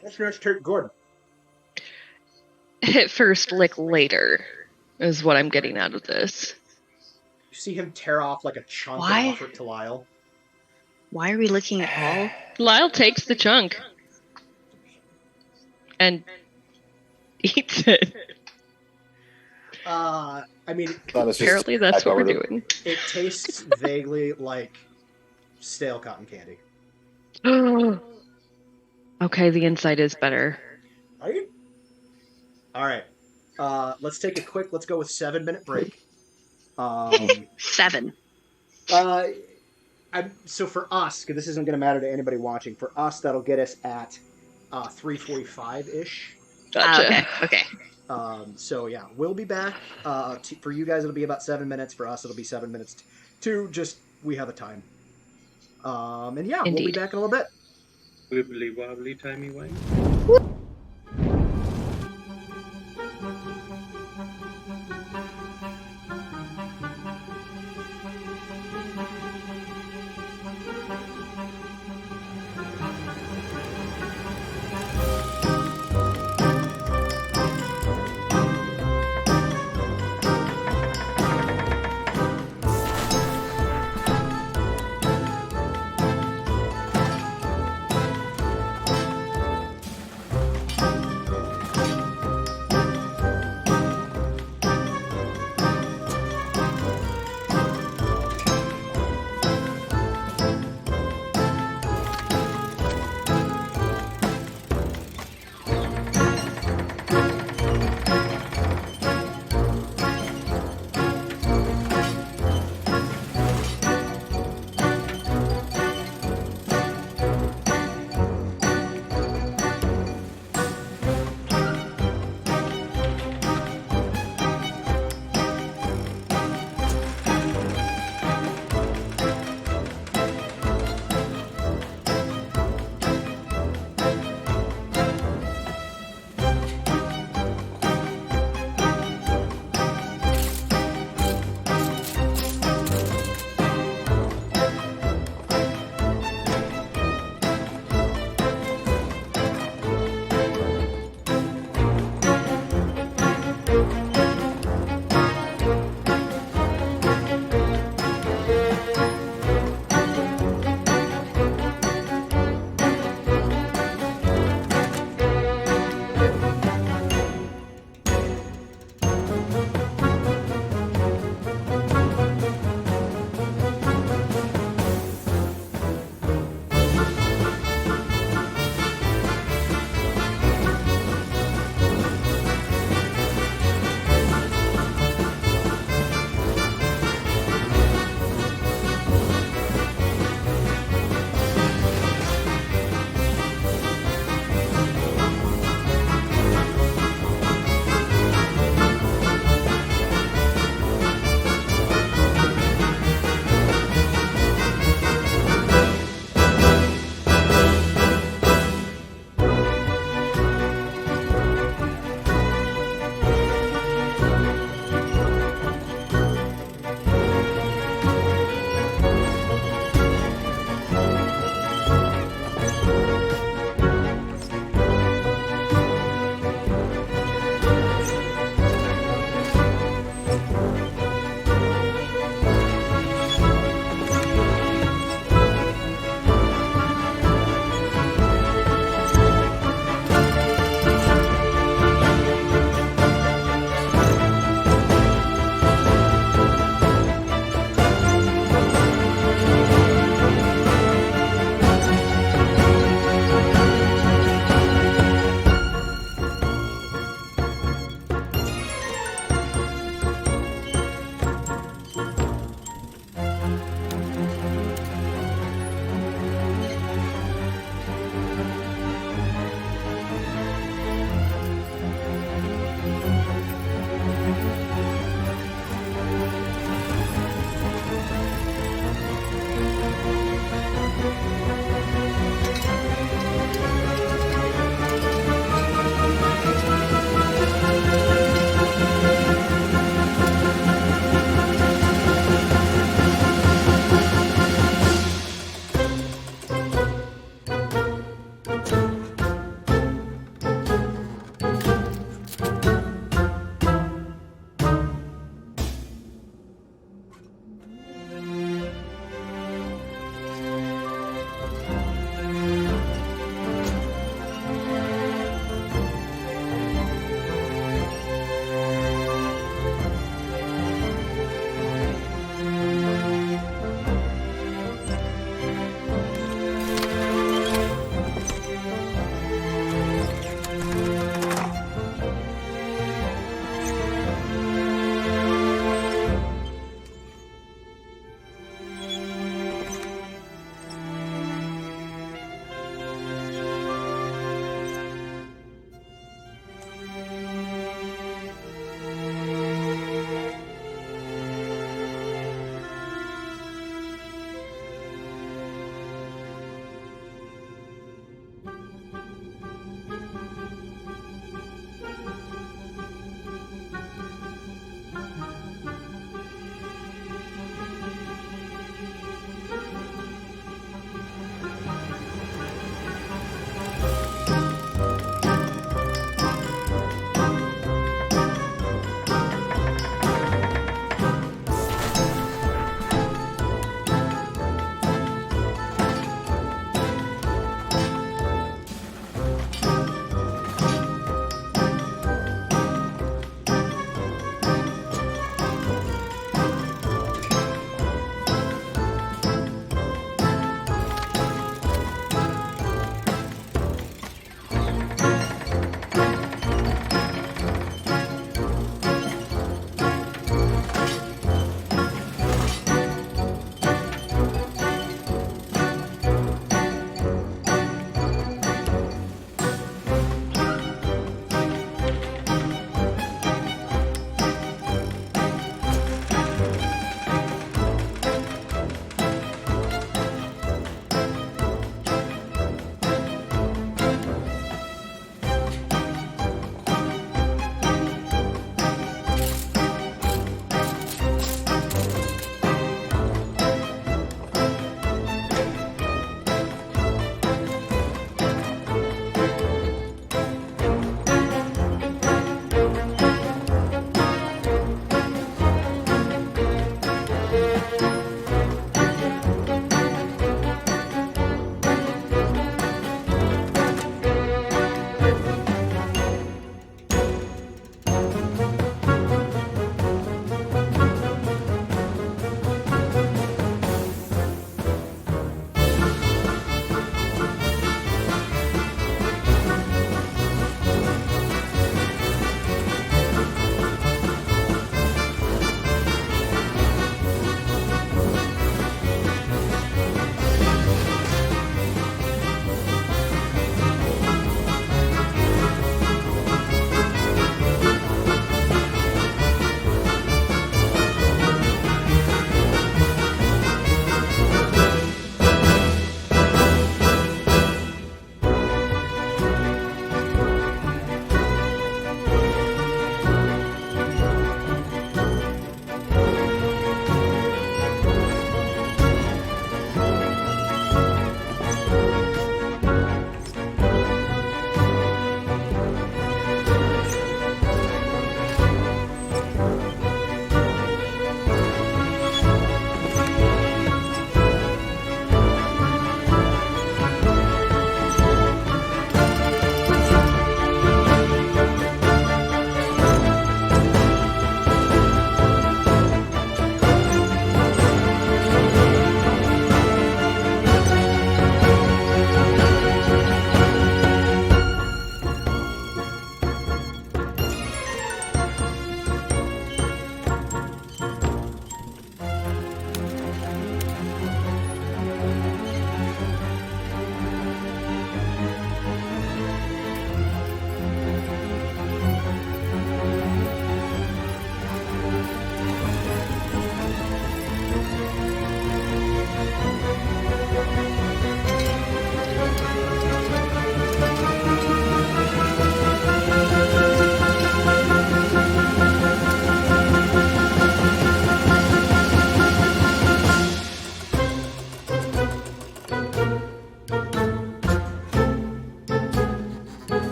S1: That's good.
S2: Hit first, lick later, is what I'm getting out of this.
S1: You see him tear off a chunk and offer it to Lyle.
S4: Why are we looking at all?
S2: Lyle takes the chunk and eats it. Apparently that's what we're doing.
S1: It tastes vaguely like stale cotton candy.
S2: Okay, the inside is better.
S1: Right? All right. Let's take a quick. Let's go with 7-minute break.
S4: 7.
S1: So for us, because this isn't going to matter to anybody watching, for us that'll get us at 3:45-ish.
S2: Gotcha.
S4: Okay.
S1: So yeah, we'll be back. For you guys, it'll be about 7 minutes. For us, it'll be 7 minutes too. Just we have a time. And yeah,
S2: Indeed.
S1: We'll be back in a little bit.
S5: Wibbly wobbly timey wimey.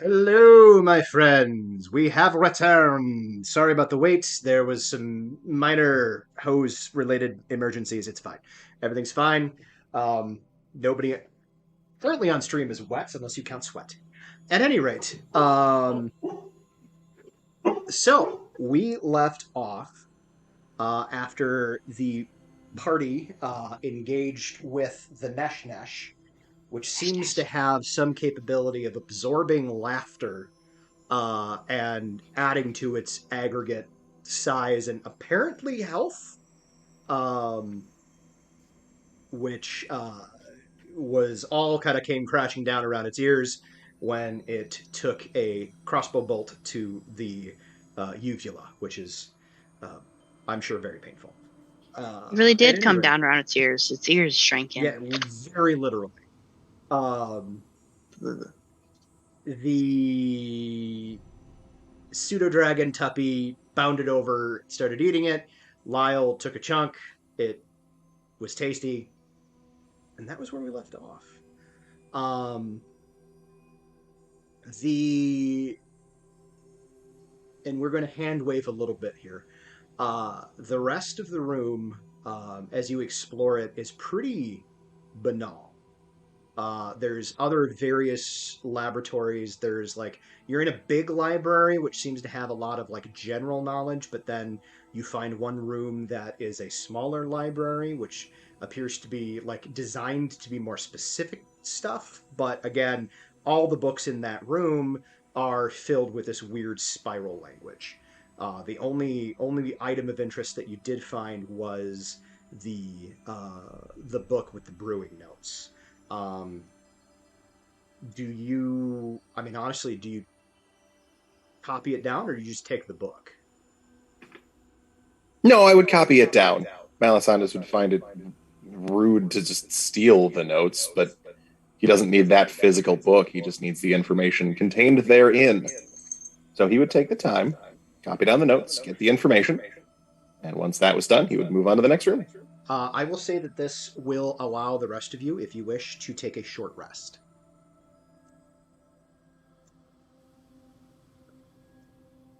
S1: Hello, my friends. We have returned. Sorry about the wait. There was some minor hose-related emergencies. It's fine. Everything's fine. Nobody currently on stream is wet, unless you count sweat. At any rate, so we left off after the party engaged with the Nesh Nesh, which seems to have some capability of absorbing laughter and adding to its aggregate size and apparently health, which was all kind of came crashing down around its ears when it took a crossbow bolt to the uvula, which is, I'm sure, very painful.
S6: It really
S1: At
S6: did
S1: any
S6: come
S1: rate,
S6: down around its ears. Its ears shrank in.
S1: yeah, very literally. The pseudo dragon Tuppy bounded over, started eating it. Lyle took a chunk. It was tasty, and that was where we left off. And we're going to hand wave a little bit here. The rest of the room, as you explore it, is pretty banal. There's other various laboratories. There's you're in a big library, which seems to have a lot of general knowledge, but then you find one room that is a smaller library, which appears to be designed to be more specific stuff. But again, all the books in that room are filled with this weird spiral language. The only item of interest that you did find was the book with the brewing notes. Honestly, do you copy it down or do you just take the book?
S3: No, I would copy it down. Melisandus would find it rude to just steal the notes, but he doesn't need that physical book. He just needs the information contained therein. So he would take the time, copy down the notes, get the information, and once that was done, he would move on to the next room.
S1: I will say that this will allow the rest of you, if you wish, to take a short rest.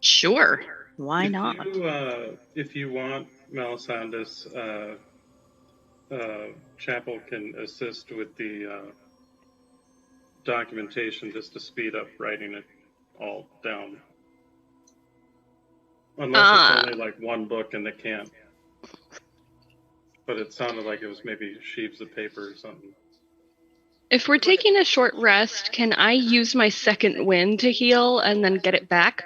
S6: Sure. Why not?
S5: If you want, Melisandus, Chapel can assist with the documentation just to speed up writing it all down. Unless it's only one book and they can't. But it sounded like it was maybe sheaves of paper or something.
S2: If we're taking a short rest, can I use my second wind to heal and then get it back?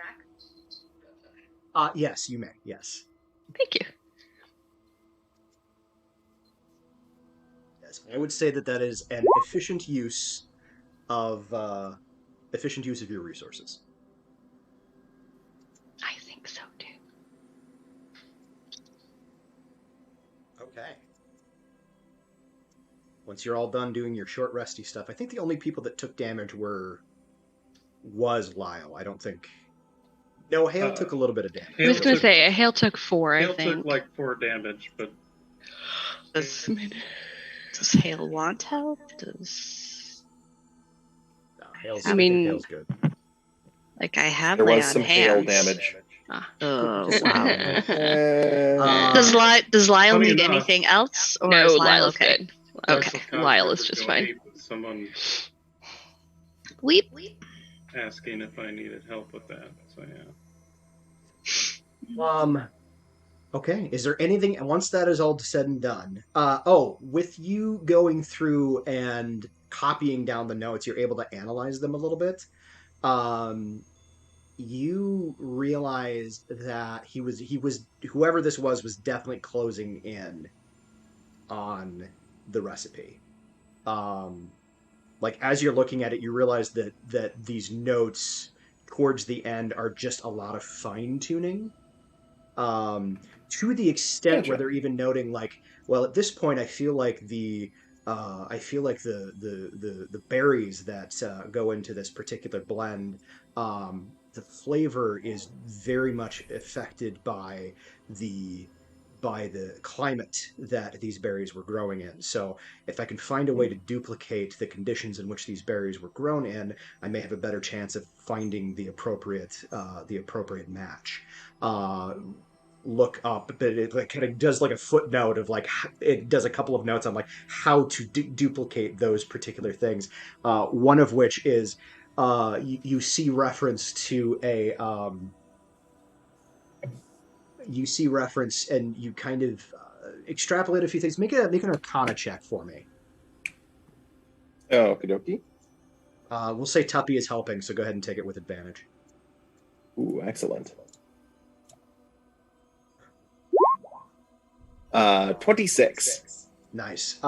S1: Yes, you may. Yes.
S2: Thank you.
S1: Yes, I would say that is an efficient use of your resources.
S2: I think so too.
S1: Okay. Once you're all done doing your short resty stuff, I think the only people that took damage was Lyle. I don't think. No, Hale took a little bit of damage.
S2: I was going to say, Hale took 4, I think.
S5: Hale took 4 damage, but...
S6: Does Hale want help?
S1: No, Hale's good.
S6: I have
S3: there
S6: lay
S3: was
S6: on
S3: some
S6: hands.
S3: hail damage.
S6: Oh, wow.
S3: Does
S6: Does Lyle
S5: Funny
S6: need
S5: enough.
S6: anything else? Or
S2: No,
S6: is Lyle
S2: Lyle's
S6: okay?
S2: good.
S6: Okay.
S2: Lyle is just fine.
S5: Someone
S6: Weep.
S5: asking if I needed help with that, so yeah.
S1: Okay, is there anything, once that is all said and done, with you going through and copying down the notes, you're able to analyze them a little bit. You realize that whoever this was definitely closing in on the recipe. As you're looking at it, you realize that these notes towards the end are just a lot of fine tuning. To the extent
S3: Gotcha.
S1: where they're even noting at this point, I feel like the berries that go into this particular blend, the flavor is very much affected by the by the climate that these berries were growing in. So if I can find a way to duplicate the conditions in which these berries were grown in, I may have a better chance of finding the appropriate match. Look up, but it like kind of does like a footnote of like it does a couple of notes on like how to duplicate those particular things. One of which is you see reference to a you see reference and you kind of extrapolate a few things. Make an Arcana check for me.
S3: Okie dokie.
S1: We'll say Tuppy is helping, so go ahead and take it with advantage.
S3: Ooh, excellent. 26.
S1: Nice.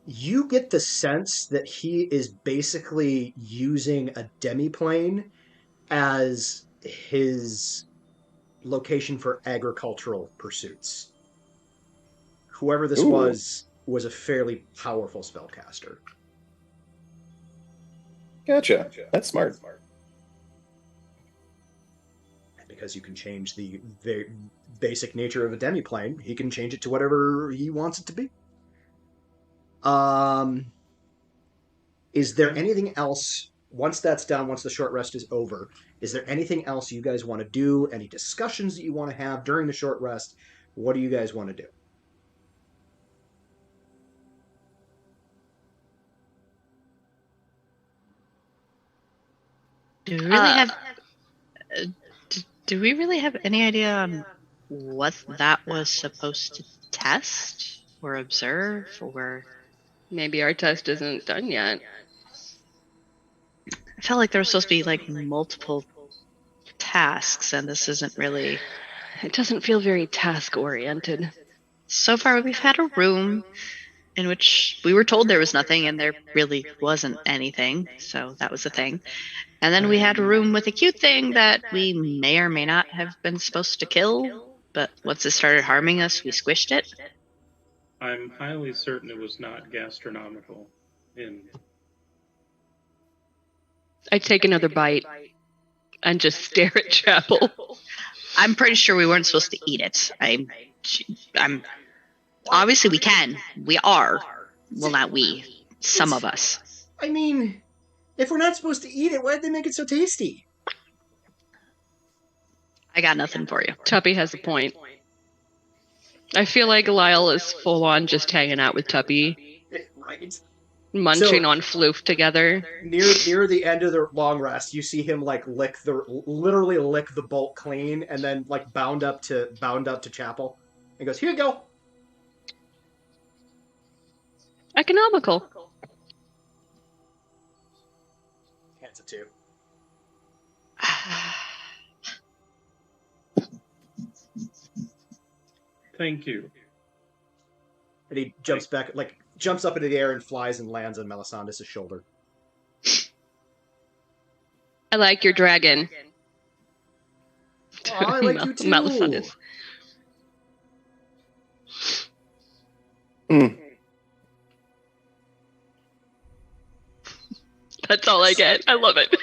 S1: You get the sense that he is basically using a demiplane as his location for agricultural pursuits. Whoever this was a fairly powerful spellcaster.
S3: Gotcha. That's smart.
S1: And because you can change the basic nature of a demiplane, he can change it to whatever he wants it to be. Is there anything else, once that's done, once the short rest is over, is there anything else you guys want to do? Any discussions that you want to have during the short rest? What do you guys want to do?
S6: Do we really have any idea on what that was supposed to test or observe or?
S2: Maybe our test isn't done yet.
S6: I felt like there was supposed to be like multiple tasks, and this isn't really.
S2: It doesn't feel very task-oriented.
S6: So far, we've had a room in which we were told there was nothing, and there really wasn't anything, so that was a thing. And then we had a room with a cute thing that we may or may not have been supposed to kill, but once it started harming us, we squished it.
S5: I'm highly certain it was not gastronomical.
S2: I take another bite and just stare at Chapel.
S6: I'm pretty sure we weren't supposed to eat it. I'm obviously we can. We are. Well, not we. Some of us.
S1: I mean, if we're not supposed to eat it, why did they make it so tasty?
S6: I got nothing for you.
S2: Tuppy has a point. I feel like Lyle is full on just hanging out with Tuppy.
S1: Right.
S2: Munching on floof together.
S1: Near the end of the long rest, you see him like literally lick the bolt clean, and then like bound up to Chapel, and goes, "Here you go."
S2: Economical.
S1: Hands it to.
S5: Thank you.
S1: And he jumps back, like jumps up into the air and flies and lands on Melisandre's shoulder.
S2: I like your dragon.
S1: Oh, I like you too.
S2: Melisandre. That's all I get. I love it.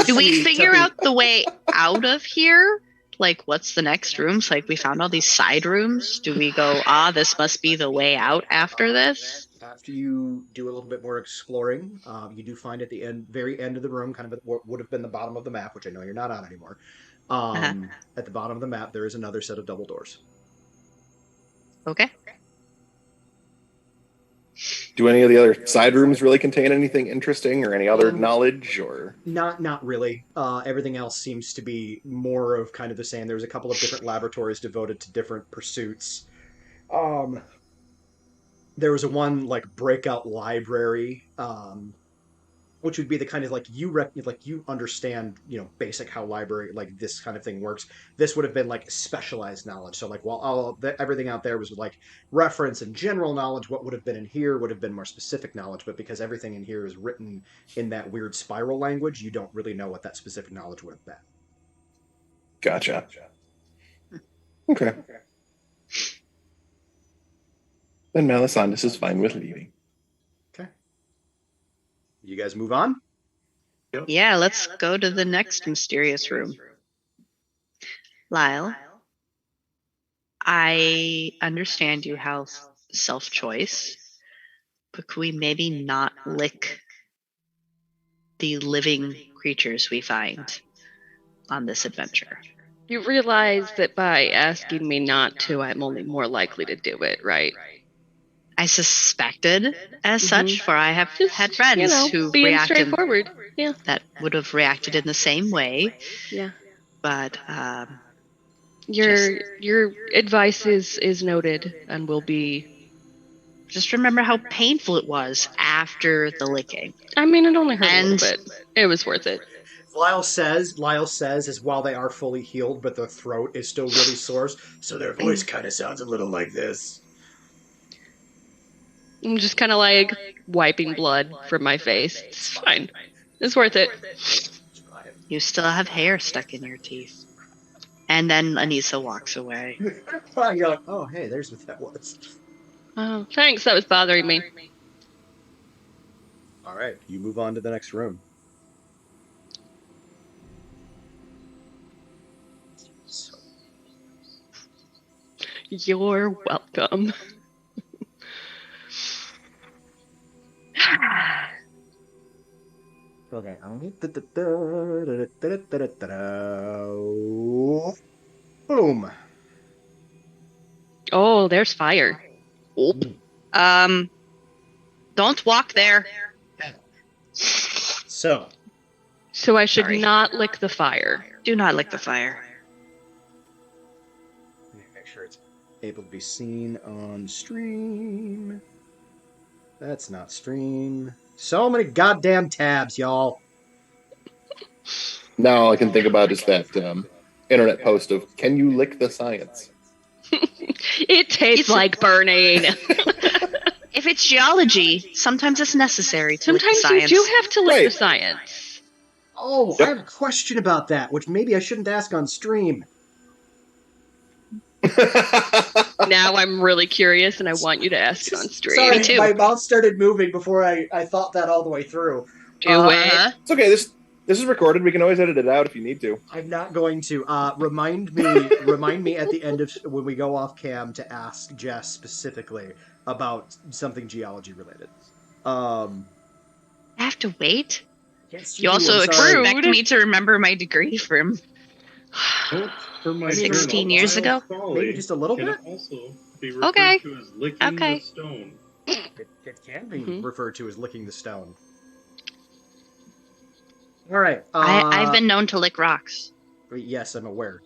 S6: Do we figure out the way out of here? Like, what's the next rooms? Like, we found all these side rooms. Do we go, this must be the way out after this?
S1: After you do a little bit more exploring, you do find at the very end of the room, kind of what would have been the bottom of the map, which I know you're not on anymore. At the bottom of the map, there is another set of double doors.
S6: Okay.
S3: Do any of the other side rooms really contain anything interesting or any other knowledge or?
S1: Not really. Everything else seems to be more of kind of the same. There's a couple of different laboratories devoted to different pursuits. There was one like breakout library, which would be the kind of like you understand, basic how library like this kind of thing works. This would have been like specialized knowledge. So like while everything out there was like reference and general knowledge, what would have been in here would have been more specific knowledge. But because everything in here is written in that weird spiral language, you don't really know what that specific knowledge would have been.
S3: Gotcha. Okay. Then Melisandre is fine with leaving.
S1: Okay. You guys move on?
S6: Yeah, let's go to the next mysterious room. Lyle, I understand you have self-choice, but could we maybe not lick the living creatures we find on this adventure?
S2: You realize that by asking me not to, I'm only more likely to do it, right?
S6: I suspected as such, for I have
S2: Just,
S6: had friends who
S2: being
S6: reacted
S2: straightforward. Yeah.
S6: that would have reacted in the same way.
S2: Yeah.
S6: But
S2: Your advice is noted and will be.
S6: just remember how painful it was after the licking.
S2: I mean, it only hurt a
S6: And-
S2: little bit. It was worth it.
S1: Lyle says, as while they are fully healed, but their throat is still really sore, so their voice kind of sounds a little like this.
S2: I'm just kind of like wiping blood from my face. It's fine. It's worth it.
S6: You still have hair stuck in your teeth. And then Anissa walks away.
S1: You're like, oh, hey, there's what that was.
S2: Oh, thanks. That was bothering me.
S1: All right, you move on to the next room.
S2: You're welcome.
S1: Okay. Boom.
S2: Oh, there's fire.
S6: Don't walk there.
S1: So
S2: I should
S6: Sorry.
S2: not lick the fire.
S6: Do not lick the fire.
S1: make sure it's able to be seen on stream. That's not stream. So many goddamn tabs, y'all.
S3: Now all I can think about is that internet post of, can you lick the science?
S2: It tastes like burning.
S6: If it's geology, sometimes it's necessary to lick the
S2: Sometimes you
S6: science.
S2: do have to lick the
S3: Right.
S2: science.
S1: Oh,
S3: Yep.
S1: I have a question about that, which maybe I shouldn't ask on stream.
S2: Now I'm really curious and I want you to ask on stream.
S1: Sorry,
S6: Me too.
S1: my mouth started moving before I thought that all the way through.
S2: Do
S6: Uh-huh.
S3: It's okay. This is recorded. We can always edit it out if you need to.
S1: I'm not going to. Remind me at the end of when we go off cam to ask Jess specifically about something geology related.
S6: I have to wait.
S1: Yes,
S6: You
S1: do,
S6: also
S1: I'm sorry.
S6: expect me to remember my degree from
S5: Note for my
S6: 16
S5: journal,
S6: years
S5: Lyle
S6: ago?
S5: Folly
S1: Maybe just a little
S5: can
S1: bit?
S5: also be referred
S6: Okay.
S5: to as licking
S6: Okay.
S5: the stone.
S1: It can be
S2: Mhm.
S1: referred to as licking the stone. All right.
S6: I've been known to lick rocks.
S1: Yes, I'm aware.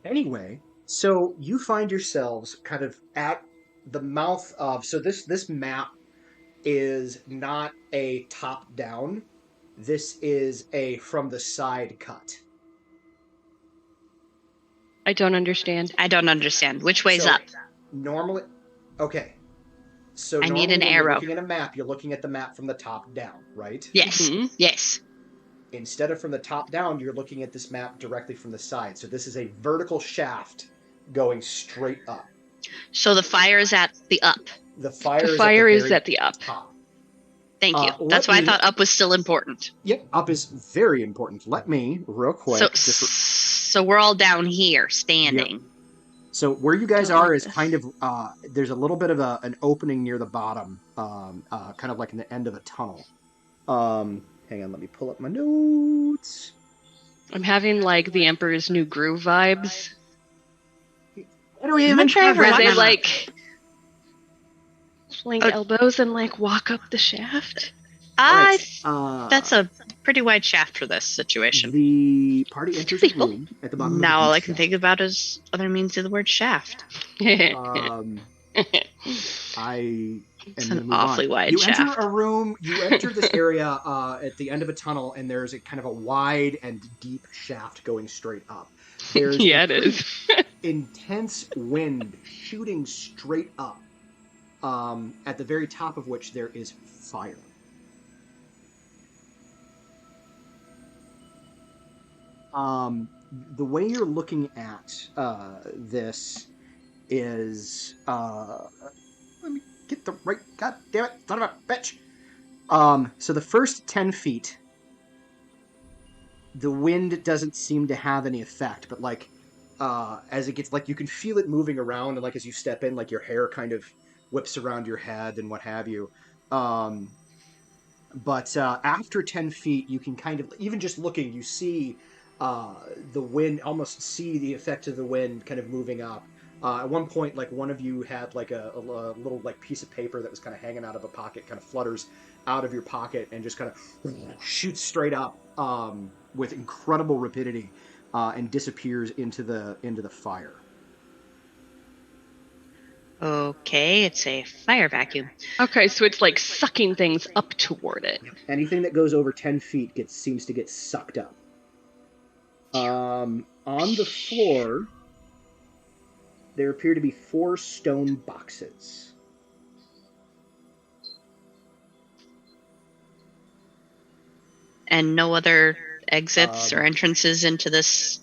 S1: Anyway, so you find yourselves kind of at the mouth of. So this map is not a top down. This is a from the side cut.
S2: I don't understand.
S6: I don't understand. Which way's
S1: So,
S6: up?
S1: Normally, okay. So
S6: I need
S1: normally
S6: an
S1: when you're
S6: arrow.
S1: looking at a map, you're looking at the map from the top down, right?
S6: Yes.
S2: Mhm.
S6: Yes.
S1: Instead of from the top down, you're looking at this map directly from the side. So this is a vertical shaft going straight up.
S6: So the fire is at the up.
S1: The fire,
S2: The
S1: is,
S2: fire
S1: at the
S2: is
S1: very
S2: at the up.
S1: top.
S6: Thank you.
S1: let
S6: That's why I
S1: me-
S6: thought up was still important.
S1: Yep, up is very important. Let me, real quick,
S6: So we're all down here, standing.
S1: So where you guys
S2: Don't
S1: are
S2: like
S1: is
S2: this.
S1: kind of there's a little bit of an opening near the bottom, kind of like in the end of a tunnel. Hang on, let me pull up my notes.
S2: I'm having like the Emperor's New Groove vibes.
S1: I don't even
S6: Much
S1: have
S6: ever
S2: Where
S1: that.
S2: they
S6: Mama.
S2: like flank
S6: Uh,
S2: elbows and like walk up the shaft.
S6: That's a pretty wide shaft for this situation.
S1: The party enters a room at the bottom.
S6: Now all
S1: of
S6: I can think about is other means of the word shaft.
S1: I am
S6: It's
S1: gonna
S6: an
S1: move
S6: awfully
S1: on.
S6: wide
S1: You
S6: shaft.
S1: enter a room. You enter this area at the end of a tunnel, and there's a kind of a wide and deep shaft going straight up. There's
S2: Yeah,
S1: a
S2: it is.
S1: intense wind shooting straight up. At the very top of which there is fire. The way you're looking at this is let me get the right, god damn it, son of a bitch. So the first 10 feet, the wind doesn't seem to have any effect, but like as it gets, like, you can feel it moving around, and like as you step in, like your hair kind of whips around your head and what have you. Um, but after 10 feet, you can kind of, even just looking, you see the wind, almost see the effect of the wind kind of moving up. At one point, like, one of you had like a little like piece of paper that was kind of hanging out of a pocket, kind of flutters out of your pocket and just kind of shoots straight up with incredible rapidity and disappears into the fire.
S6: Okay, it's a fire vacuum.
S2: Okay, so it's like sucking things up toward it.
S1: Anything that goes over 10 feet seems to get sucked up. On the floor, there appear to be 4 stone boxes.
S6: And no other exits or entrances into this.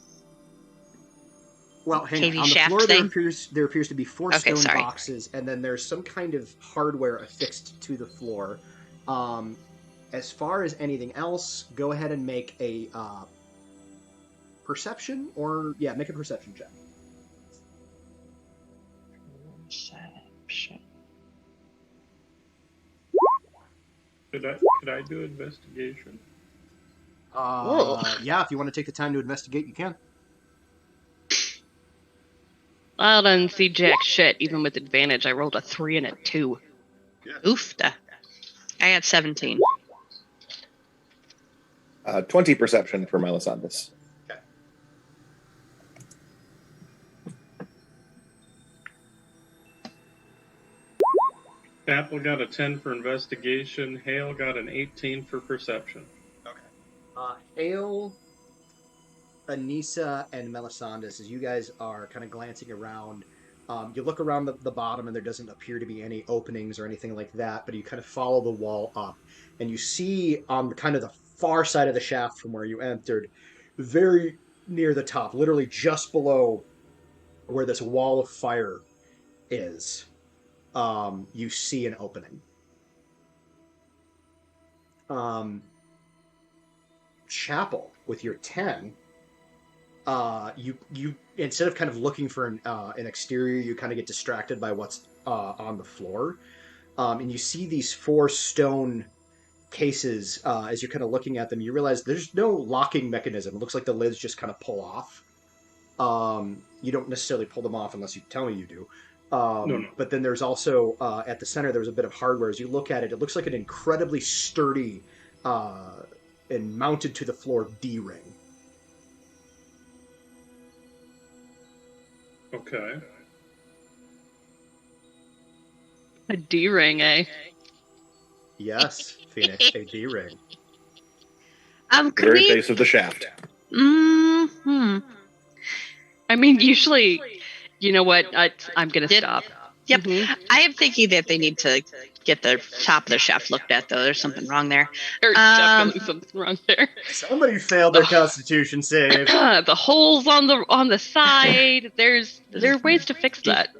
S1: Well, hang on.
S6: KV
S1: On the
S6: shaft
S1: floor,
S6: thing?
S1: there appears to be 4
S6: Okay,
S1: stone
S6: sorry.
S1: boxes, and then there's some kind of hardware affixed to the floor. As far as anything else, go ahead and make a perception, make a perception check.
S6: Perception.
S5: Could I do investigation?
S1: Yeah, if you want to take the time to investigate, you can.
S2: I didn't see jack shit, even with advantage. I rolled a 3 and a 2.
S6: Oofta. I got 17.
S3: 20 perception for Melisandus.
S1: Okay.
S5: Apple got a 10 for investigation. Hale got an 18 for perception.
S1: Okay. Hale, Anissa, and Melisandus, as you guys are kind of glancing around, you look around the bottom and there doesn't appear to be any openings or anything like that, but you kind of follow the wall up and you see on kind of the far side of the shaft from where you entered, very near the top, literally just below where this wall of fire is, you see an opening. Chapel, with your 10, you instead of kind of looking for an exterior, you kind of get distracted by what's on the floor, and you see these 4 stone cases. As you're kind of looking at them, you realize there's no locking mechanism. It looks like the lids just kind of pull off. You don't necessarily pull them off unless you tell me you do.
S5: No.
S1: But then there's also at the center there's a bit of hardware. As you look at it, it looks like an incredibly sturdy and mounted to the floor D-ring.
S5: Okay.
S2: A D-ring, eh?
S1: Yes, Phoenix, a D-ring.
S6: Can
S3: Very
S6: we...
S3: base of the shaft.
S6: Mm-hmm.
S2: I mean, usually, you know what? I'm going to stop.
S6: Yep.
S2: Mhm.
S6: I am thinking that they need to get the top of the shaft looked at, though. There's something wrong there.
S2: There's definitely something wrong there.
S1: Somebody failed their Constitution save.
S2: The holes on the side. There are ways to fix that.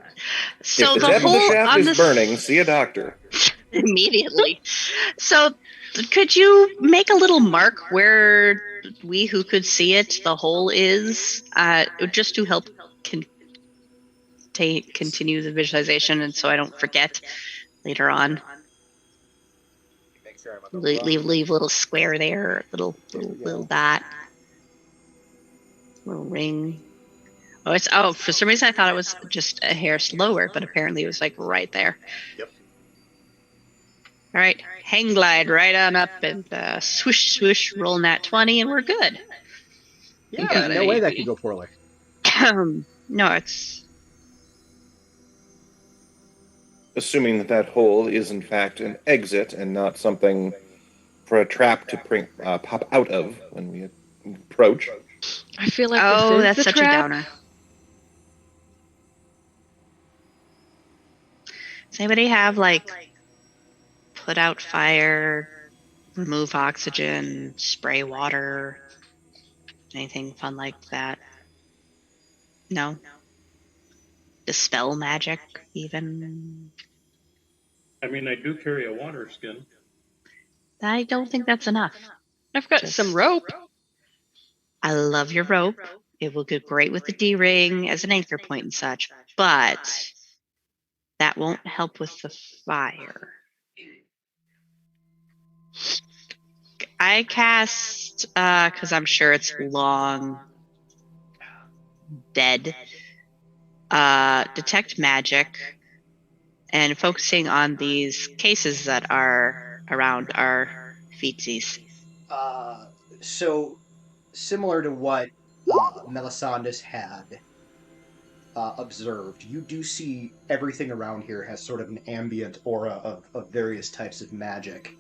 S6: So
S3: if the
S6: the
S3: tip of the
S6: hole
S3: shaft
S6: on
S3: is
S6: the
S3: burning, see a doctor.
S6: immediately. So could you make a little mark where we who could see it, the hole is, just to help continue the visualization, and so I don't forget later on. Leave a little square there, little dot, little ring. For some reason I thought it was just a hair slower, but apparently it was like right there.
S1: Yep.
S6: All right, hang glide right on up and swoosh swoosh, roll nat 20, and we're good.
S1: Yeah, there's no way that could go poorly.
S6: No, it's
S3: Assuming that hole is in fact an exit and not something for a trap to pop out of when we approach.
S2: I feel like
S6: that's
S2: the
S6: such
S2: trap.
S6: a downer. Does anybody have put out fire, remove oxygen, spray water, anything fun like that? No. Dispel magic, even?
S5: I mean, I do carry a water skin.
S6: I don't think that's enough.
S2: I've got some rope.
S6: I love your rope. It will go great with the D-ring as an anchor point and such, but that won't help with the fire. I cast, because I'm sure it's long dead, detect magic, and focusing on these cases that are around our feetsies.
S1: So similar to what Melisandus had observed, you do see everything around here has sort of an ambient aura of various types of magic.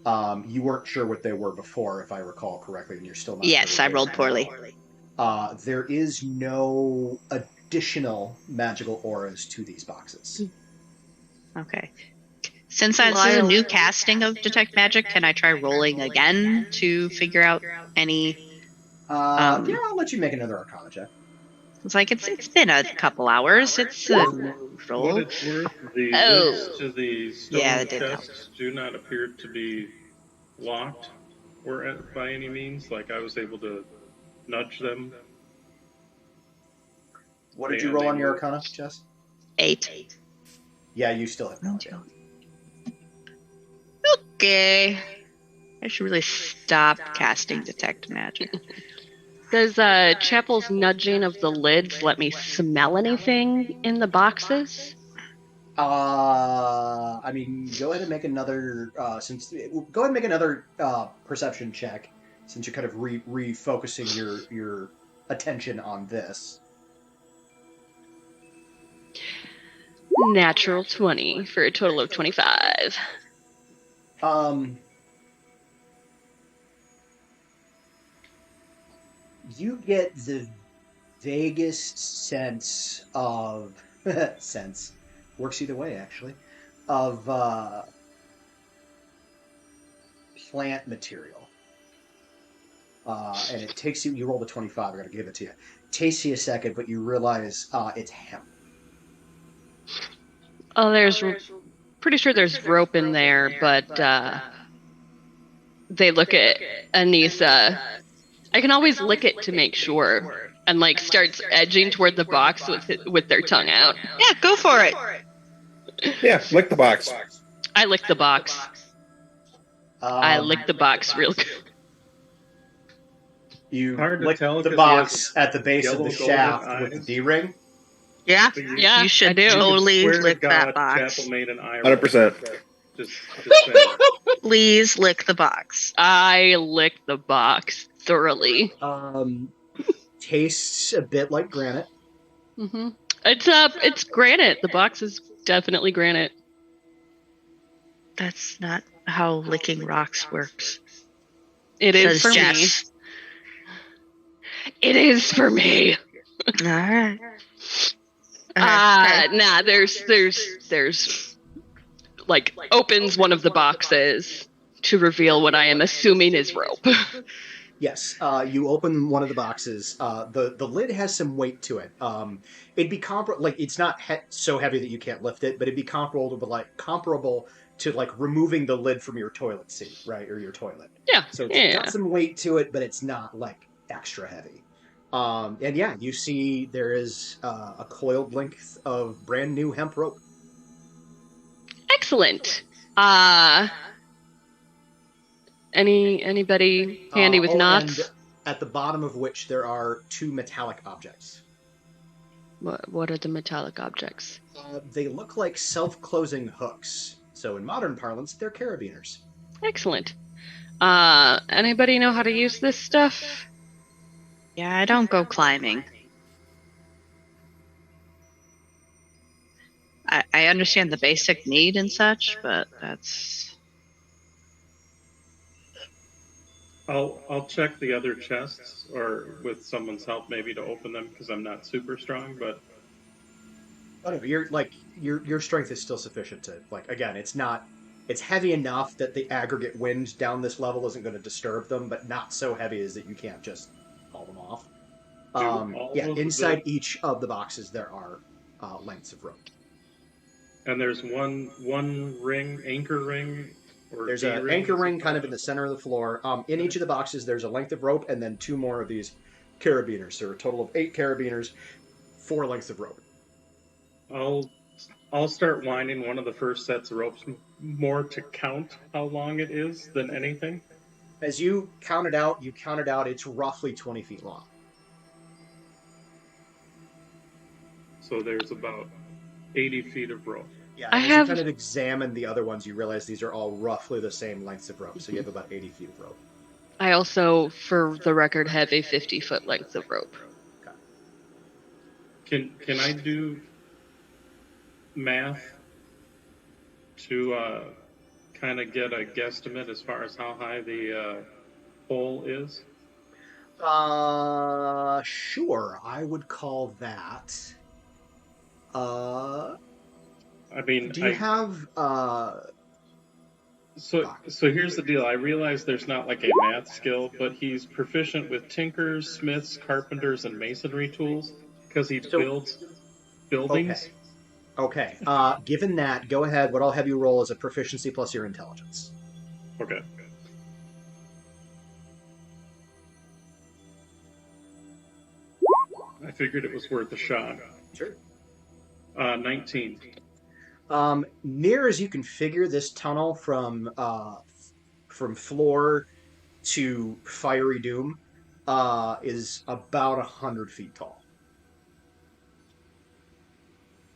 S1: You weren't sure what they were before, if I recall correctly, and you're still not
S6: Yes,
S1: sure
S6: I
S1: what they
S6: rolled
S1: are
S6: poorly.
S1: now. There is no additional magical auras to these boxes.
S6: Okay. Since this is a
S2: Lyle.
S6: new casting of detect magic, can I try rolling again to figure out any?
S1: Yeah, I'll let you make another Arcana check.
S6: It's like it's been a couple hours. It's a new
S5: What
S6: roll.
S5: it's worth, the
S2: Oh.
S5: lids to the stone
S6: Yeah, that did help.
S5: chests do not appear to be locked or by any means. Like I was able to nudge them.
S1: What did you
S5: And
S1: roll
S5: they
S1: on your
S5: moved.
S1: Arcana, Jess?
S6: 8.
S1: Yeah, you still have no idea.
S6: Okay. I should really stop casting detect magic.
S2: Does Chapel's nudging of the lids let me smell anything in the boxes?
S1: I mean, go ahead and make another go ahead and make another perception check, since you're kind of refocusing your attention on this.
S2: Natural 20 for a total of 25.
S1: You get the vaguest sense of sense works either way actually of plant material, and it takes you rolled a 25. I gotta give it to you. Takes you a second, but you realize it's hemp.
S2: Oh, there's pretty sure there's rope in there, but they look at Anissa. I can always lick it to make sure, and like starts edging toward the box with their tongue out.
S6: Yeah, go for it.
S3: Yeah, lick the box.
S2: I lick the box. I lick the box real good.
S1: You
S5: Hard to
S1: lick
S5: tell
S1: the
S5: 'cause he
S1: box
S5: has
S1: at the base of
S5: yellow
S1: the
S5: golden
S1: shaft with the
S5: eyes.
S1: D-ring.
S6: Yeah,
S2: Yeah,
S6: you should
S2: I do.
S6: totally
S5: Swear to
S6: lick that
S5: God,
S6: box.
S5: Chapel made an eye roll.
S3: 100%.
S5: Just saying.
S6: Please lick the box.
S2: I lick the box thoroughly.
S1: Tastes a bit like granite.
S2: Mm-hmm. It's granite. The box is definitely granite.
S6: That's not how licking rocks works.
S2: It is
S6: Says
S2: for
S6: Jess.
S2: me. It is for me.
S6: All right.
S2: Nah. There's like opens one of the boxes to reveal what I am assuming is rope.
S1: Yes, you open one of the boxes. The lid has some weight to it. It'd be comparable, like it's not so heavy that you can't lift it, but it'd be comparable to like removing the lid from your toilet seat, right, or your toilet.
S2: Yeah.
S1: So it's got some weight to it, but it's not like extra heavy. And yeah, you see there is a coiled length of brand new hemp rope.
S2: Excellent. Anybody handy with knots?
S1: And at the bottom of which there are two metallic objects.
S2: What are the metallic objects?
S1: They look like self-closing hooks. So in modern parlance, they're carabiners.
S2: Excellent. Anybody know how to use this stuff?
S6: Yeah, I don't go climbing. I understand the basic need and such, but that's...
S5: I'll check the other chests, or with someone's help maybe to open them because I'm not super strong. But
S1: your strength is still sufficient to again. It's heavy enough that the aggregate wind down this level isn't going to disturb them, but not so heavy as that you can't just haul them off. Inside each of the boxes there are lengths of rope.
S5: And there's one ring, anchor ring.
S1: There's an anchor ring kind of in the center of the floor. In each of the boxes, there's a length of rope, and then two more of these carabiners, sir. A total of 8 carabiners, 4 lengths of rope.
S5: I'll start winding one of the first sets of ropes more to count how long it is than anything.
S1: As you count it out, it's roughly 20 feet long.
S5: So there's about 80 feet of rope.
S1: Yeah,
S2: I
S1: as
S2: have-
S1: you kind of examine the other ones, you realize these are all roughly the same lengths of rope. So you have about 80 feet of rope.
S2: I also, for the record, have a 50-foot length of rope.
S5: Can I do math to kind of get a guesstimate as far as how high the pole is?
S1: Sure. I would call that.
S5: I mean,
S1: Do you have
S5: So here's the deal. I realize there's not like a math skill, but he's proficient with tinkers, smiths, carpenters, and masonry tools because he builds buildings.
S1: Okay. Given that, go ahead. What I'll have you roll is a proficiency plus your intelligence.
S5: Okay. I figured it was worth a shot.
S1: Sure.
S5: 19.
S1: Near as you can figure, this tunnel from floor to fiery doom is about 100 feet tall.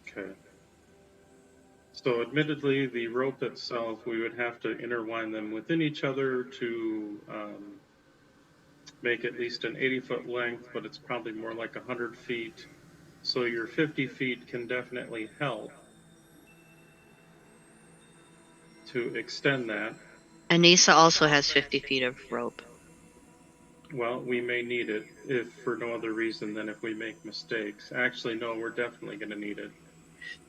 S5: Okay. So admittedly, the rope itself, we would have to intertwine them within each other to make at least an 80-foot length, but it's probably more like 100 feet. So your 50 feet can definitely help to extend that.
S6: Anissa also has 50 feet of rope.
S5: Well, we may need it if for no other reason than if we make mistakes. Actually, no, we're definitely going to need it.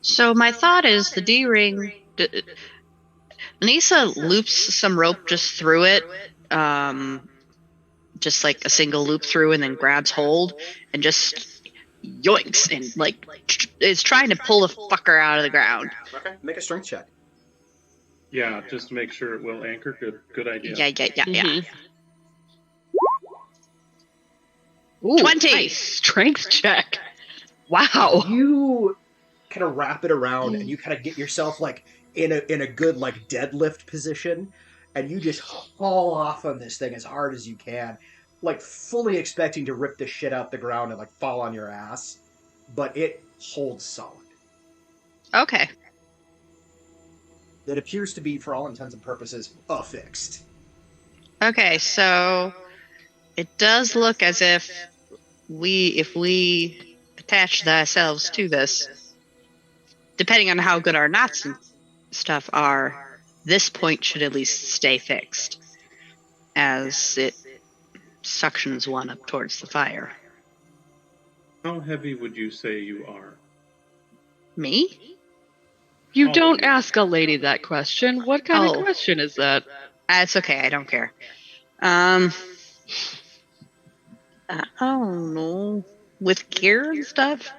S6: So my thought is the D-ring... Anissa loops some rope just through it, just like a single loop through, and then grabs hold and just yoinks and like is trying to pull the fucker out of the ground.
S1: Okay. Make a strength check.
S5: Yeah, just to make sure it will anchor. Good idea.
S6: Yeah.
S2: Mhm. Ooh,
S6: 20!
S2: nice. Strength check. Wow.
S1: You kind of wrap it around and you kind of get yourself like in a good like deadlift position, and you just haul off on this thing as hard as you can, like fully expecting to rip the shit out the ground and like fall on your ass, but it holds solid.
S6: Okay.
S1: That appears to be, for all intents and purposes, affixed.
S6: Okay, so it does look as if we attach ourselves to this, depending on how good our knots and stuff are, this point should at least stay fixed, as it suctions one up towards the fire.
S5: How heavy would you say you are?
S6: Me?
S2: You don't ask a lady that question. What kind
S6: Oh.
S2: of question is that?
S6: It's okay, I don't care. I don't know. With gear and stuff?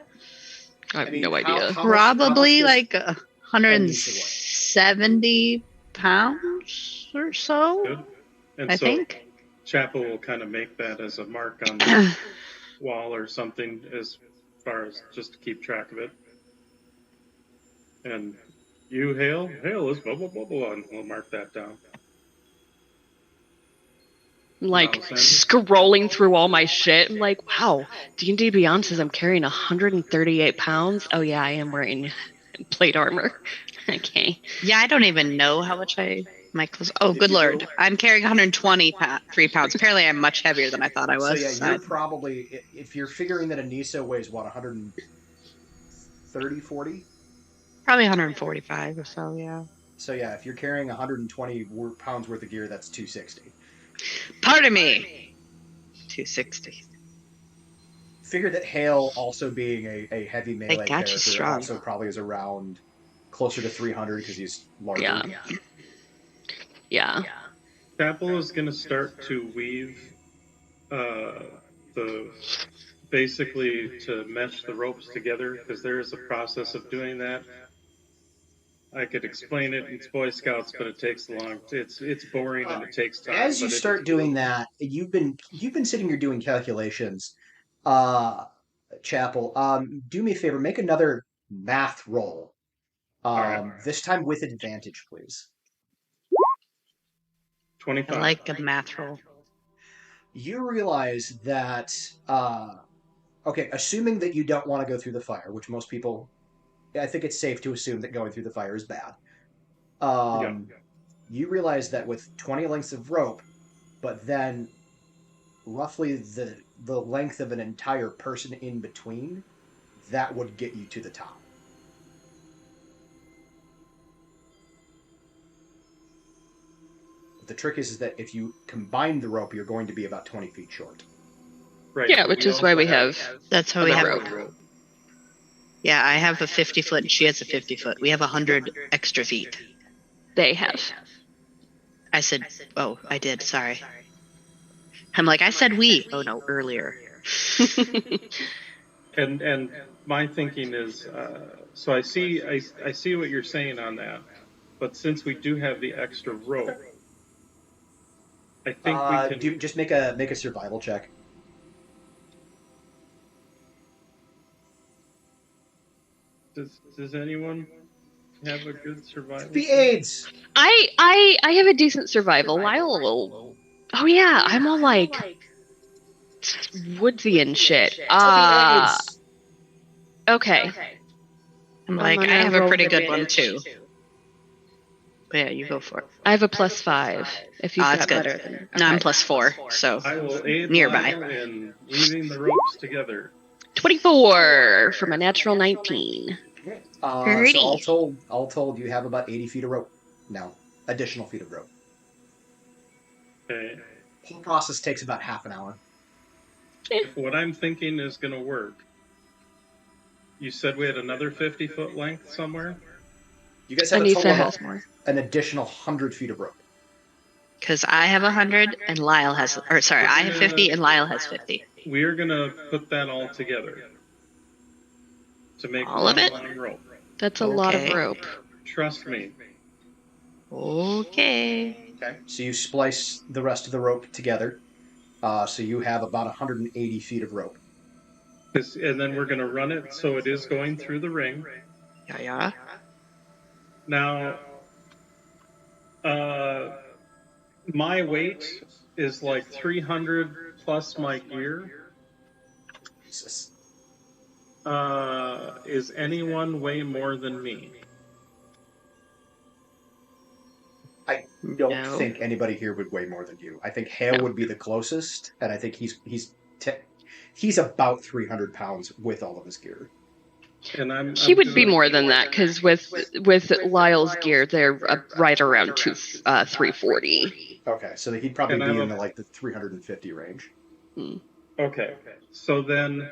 S2: I have
S1: I mean,
S2: no
S1: how-
S2: idea.
S1: how-
S6: Probably
S1: does
S6: like 170 pounds or so,
S5: Good. And
S6: I
S5: so
S6: think.
S5: Chapel will kind of make that as a mark on the wall or something as far as just to keep track of it. And you, Hale is blah, blah, blah, blah, and we'll mark that down.
S2: Like
S5: No, Sandy?
S2: scrolling through all my shit. I'm like, wow, D&D Beyond says I'm carrying 138 pounds. Oh yeah, I am wearing plate armor. Okay.
S6: Yeah, I don't even know how much my clothes. Oh,
S1: If
S6: good
S1: you
S6: lord!
S1: go-
S6: I'm carrying 123 pounds. Apparently, I'm much heavier than I thought I
S1: So
S6: was.
S1: yeah, you're probably, if you're figuring that Anissa weighs what, 130, 40?
S6: Probably 145 or so. Yeah.
S1: So yeah, if you're carrying 120 pounds worth of gear, that's 260.
S6: Pardon me. 260.
S1: Figure that Hale, also being a heavy melee
S6: got you
S1: character,
S6: strong.
S1: also probably is around closer to 300 because he's larger.
S2: Yeah.
S5: Chapel is going to start to weave basically to mesh the ropes together, because there is a process of doing that. I could explain it. It's Boy Scouts, but it takes long. It's boring and it takes time.
S1: As you
S5: but
S1: start doing that, you've been sitting here doing calculations. Uh, Chapel, do me a favor, make another math roll.
S5: All right.
S1: This time with advantage, please.
S5: 25.
S6: I like a math roll.
S1: You realize that, okay, assuming that you don't want to go through the fire, which most people, I think it's safe to assume that going through the fire is bad. You realize that with 20 lengths of rope, but then roughly the length of an entire person in between, that would get you to the top. The trick is that if you combine the rope, you're going to be about 20 feet short.
S5: Right.
S2: Yeah,
S5: but
S2: which is why we have
S6: That's how we
S2: the
S6: have
S2: rope.
S6: Yeah, I have a 50 foot and she has a 50 foot. We have 100 extra feet.
S2: They have.
S6: I said, oh, I did. Sorry. I'm like, I said we. Oh no, earlier.
S5: And my thinking is, so I see what you're saying on that, but since we do have the extra rope, I think we can.
S1: Just make a survival check.
S5: Does anyone have a good survival?
S1: The AIDS.
S2: I have a decent survival. Lyle. Oh yeah, I'm all like woodsy and shit. Okay.
S6: I'm like, I have a pretty good one too. But yeah, you go for it.
S2: I have a +5. If you've
S6: That's
S2: got
S6: good.
S2: better than
S6: No, I'm +4, so
S5: I will aid
S6: nearby.
S5: Lyle in weaving the ropes together.
S2: 24 from a natural 19.
S1: So all told, you have about 80 feet of rope now, additional feet of rope.
S5: Okay.
S1: The whole process takes about half an hour.
S5: If what I'm thinking is going to work, you said we had another 50-foot length somewhere?
S1: You guys have a
S2: Anissa
S1: total
S2: has
S1: of
S2: more.
S1: an additional 100 feet of rope.
S6: Because I have 100 and Lyle has, or sorry, I have 50 and Lyle has 50.
S5: We are going to put that all together to make
S6: All of
S5: one
S6: it?
S5: long rope.
S2: That's a lot of
S6: Okay.
S2: rope.
S5: Trust me.
S6: Okay.
S1: Okay. So you splice the rest of the rope together. So you have about 180 feet of rope.
S5: And then we're going to run it so it is going through the ring.
S6: Yeah.
S5: Now, my weight is like 300 plus my gear.
S1: Jesus.
S5: Is anyone weigh more than me?
S1: I don't
S6: No.
S1: think anybody here would weigh more than you. I think Hale would be the closest, and I think he's about 300 pounds with all of his gear.
S5: And
S2: He would be more than that because with Lyle's gear, they're right around 340.
S1: Okay, so he'd probably
S5: And
S1: be
S5: I'm
S1: in the 350 range.
S5: Okay, so then,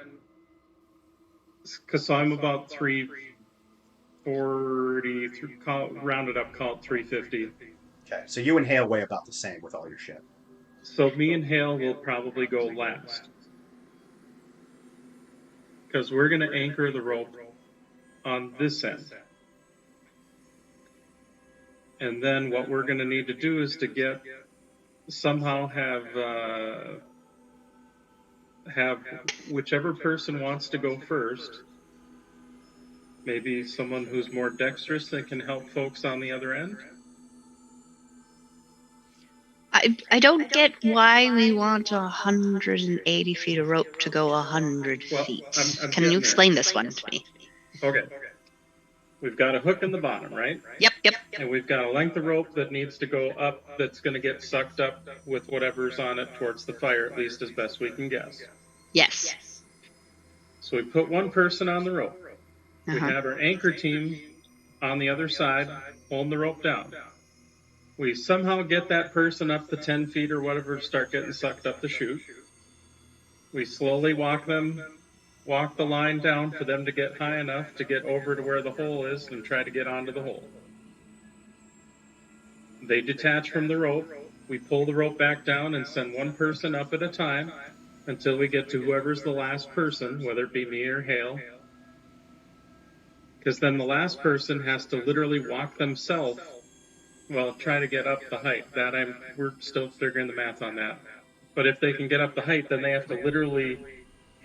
S5: because I'm about 340, rounded up, call it 350.
S1: Okay, so you and Hale weigh about the same with all your shit.
S5: So me and Hale will probably go last. Because we're going to anchor the rope on this end. And then what we're going to need to do is to somehow have whichever person wants to go first, maybe someone who's more dexterous that can help folks on the other end.
S6: I don't get why we want 180 feet of rope to go 100 feet.
S5: I'm
S6: Can you
S5: getting
S6: explain
S5: there.
S6: this one to me?
S5: Okay. We've got a hook in the bottom, right?
S6: Yep.
S5: And we've got a length of rope that needs to go up that's going to get sucked up with whatever's on it towards the fire, at least as best we can guess.
S6: Yes.
S5: So we put one person on the rope. We
S6: Uh-huh.
S5: have our anchor team on the other side holding the rope down. We somehow get that person up to 10 feet or whatever, start getting sucked up the chute. We slowly walk the line down for them to get high enough to get over to where the hole is and try to get onto the hole. They detach from the rope. We pull the rope back down and send one person up at a time until we get to whoever's the last person, whether it be me or Hale. because then the last person has to literally walk themselves. Well, try to get up the height. We're still figuring the math on that. But if they can get up the height, then they have to literally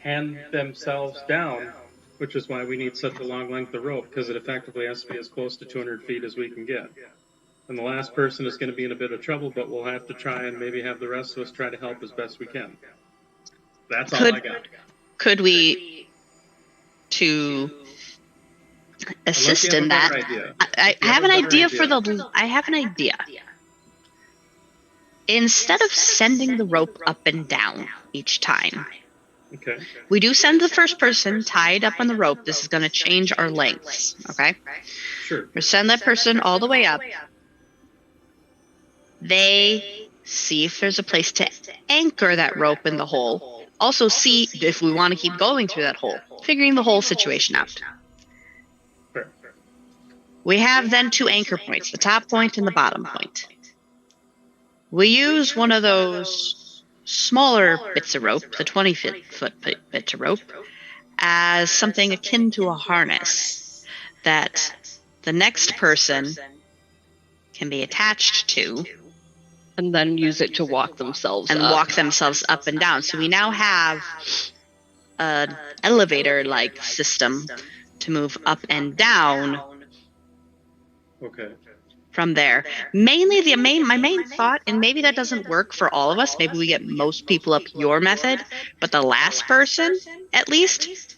S5: hand themselves down, which is why we need such a long length of rope, because it effectively has to be as close to 200 feet as we can get. And the last person is going to be in a bit of trouble, but we'll have to try and maybe have the rest of us try to help as best we can. That's all I got.
S6: Could we, to assist in that, I have an idea for I have an idea. Instead of sending the rope up and down each time,
S5: okay,
S6: we do send the first person tied up on the rope. This is going to change our lengths, okay?
S5: Sure.
S6: We send that person all the way up. They see if there's a place to anchor that rope in the hole. Also see if we want to keep going through that hole, figuring the whole situation out.
S5: Fair.
S6: We have then 2 anchor points, the top point and the bottom point. We use one of those smaller bits of rope, the 20-foot bits of rope, as something akin to a harness that the next person can be attached to.
S2: And then use it to walk themselves
S6: and
S2: up.
S6: walk themselves up and down. So we now have an elevator-like system to move up and down.
S5: Okay.
S6: From there. Mainly my main thought, and maybe that doesn't work for all of us, maybe we get most people up your method, but the last person, at least,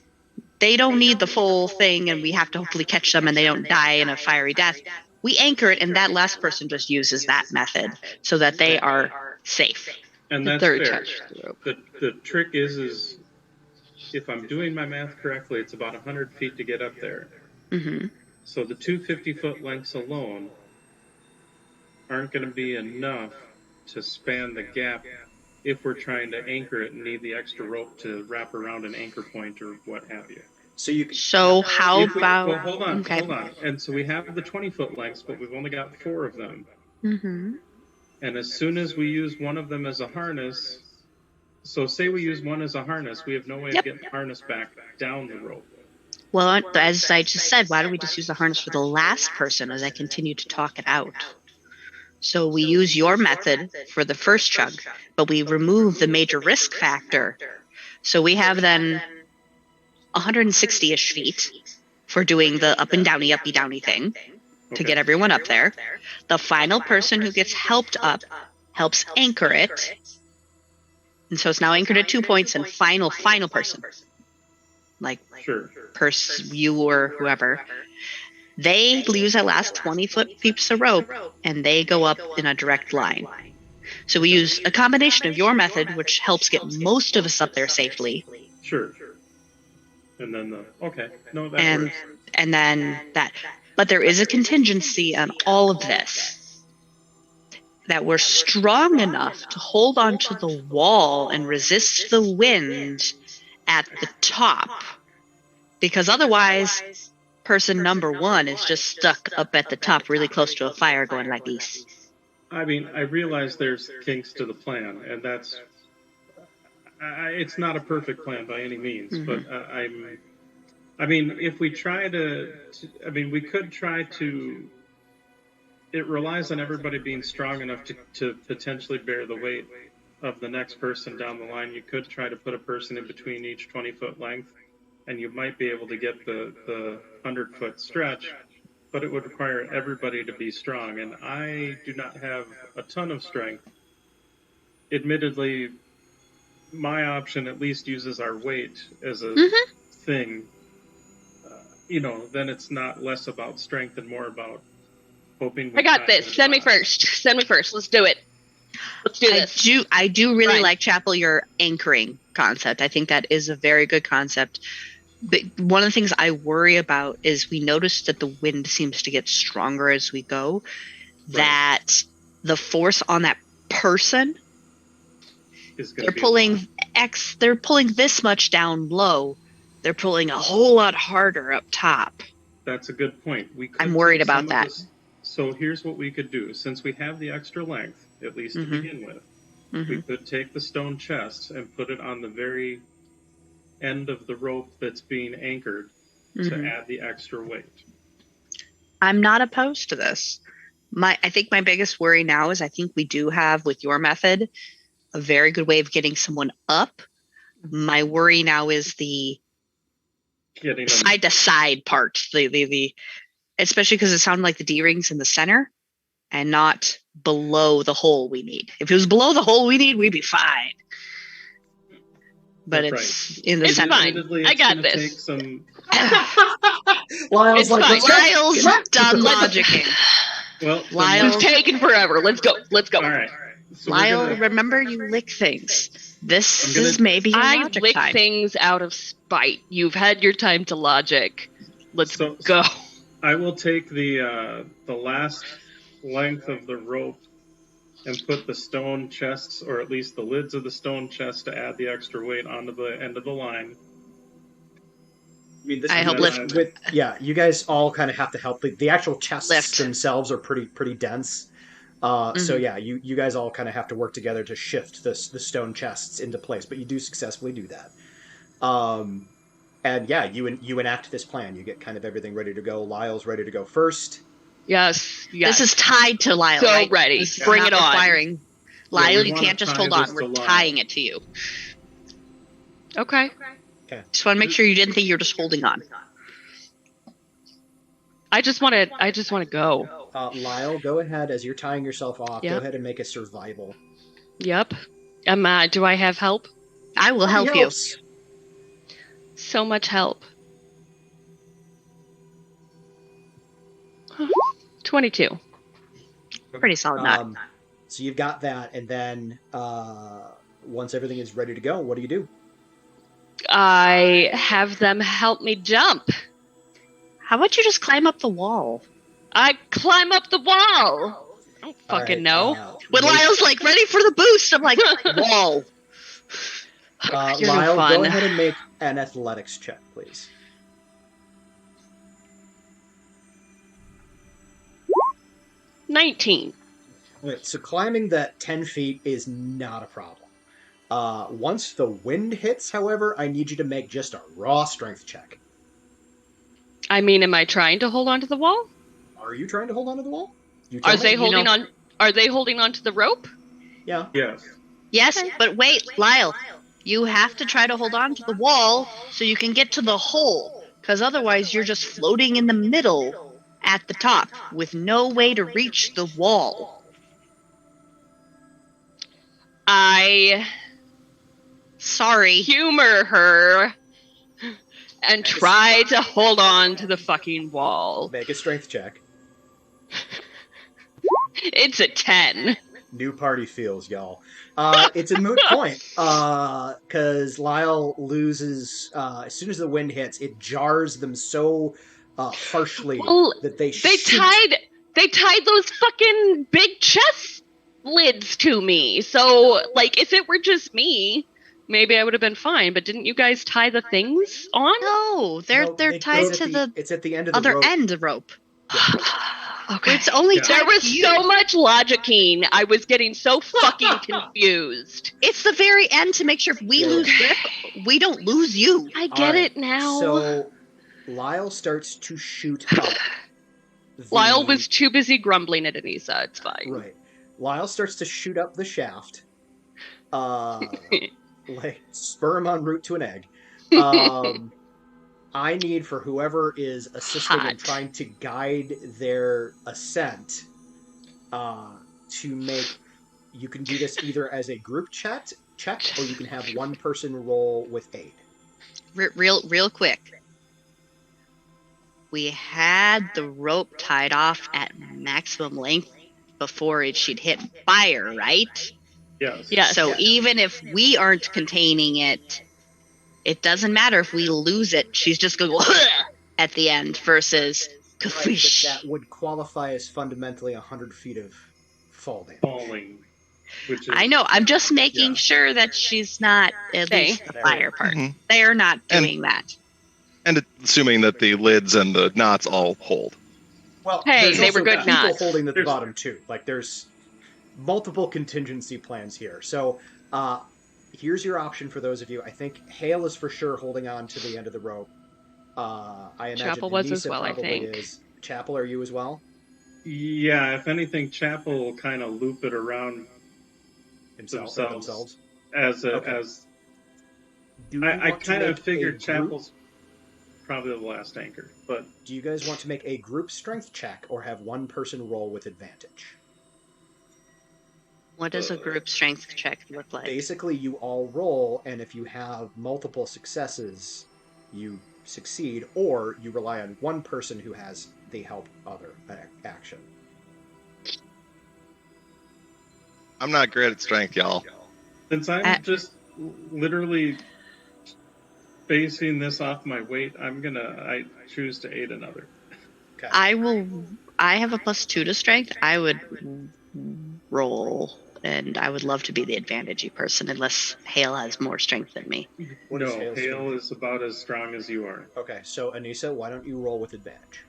S6: they don't need the full thing and we have to hopefully catch them and they don't die in a fiery death. We anchor it and that last person just uses that method so that they are safe.
S5: And that's fair. The trick is if I'm doing my math correctly, it's about 100 feet to get up there.
S6: Mm-hmm.
S5: So the 250-foot lengths alone aren't going to be enough to span the gap if we're trying to anchor it and need the extra rope to wrap around an anchor point or what have you.
S6: So how about...
S5: Well, hold on. And so we have the 20-foot lengths, but we've only got 4 of them.
S6: Mm-hmm.
S5: And as soon as we use one of them as a harness, so say we use one as a harness, we have no way of getting the harness back down the rope.
S6: Well, as I just said, why don't we just use the harness for the last person as I continue to talk it out? So we use your method for the first chunk, but we remove the major risk factor. So we have then 160-ish feet for doing the up and downy, uppy downy thing to get everyone up there. The final person who gets helped up helps anchor it. And so it's now anchored at 2 points and final person. Like you or whoever. They use that last 20-foot piece of rope and they go up in a direct line. So we use a combination of your method, which helps get most of us up there safely.
S5: Sure. And then that works.
S6: And then that. But there is a contingency on all of this. That we're strong enough to hold onto the wall and resist the wind at the top. Because otherwise, person number 1 is just stuck up at the top really close to a fire going like this.
S5: I mean, I realize there's kinks to the plan, and that's... it's not a perfect plan by any means, but I mean, if we try we could try to... It relies on everybody being strong enough to potentially bear the weight of the next person down the line. You could try to put a person in between each 20-foot length, and you might be able to get the 100-foot stretch, but it would require everybody to be strong, and I do not have a ton of strength. Admittedly, my option at least uses our weight as a thing. Then it's not less about strength and more about hoping.
S2: I got this. Send me first. Let's do it. Let's do this.
S6: I do really like, Chapel, your anchoring concept. I think that is a very good concept. But one of the things I worry about is we notice that the wind seems to get stronger as we go, that the force on that person, they're pulling this much down low. They're pulling a whole lot harder up top.
S5: That's a good point.
S6: I'm worried about that.
S5: So here's what we could do. Since we have the extra length, at least to begin with, we could take the stone chest and put it on the very end of the rope that's being anchored to add the extra weight.
S6: I'm not opposed to this. I think my biggest worry now is I think we do have, with your method, a very good way of getting someone up. My worry now is the
S5: Getting them,
S6: side to side part, the especially because it sounded like the D-ring's in the center and not below the hole we need. If it was below the hole we need, we'd be fine. But
S5: That's
S6: it's in the
S2: It's
S6: center.
S2: fine.
S5: admittedly,
S2: I
S5: it's
S2: got
S5: gonna
S2: this.
S5: take some.
S1: Lyle's
S2: It's
S1: like,
S2: fine.
S1: let's go.
S6: Lyle's done logicking.
S5: Well, then
S6: Lyle-
S2: This is taking forever. Let's go. Let's go.
S5: all right. So we're
S6: Lyle,
S5: gonna-
S6: remember you lick things. This
S5: I'm gonna-
S6: is maybe your
S2: I
S6: logic
S2: lick
S6: time.
S2: things out of spite. You've had your time to logic. Let's
S5: So-
S2: go.
S5: I will take the last length of the rope and put the stone chests, or at least the lids of the stone chests, to add the extra weight onto the end of the line.
S1: I mean, this
S6: I
S1: is
S6: help
S5: lift.
S1: with yeah. You guys all kind of have to help. The actual chests
S6: Lift.
S1: themselves are pretty dense. So yeah, you guys all kind of have to work together to shift the stone chests into place. But you do successfully do that. And yeah, you enact this plan. You get kind of everything ready to go. Lyle's ready to go first.
S2: Yes.
S6: This is tied to Lyle,
S2: So
S6: right?
S2: ready.
S6: This is
S2: Bring
S6: not
S2: it on.
S6: requiring. Lyle,
S5: we
S6: you
S5: wanna
S6: can't just
S5: tie
S6: hold
S5: this
S6: on. We're
S5: to Lyle.
S6: tying it to you.
S2: Okay.
S6: Just want to make sure you didn't think you were just holding on.
S2: I just want to go.
S1: Lyle, go ahead as you're tying yourself off.
S2: Yep.
S1: Go ahead and make a survival.
S2: Yep. Do I have help?
S6: I will help you.
S1: Helps.
S2: So much help. 22.
S6: Pretty solid knot.
S1: So you've got that, and then once everything is ready to go, what do you do?
S2: I have them help me jump.
S6: How about you just climb up the wall?
S2: I climb up the wall. I don't
S1: All
S2: fucking
S1: right,
S2: know.
S6: When
S1: make-
S6: Lyle's like ready for the boost, I'm like, wall.
S2: You're no
S1: Lyle,
S2: fun.
S1: go ahead and make an athletics check, please.
S2: 19.
S1: Okay, so climbing that 10 feet is not a problem. Once the wind hits, however, I need you to make just a raw strength check.
S2: I mean, am I trying to hold on to the wall?
S1: Are you trying to hold onto the wall? You tell
S2: Are
S1: me.
S2: they holding on? Are they holding on to the rope?
S1: Yeah.
S5: Yes.
S6: Yes, but wait, Lyle. You have to try to hold on to the wall so you can get to the hole. Because otherwise you're just floating in the middle at the top with no way to reach the wall.
S2: I
S6: Sorry.
S2: humor her and try to hold on to the fucking wall.
S1: Make a strength check.
S2: It's a 10.
S1: New party feels, y'all. It's a moot point because Lyle loses as soon as the wind hits. It jars them so harshly
S2: Well,
S1: that they
S2: They
S1: shoot.
S2: tied those fucking big chest lids to me. So, like, if it were just me, maybe I would have been fine. But didn't you guys tie the things on?
S6: No, they're
S1: No,
S6: tied
S1: it's
S6: to
S1: at
S6: the
S1: It's at the end of the
S6: other
S1: rope.
S6: end of the rope.
S2: Okay.
S6: It's only
S5: Yeah.
S6: tied
S2: There was
S6: to you.
S2: so much logicking. I was getting so fucking confused.
S6: It's the very end to make sure if we
S1: Yeah.
S6: lose grip, we don't lose you.
S2: I
S1: All
S2: get
S1: right,
S2: it now.
S1: So Lyle starts to shoot up.
S2: Lyle was too busy grumbling at Anissa. It's fine.
S1: Right. Lyle starts to shoot up the shaft. Like sperm en route to an egg. I need for whoever is assisting and
S2: Hot.
S1: trying to guide their ascent to make. You can do this either as a group check, or you can have one person roll with aid.
S6: Real quick. We had the rope tied off at maximum length before she'd hit fire, right?
S5: Yes.
S2: Yes.
S6: So even if we aren't containing it, it doesn't matter if we lose it. She's just going to go at the end versus
S1: Right, but
S6: kafoosh.
S1: that would qualify as fundamentally 100 feet of fall damage.
S5: Falling. Which is,
S6: I know. I'm just making
S5: Yeah.
S6: sure that she's not at
S2: Okay.
S6: least the fire part.
S7: Mhm.
S6: They're not
S7: And-
S6: doing that.
S7: And assuming that the lids and the knots all hold.
S1: Well,
S2: Hey,
S1: there's
S2: they
S1: also
S2: were good
S1: people
S2: knots.
S1: holding at the
S5: There's-
S1: bottom too. Like there's multiple contingency plans here. So here's your option for those of you. I think Hale is for sure holding on to the end of the rope. I imagine
S2: Chapel was as
S1: Anissa
S2: well, I
S1: probably
S2: think.
S1: is. Chapel, are you as well?
S5: Yeah, if anything, Chapel will kind of loop it around
S1: Themselves.
S5: as a
S1: Okay.
S5: as.
S1: Do you
S5: I
S1: want to
S5: kind
S1: make
S5: of figured
S1: a group?
S5: Chapel's probably the last anchor, but
S1: Do you guys want to make a group strength check or have one person roll with advantage?
S6: What does a group strength check look like?
S1: Basically, you all roll, and if you have multiple successes, you succeed, or you rely on one person who has the help other action.
S7: I'm not great at strength, y'all.
S5: since I'm just literally basing this off my weight, I choose to aid another.
S1: Okay.
S6: I have a +2 to strength. I would roll, and I would love to be the advantagey person, unless Hale has more strength than me.
S1: What is
S5: No,
S1: Hale's
S5: Hale
S1: strength?
S5: is about as strong as you are.
S1: Okay, so Anissa, why don't you roll with advantage?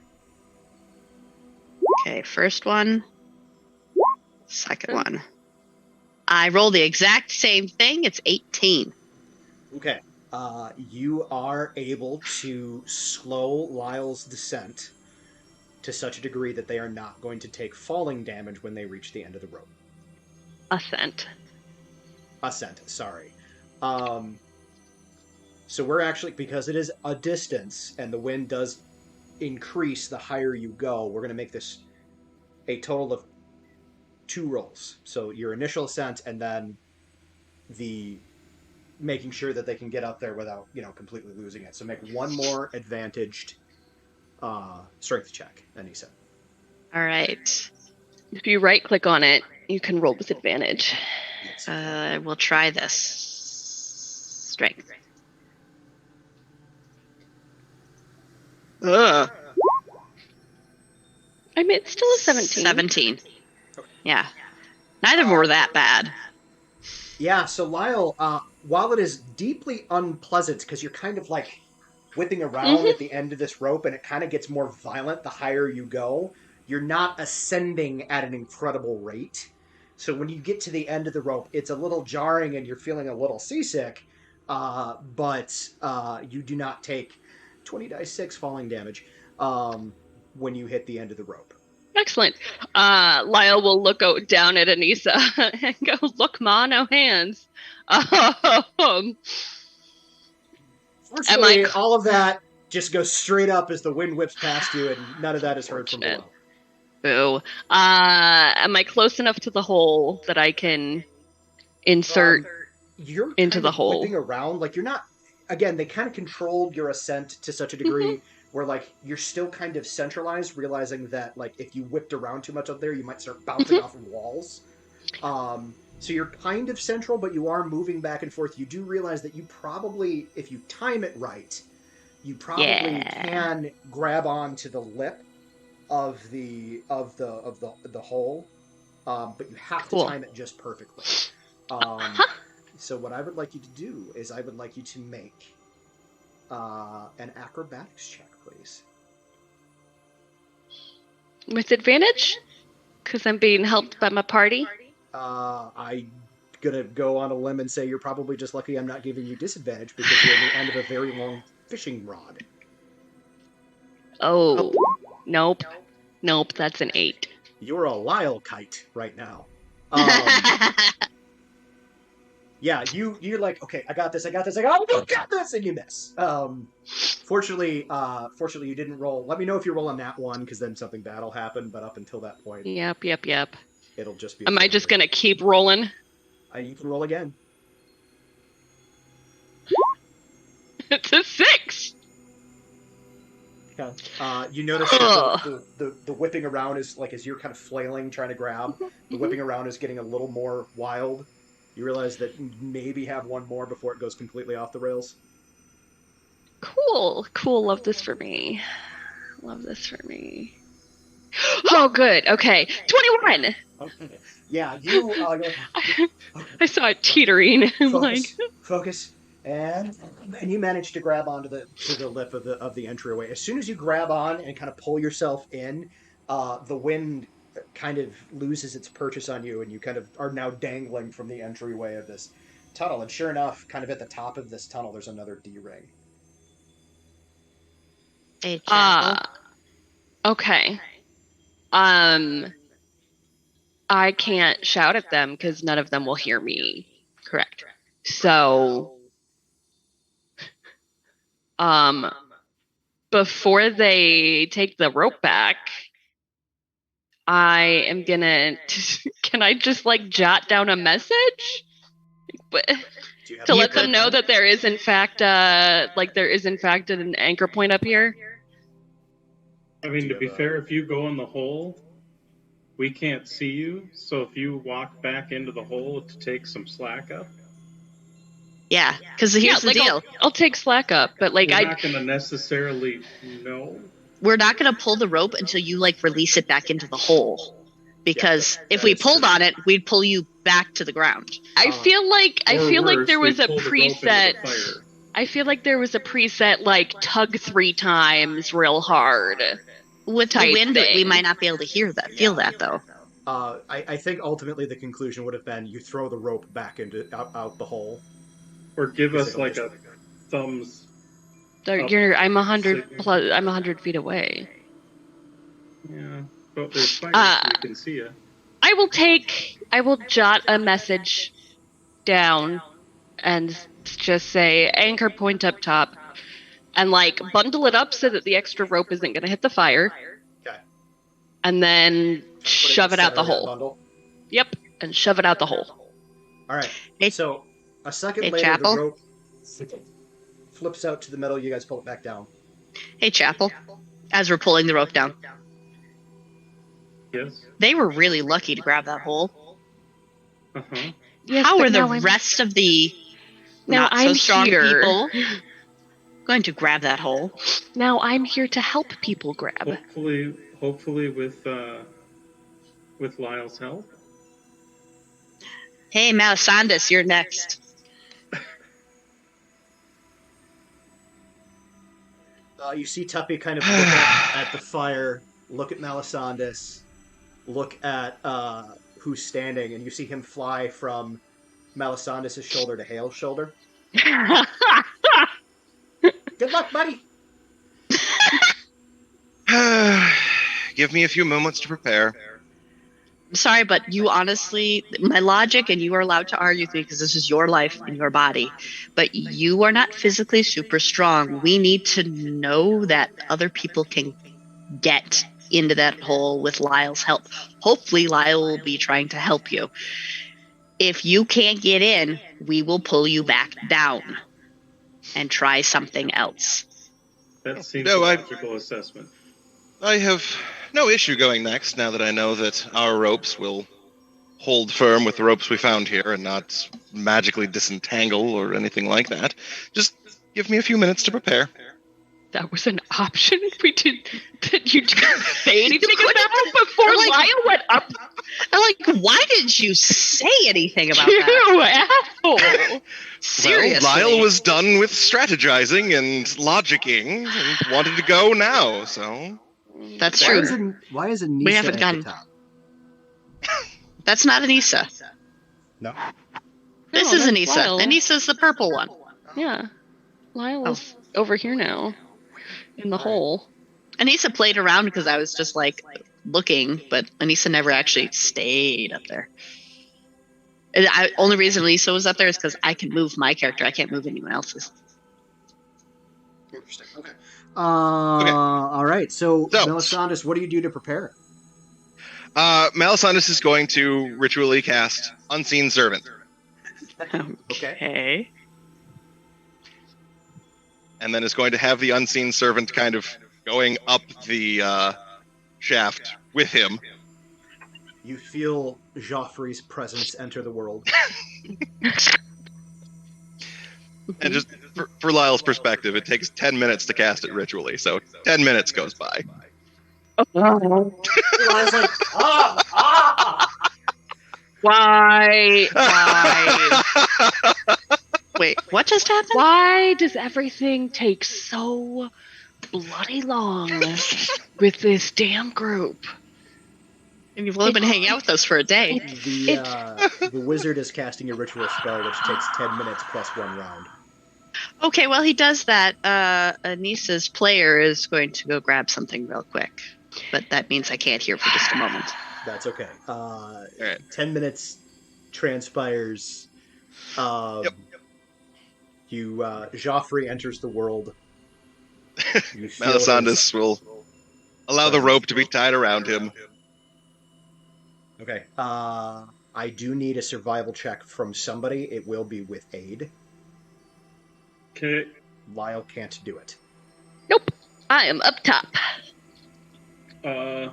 S6: Okay, first one. Second one. I roll the exact same thing. It's 18.
S1: Okay. You are able to slow Lyle's descent to such a degree that they are not going to take falling damage when they reach the end of the rope.
S2: Ascent.
S1: Ascent, sorry. So we're actually, because it is a distance and the wind does increase the higher you go, we're going to make this a total of 2 rolls. So your initial ascent and then the making sure that they can get up there without, completely losing it. So make one more advantaged strength check, Anissa.
S6: All right.
S2: If you right click on it, you can roll with advantage.
S6: We'll try this. Strength.
S2: I mean, it's still a 17.
S6: 17. Yeah. Neither were that bad.
S1: Yeah, so Lyle, while it is deeply unpleasant because you're kind of like whipping around at the end of this rope and it kind of gets more violent the higher you go, you're not ascending at an incredible rate. So when you get to the end of the rope, it's a little jarring and you're feeling a little seasick, but you do not take 20 dice 6 falling damage when you hit the end of the rope.
S2: Excellent. Lyle will look down at Anissa and go, "Look, ma, no hands."
S1: Fortunately, all of that just goes straight up as the wind whips past you, and none of that is heard from below.
S2: Boo. Am I close enough to the hole that I can insert
S1: you're
S2: into
S1: kind
S2: the
S1: of
S2: hole?
S1: Whipping around, like you're not. Again, they kind of controlled your ascent to such a degree where, like, you're still kind of centralized, realizing that, like, if you whipped around too much up there, you might start bouncing off of walls. So you're kind of central, but you are moving back and forth. You do realize that you probably, if you time it right, you probably can grab onto the lip of the hole, but you have to time it just perfectly. So what I would like you to do is I would like you to make an acrobatics check, please.
S2: With advantage? Because I'm being helped by my party?
S1: I'm gonna go on a limb and say you're probably just lucky I'm not giving you disadvantage because you're at the end of a very long fishing rod.
S2: Oh. Nope. Nope, that's an 8.
S1: You're a Lyle kite right now. Yeah, you're like, okay, I got this, and you miss. Fortunately, you didn't roll. Let me know if you roll on that one, because then something bad'll happen. But up until that point,
S2: Yep.
S1: It'll just be.
S2: Am I just gonna keep rolling?
S1: You can roll again.
S2: It's a 6.
S1: Yeah. You notice that the whipping around is like as you're kind of flailing, trying to grab. The whipping around is getting a little more wild. You realize that you maybe have one more before it goes completely off the rails.
S2: Cool. Love this for me. Oh, good. Okay. 21.
S1: Okay. Yeah, you.
S2: I saw it teetering.
S1: Focus, and you manage to grab onto the lip of the entryway. As soon as you grab on and kind of pull yourself in, the wind kind of loses its purchase on you, and you kind of are now dangling from the entryway of this tunnel. And sure enough, kind of at the top of this tunnel, there's another D-ring.
S6: A chapel.
S2: Okay. I can't shout at them because none of them will hear me.
S6: Correct.
S2: So, before they take the rope back, I am gonna. Can I just like jot down a message? But to let them know that there is in fact an anchor point up here.
S5: I mean, to be fair, if you go in the hole, we can't see you. So if you walk back into the hole to take some slack up,
S6: Yeah, because here's the deal.
S2: I'll take slack up, but like
S5: we're not going to necessarily know.
S6: We're not going to pull the rope until you like release it back into the hole. Because if we pulled on it, we'd pull you back to the ground.
S2: I feel like there was a preset.
S5: I
S2: feel like there was a preset like tug 3 times real hard.
S6: With the wind, we might not be able to feel that though.
S1: I think ultimately the conclusion would have been you throw the rope back into out the hole,
S5: or give us like a thumbs.
S2: I'm 100 feet away.
S5: Yeah, but there's fire, so you can see you.
S2: I will jot a message down and just say anchor point up top, and like bundle it up so that the extra rope isn't going to hit the fire.
S1: Okay.
S2: And then shove it out the hole.
S1: Bundle.
S2: Yep, and shove it out the hole.
S1: All right. So a second later,
S6: Chapel?
S1: the rope flips out to the middle. You guys pull it back down.
S6: Hey, Chapel. As we're pulling the rope down.
S5: Yes.
S6: They were really lucky to grab that hole.
S5: Uh-huh.
S2: Yes,
S6: how are the rest of the not so strong people going to grab that hole?
S2: Now I'm here to help people grab.
S5: Hopefully with Lyle's help.
S6: Hey, Melisandus, you're next.
S1: You see Tuppy kind of look at the fire, look at Melisandus, look at who's standing, and you see him fly from Melisandus' shoulder to Hale's shoulder. Good luck, buddy.
S7: Give me a few moments to prepare.
S6: I'm sorry, but you honestly, my logic, and you are allowed to argue with me because this is your life and your body, but you are not physically super strong. We need to know that other people can get into that hole with Lyle's help. Hopefully Lyle will be trying to help you. If you can't get in, we will pull you back down and try something else.
S5: That seems a logical assessment.
S7: I have no issue going next now that I know that our ropes will hold firm with the ropes we found here and not magically disentangle or anything like that. Just give me a few minutes to prepare.
S2: That was an option? You didn't say anything about before Lyle went up?
S6: I'm like, why didn't you say anything about that?
S2: You asshole!
S6: Seriously.
S7: Well, Lyle was done with strategizing and logicking and wanted to go now, so...
S6: That's true.
S1: Why is Anissa
S6: We haven't
S1: at the
S6: gotten...
S1: top?
S6: That's not Anissa.
S1: No.
S6: This is Anissa. Lyle. Anissa's the purple one.
S2: Yeah. Lyle is over here now. In the hole.
S6: Anissa played around because I was just like looking, but Anissa never actually stayed up there. And only reason Anissa was up there is because I can move my character. I can't move anyone else's.
S1: Interesting. Okay. All right. So, Melisandus, what do you do to prepare?
S7: Melisandus is going to ritually cast Unseen Servant.
S6: Okay.
S7: And then is going to have the Unseen Servant kind of going up the shaft with him.
S1: You feel Joffrey's presence enter the world.
S7: And just for Lyle's perspective, it takes 10 minutes to cast it ritually, so 10 minutes goes by.
S1: Lyle's like,
S6: Why? Wait, what just happened?
S2: Why does everything take so bloody long with this damn group?
S6: And you've only been hanging out with us for a day.
S1: The wizard is casting a ritual spell which takes 10 minutes plus 1 round.
S6: Okay, while he does that, Anissa's player is going to go grab something real quick. But that means I can't hear for just a moment.
S1: That's okay.
S7: right.
S1: 10 minutes transpires.
S7: Yep.
S1: Joffrey enters the world. You feel
S7: Melisandus will allow the rope to be tied around him.
S1: Okay. I do need a survival check from somebody. It will be with aid.
S5: Okay.
S1: Lyle can't do it.
S2: Nope. I am up top.
S5: I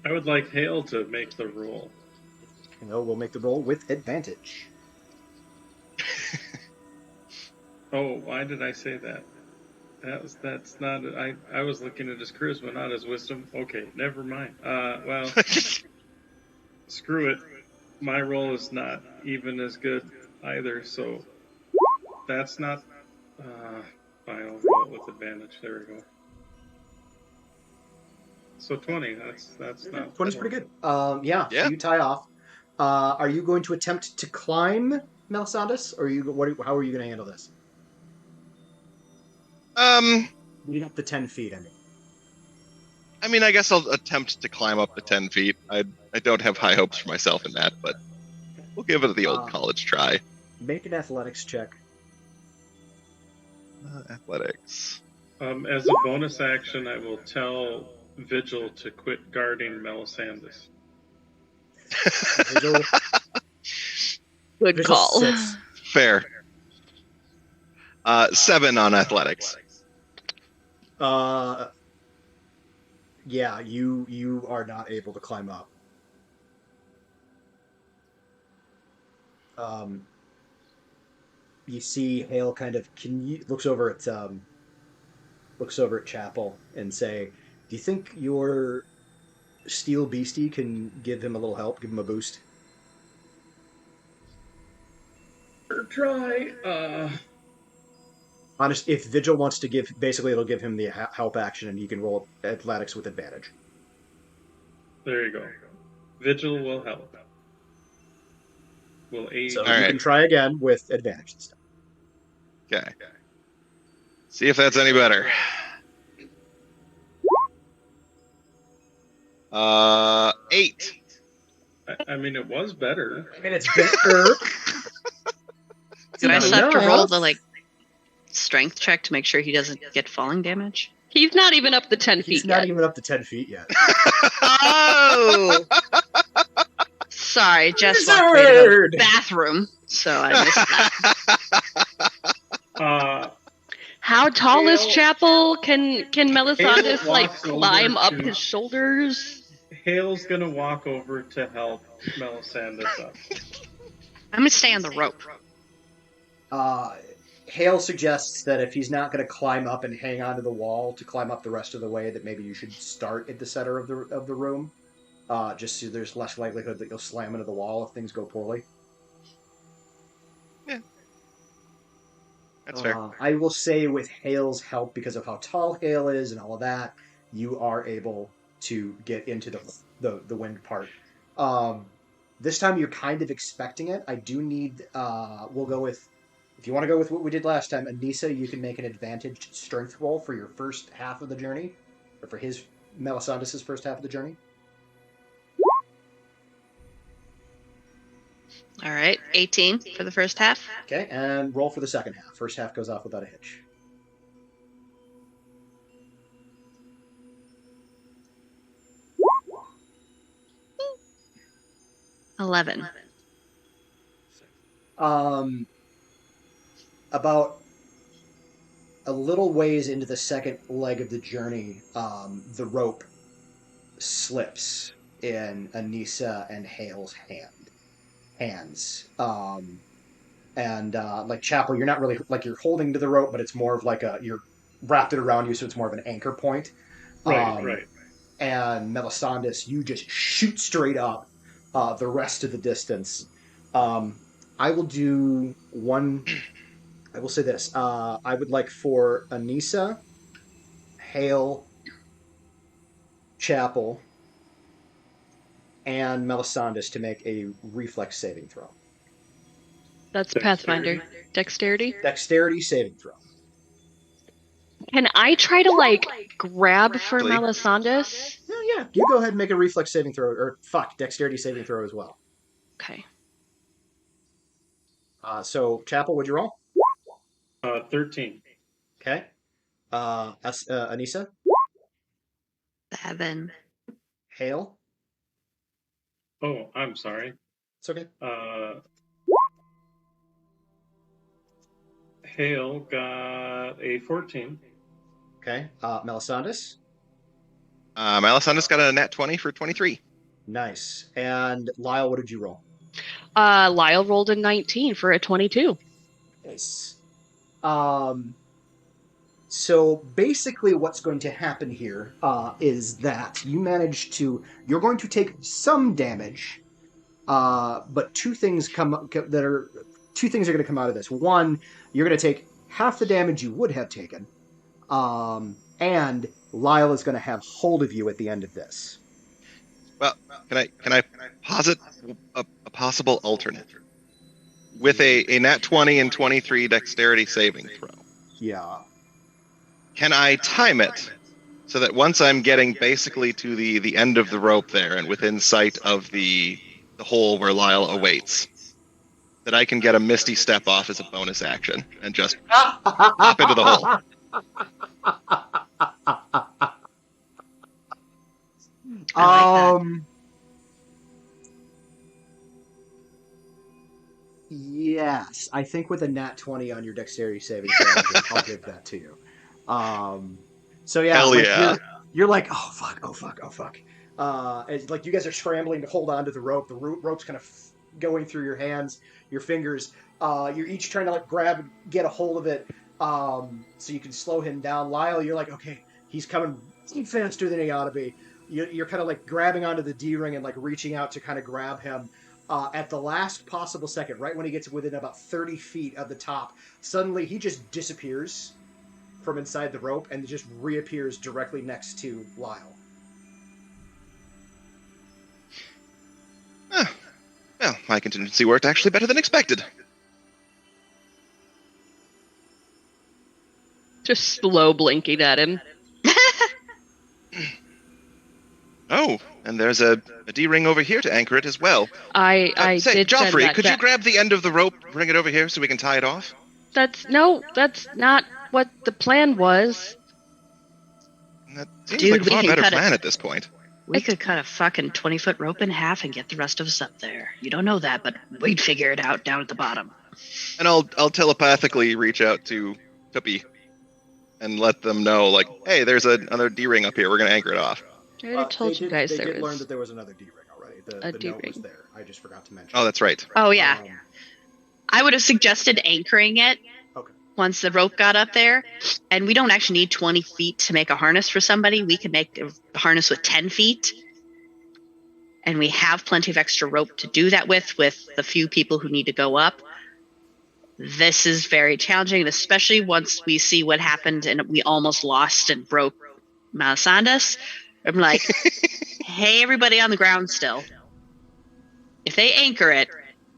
S5: would like Hale to make the roll.
S1: No, we'll make the roll with advantage.
S5: Oh, why did I say that? That's not. I was looking at his charisma, not his wisdom. Okay, never mind. Well, screw it. My roll is not even as good either, so that's not. Fine, I'll roll it with advantage. There we go. So 20. That's not.
S1: 20's pretty good.
S7: Yeah.
S1: You tie off. Are you going to attempt to climb Melisandus, or how are you going to handle this? You got the 10 feet.
S7: I mean, I guess I'll attempt to climb up the 10 feet. I don't have high hopes for myself in that, but we'll give it the old college try.
S1: Make an athletics check.
S7: Athletics.
S5: As a bonus action, I will tell Vigil to quit guarding Melisandus.
S1: Vigil,
S2: Good
S1: Vigil
S2: call.
S1: sits.
S7: Fair. 7 on athletics.
S1: Yeah, you are not able to climb up. You see Hale kind of looks over at Chapel and say, "Do you think your steel beastie can give him a little help, give him a boost?"
S5: Try.
S1: Honest, if Vigil wants to give, basically it'll give him the help action, and you can roll athletics with advantage.
S5: There you go. Vigil will help. Will aid.
S1: So
S7: All
S1: you
S7: right.
S1: can try again with advantage this time.
S7: Okay. See if that's any better. 8.
S5: I mean, it was better.
S1: I mean, it's better.
S6: Do I
S1: not
S6: still have to
S1: enough.
S6: roll the strength check to make sure he doesn't get falling damage?
S2: He's not even up the 10 feet
S1: He's not
S2: yet.
S1: even up to 10 feet yet.
S6: Oh! Sorry, Jess walked away to the bathroom, so I missed that.
S2: How tall is
S5: Hale-
S2: Chapel? Can Melisandus
S5: Hale walks
S2: climb
S5: over
S2: up
S5: to-
S2: his shoulders?
S5: Hale's gonna walk over to help Melisandus up.
S6: I'm gonna stay on the rope.
S1: Hale suggests that if he's not going to climb up and hang onto the wall to climb up the rest of the way, that maybe you should start at the center of the room, just so there's less likelihood that you'll slam into the wall if things go poorly.
S7: Yeah, that's fair.
S1: I will say, with Hale's help, because of how tall Hale is and all of that, you are able to get into the wind part. This time you're kind of expecting it. I do need. We'll go with. If you want to go with what we did last time, Anissa, you can make an advantaged strength roll for your first half of the journey, or for Melisandus' first half of the journey.
S6: All right, 18 for the first half.
S1: Okay, and roll for the second half. First half goes off without a hitch.
S6: 11.
S1: About a little ways into the second leg of the journey, the rope slips in Anissa and Hale's hands. Like Chapel, you're not really you're holding to the rope, but it's more of you're wrapped it around you, so it's more of an anchor point.
S5: Right.
S1: And Melisandus, you just shoot straight up the rest of the distance. I will do one. I will say this. I would like for Anissa, Hale, Chapel, and Melisandus to make a reflex saving throw.
S2: That's
S5: Dexterity.
S2: Pathfinder. Dexterity.
S1: Dexterity saving throw.
S2: Can I try to like grab for
S7: Actually-
S2: Melisandus?
S1: Yeah. You go ahead and make a reflex saving throw, or dexterity saving throw as well.
S2: Okay.
S1: So Chapel, what'd you roll?
S5: 13.
S1: Okay. Anissa,
S6: 7.
S1: Hale.
S5: Oh, I'm sorry.
S1: It's okay.
S5: Hale got a 14.
S1: Okay. Melisandus.
S7: Melisandus got a nat 20 for 23.
S1: Nice. And Lyle, what did you roll?
S2: Lyle rolled a 19 for a 22.
S1: Nice. So basically what's going to happen here is that you're going to take some damage, but two things are going to come out of this. One, you're going to take half the damage you would have taken, and Lyle is going to have hold of you at the end of this.
S7: Well, can I posit a possible alternate? With a nat 20 and 23 dexterity saving throw,
S1: Yeah.
S7: can I time it so that once I'm getting basically to the end of the rope there and within sight of the hole where Lyle awaits, that I can get a Misty Step off as a bonus action and just hop into the hole?
S6: I like that.
S1: Yes, I think with a nat 20 on your dexterity saving throw, I'll give that to you. So yeah,
S7: Hell
S1: like
S7: yeah.
S1: you're like, oh fuck. It's like you guys are scrambling to hold onto the rope. The rope's kind of going through your hands, your fingers. You're each trying to like grab, get a hold of it, so you can slow him down. Lyle, you're like, okay, he's coming faster than he ought to be. You're kind of like grabbing onto the D-ring and like reaching out to kind of grab him. At the last possible second, right when he gets within about 30 feet of the top, suddenly he just disappears from inside the rope and just reappears directly next to Lyle.
S7: Well, my contingency worked actually better than expected.
S2: Just slow blinking at him.
S7: Oh, and there's a D-ring over here to anchor it as well.
S2: I
S7: Say,
S2: did send
S7: Joffrey,
S2: that
S7: could you
S2: back.
S7: grab the end of the rope, bring it over here so we can tie it off?
S2: That's not what the plan was.
S7: That seems
S6: Dude,
S7: like a
S6: we
S7: far
S6: can
S7: better
S6: cut it.
S7: plan at this point.
S6: We could cut a fucking 20-foot rope in half and get the rest of us up there. You don't know that, but we'd figure it out down at the bottom.
S7: And I'll telepathically reach out to Tuppy and let them know, like, hey, there's another D-ring up here. We're going to anchor it off.
S2: I already told you guys
S1: they
S2: there
S1: did learn
S2: was
S1: that there was another D-ring already. The
S2: a
S1: note
S2: D-ring.
S1: was there. I just forgot to mention.
S7: Oh, that's right.
S6: Oh, yeah.
S1: Um,
S6: I would have suggested anchoring it
S1: Okay.
S6: once the rope got up there. And we don't actually need 20 feet to make a harness for somebody. We could make a harness with 10 feet. And we have plenty of extra rope to do that with the few people who need to go up. This is very challenging, especially once we see what happened and we almost lost and broke Melisandus. I'm like, hey, everybody on the ground still. If they anchor it,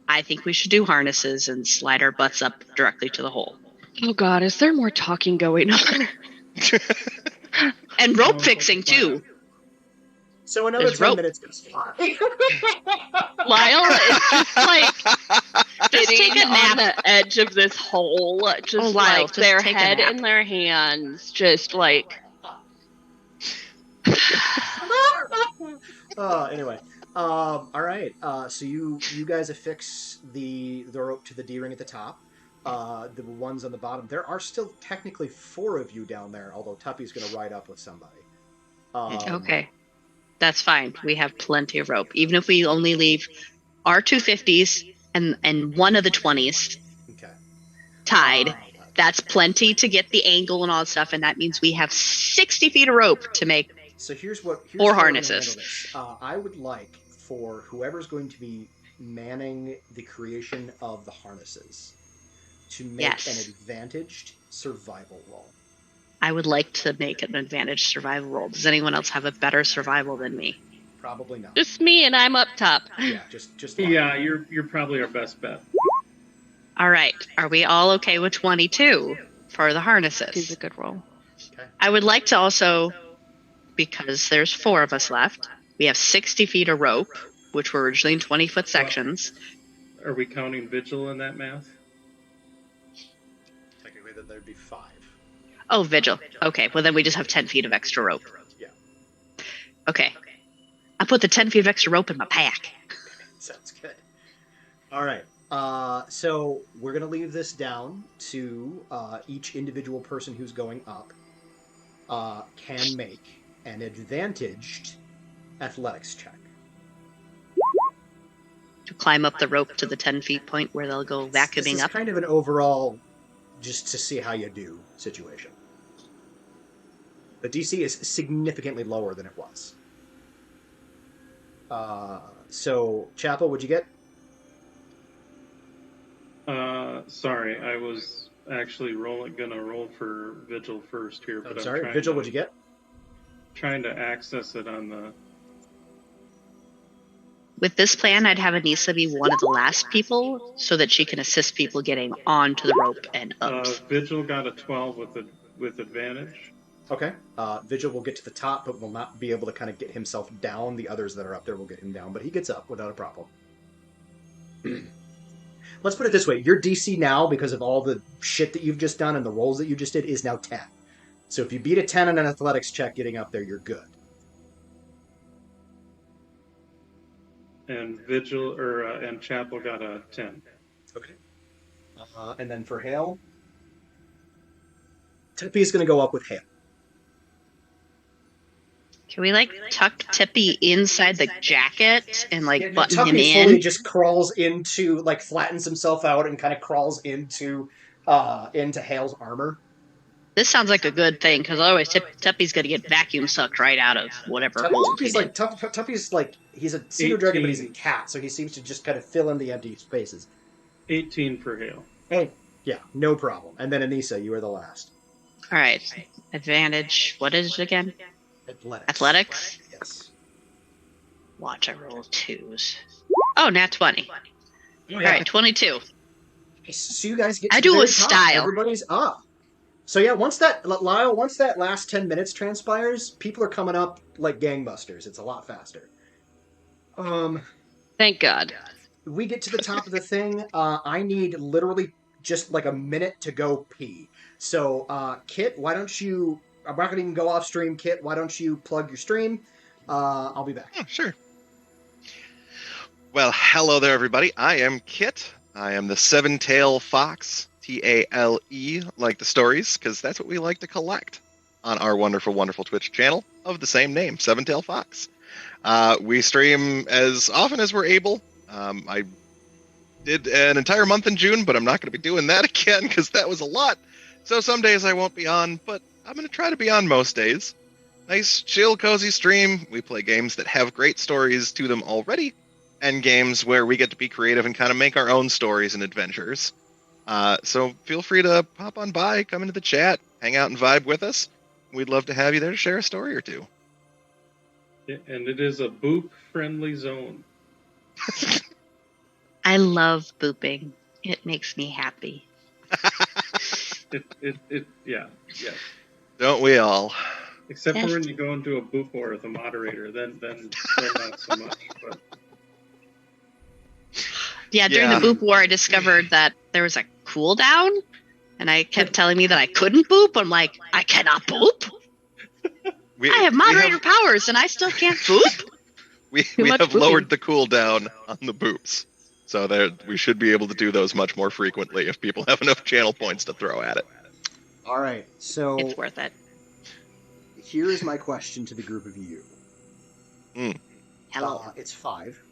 S6: I think we should do harnesses and slide our butts up directly to the hole.
S2: Oh god, is there more talking going on?
S6: And rope fixing, too.
S1: So another
S6: There's
S1: 10
S6: rope.
S1: minutes goes by.
S2: Lyle is just like
S6: Just
S2: sitting
S6: take a
S2: on
S6: nap.
S2: the edge of this hole, just
S6: Oh, Lyle,
S2: like
S6: just
S2: their
S6: take a
S2: head
S6: nap.
S2: in their hands, just like
S1: Anyway, all right. So you guys affix the rope to the D-ring at the top. The ones on the bottom. There are still technically 4 of you down there, although Tuppy's going to ride up with somebody.
S6: Okay. That's fine. We have plenty of rope. Even if we only leave our 250s and one of the 20s
S1: Okay.
S6: tied, that's plenty to get the angle and all that stuff. And that means we have 60 feet of rope to make.
S1: So here's how
S6: Or
S1: we're gonna
S6: harnesses.
S1: handle this. I would like for whoever's going to be manning the creation of the harnesses to make
S6: Yes.
S1: an advantaged survival roll.
S6: I would like to make an advantage survival roll. Does anyone else have a better survival than me?
S1: Probably not.
S2: just me and I'm up top.
S1: Yeah, just
S5: Yeah, you're probably our best bet.
S6: All right. Are we all okay with 22 for the
S2: Is
S6: harnesses?
S2: a good roll.
S6: I would like to also, because there's 4 of us left, we have 60 feet of rope, which were originally in 20-foot sections.
S5: Are we counting vigil in that math?
S1: Technically, then there'd be 5.
S6: Oh, vigil. Okay, well then we just have 10 feet of extra rope.
S1: Yeah.
S6: Okay. I put the 10 feet of extra rope in my pack.
S1: Sounds good. All right. So we're going to leave this down to each individual person who's going up can make an advantaged athletics check.
S6: To climb up the rope to the 10 feet point where they'll go
S1: This
S6: vacuuming
S1: is
S6: up.
S1: kind of an overall, just to see how you do situation. The DC is significantly lower than it was. So, Chapel, what'd you get?
S5: Sorry, I was actually gonna roll for vigil first here, but
S1: I'm sorry, Vigil, what'd you get?
S5: Trying to access it on the.
S6: With this plan, I'd have Anissa be one of the last people so that she can assist people getting onto the rope and up.
S5: Vigil got a 12 with advantage.
S1: Okay. Vigil will get to the top, but will not be able to kind of get himself down. The others that are up there will get him down, but he gets up without a problem. Let's put it this way. Your DC now, because of all the shit that you've just done and the rolls that you just did, is now 10. So if you beat a 10 on an athletics check getting up there, you're good.
S5: And Vigil and Chapel got a 10.
S1: Okay. And then for Hale, Tippy is going to go up with Hale.
S6: Can we tuck Tippy inside the jacket and button him
S1: Tuppy
S6: in?
S1: fully just crawls into, flattens himself out and kind of crawls into Hale's armor.
S6: This sounds like a good thing because otherwise Tippy's going to get vacuum sucked right out of whatever mold he did.
S1: Tuppy's he's a pseudo dragon, but he's a cat, so he seems to just kind of fill in the empty spaces.
S5: 18 for Hale.
S1: Hey, yeah, no problem. And then Anissa, you are the last.
S6: All right, advantage. What is it again? Athletics?
S1: Yes.
S6: Watch, I roll 2s. Oh, nat 20. All right, 22.
S1: So you guys get to
S6: I
S1: the
S6: do
S1: very
S6: a
S1: top.
S6: style.
S1: Everybody's up. So yeah, once that last 10 minutes transpires, people are coming up like gangbusters. It's a lot faster.
S2: Thank God.
S1: We get to the top of the thing. I need literally just a minute to go pee. So, Kit, why don't you... I'm not going to even go off stream, Kit. Why don't you plug your stream? I'll be back.
S7: Oh, sure. Well, hello there, everybody. I am Kit. I am the Seven-Tail Fox, Tale, like the stories, because that's what we like to collect on our wonderful, wonderful Twitch channel of the same name, Seven-Tail Fox. We stream as often as we're able. I did an entire month in June, but I'm not going to be doing that again because that was a lot. So some days I won't be on, but I'm going to try to be on most days. Nice, chill, cozy stream. We play games that have great stories to them already, and games where we get to be creative and kind of make our own stories and adventures. So feel free to pop on by, come into the chat, hang out and vibe with us. We'd love to have you there to share a story or two.
S5: And it is a boop-friendly zone.
S6: I love booping. It makes me happy.
S5: Yeah.
S7: Don't we all?
S5: Except for when you go into a boop war with a moderator, then not so much. But
S6: yeah, during the boop war, I discovered that there was a cooldown, and I kept telling me that I couldn't boop. I'm like, I cannot boop. I have moderator powers, and I still can't boop.
S7: We have lowered the cooldown on the boops, so we should be able to do those much more frequently if people have enough channel points to throw at it.
S1: All right, so
S6: it's worth it.
S1: Here is my question to the group of you.
S6: Hello.
S1: It's 5.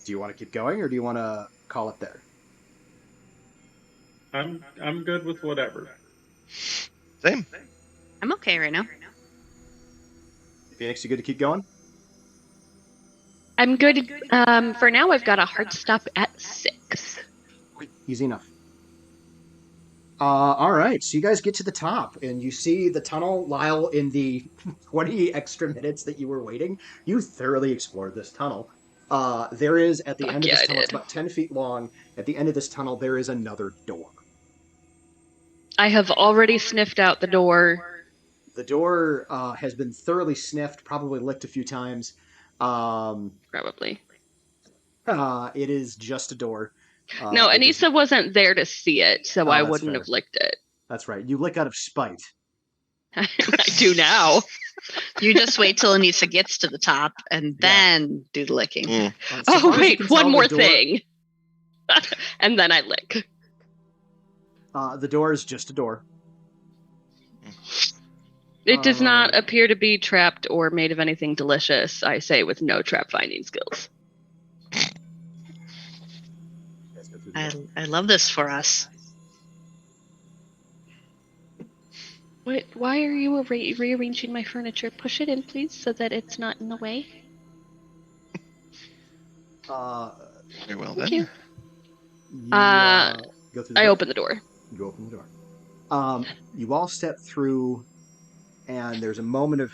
S1: Do you want to keep going, or do you want to call it there?
S5: I'm good with whatever.
S7: Same.
S6: I'm okay right now.
S1: Phoenix, you good to keep going?
S2: I'm good. For now, I've got a hard stop at 6.
S1: Easy enough. All right, so you guys get to the top, and you see the tunnel. Lyle, in the 20 extra minutes that you were waiting, you thoroughly explored this tunnel. There is, at the
S2: Fuck
S1: end of
S2: yeah,
S1: this
S2: I
S1: tunnel, it's
S2: did.
S1: about 10 feet long. At the end of this tunnel, there is another door.
S2: I have already sniffed out the door.
S1: The door has been thoroughly sniffed, probably licked a few times.
S2: Probably.
S1: It is just a door.
S2: No,
S1: It is.
S2: Anissa wasn't there to see it, so I
S1: That's
S2: wouldn't
S1: fair.
S2: have licked it.
S1: That's right. You lick out of spite.
S2: I do now.
S6: You just wait till Anissa gets to the top and then do the licking.
S7: Mm.
S1: So
S2: Oh,
S1: far as you
S2: wait,
S1: can
S2: one
S1: tell,
S2: more
S1: the door,
S2: thing. And then I lick.
S1: The door is just a door.
S2: It does not appear to be trapped or made of anything delicious, I say, with no trap finding skills.
S6: I love this for us.
S2: Wait, why are you rearranging my furniture? Push it in, please, so that it's not in the way.
S7: Very well
S2: Thank
S7: then.
S2: you.
S1: You go through the
S2: I
S1: door.
S2: open the door.
S1: You open the door. You all step through, and there's a moment of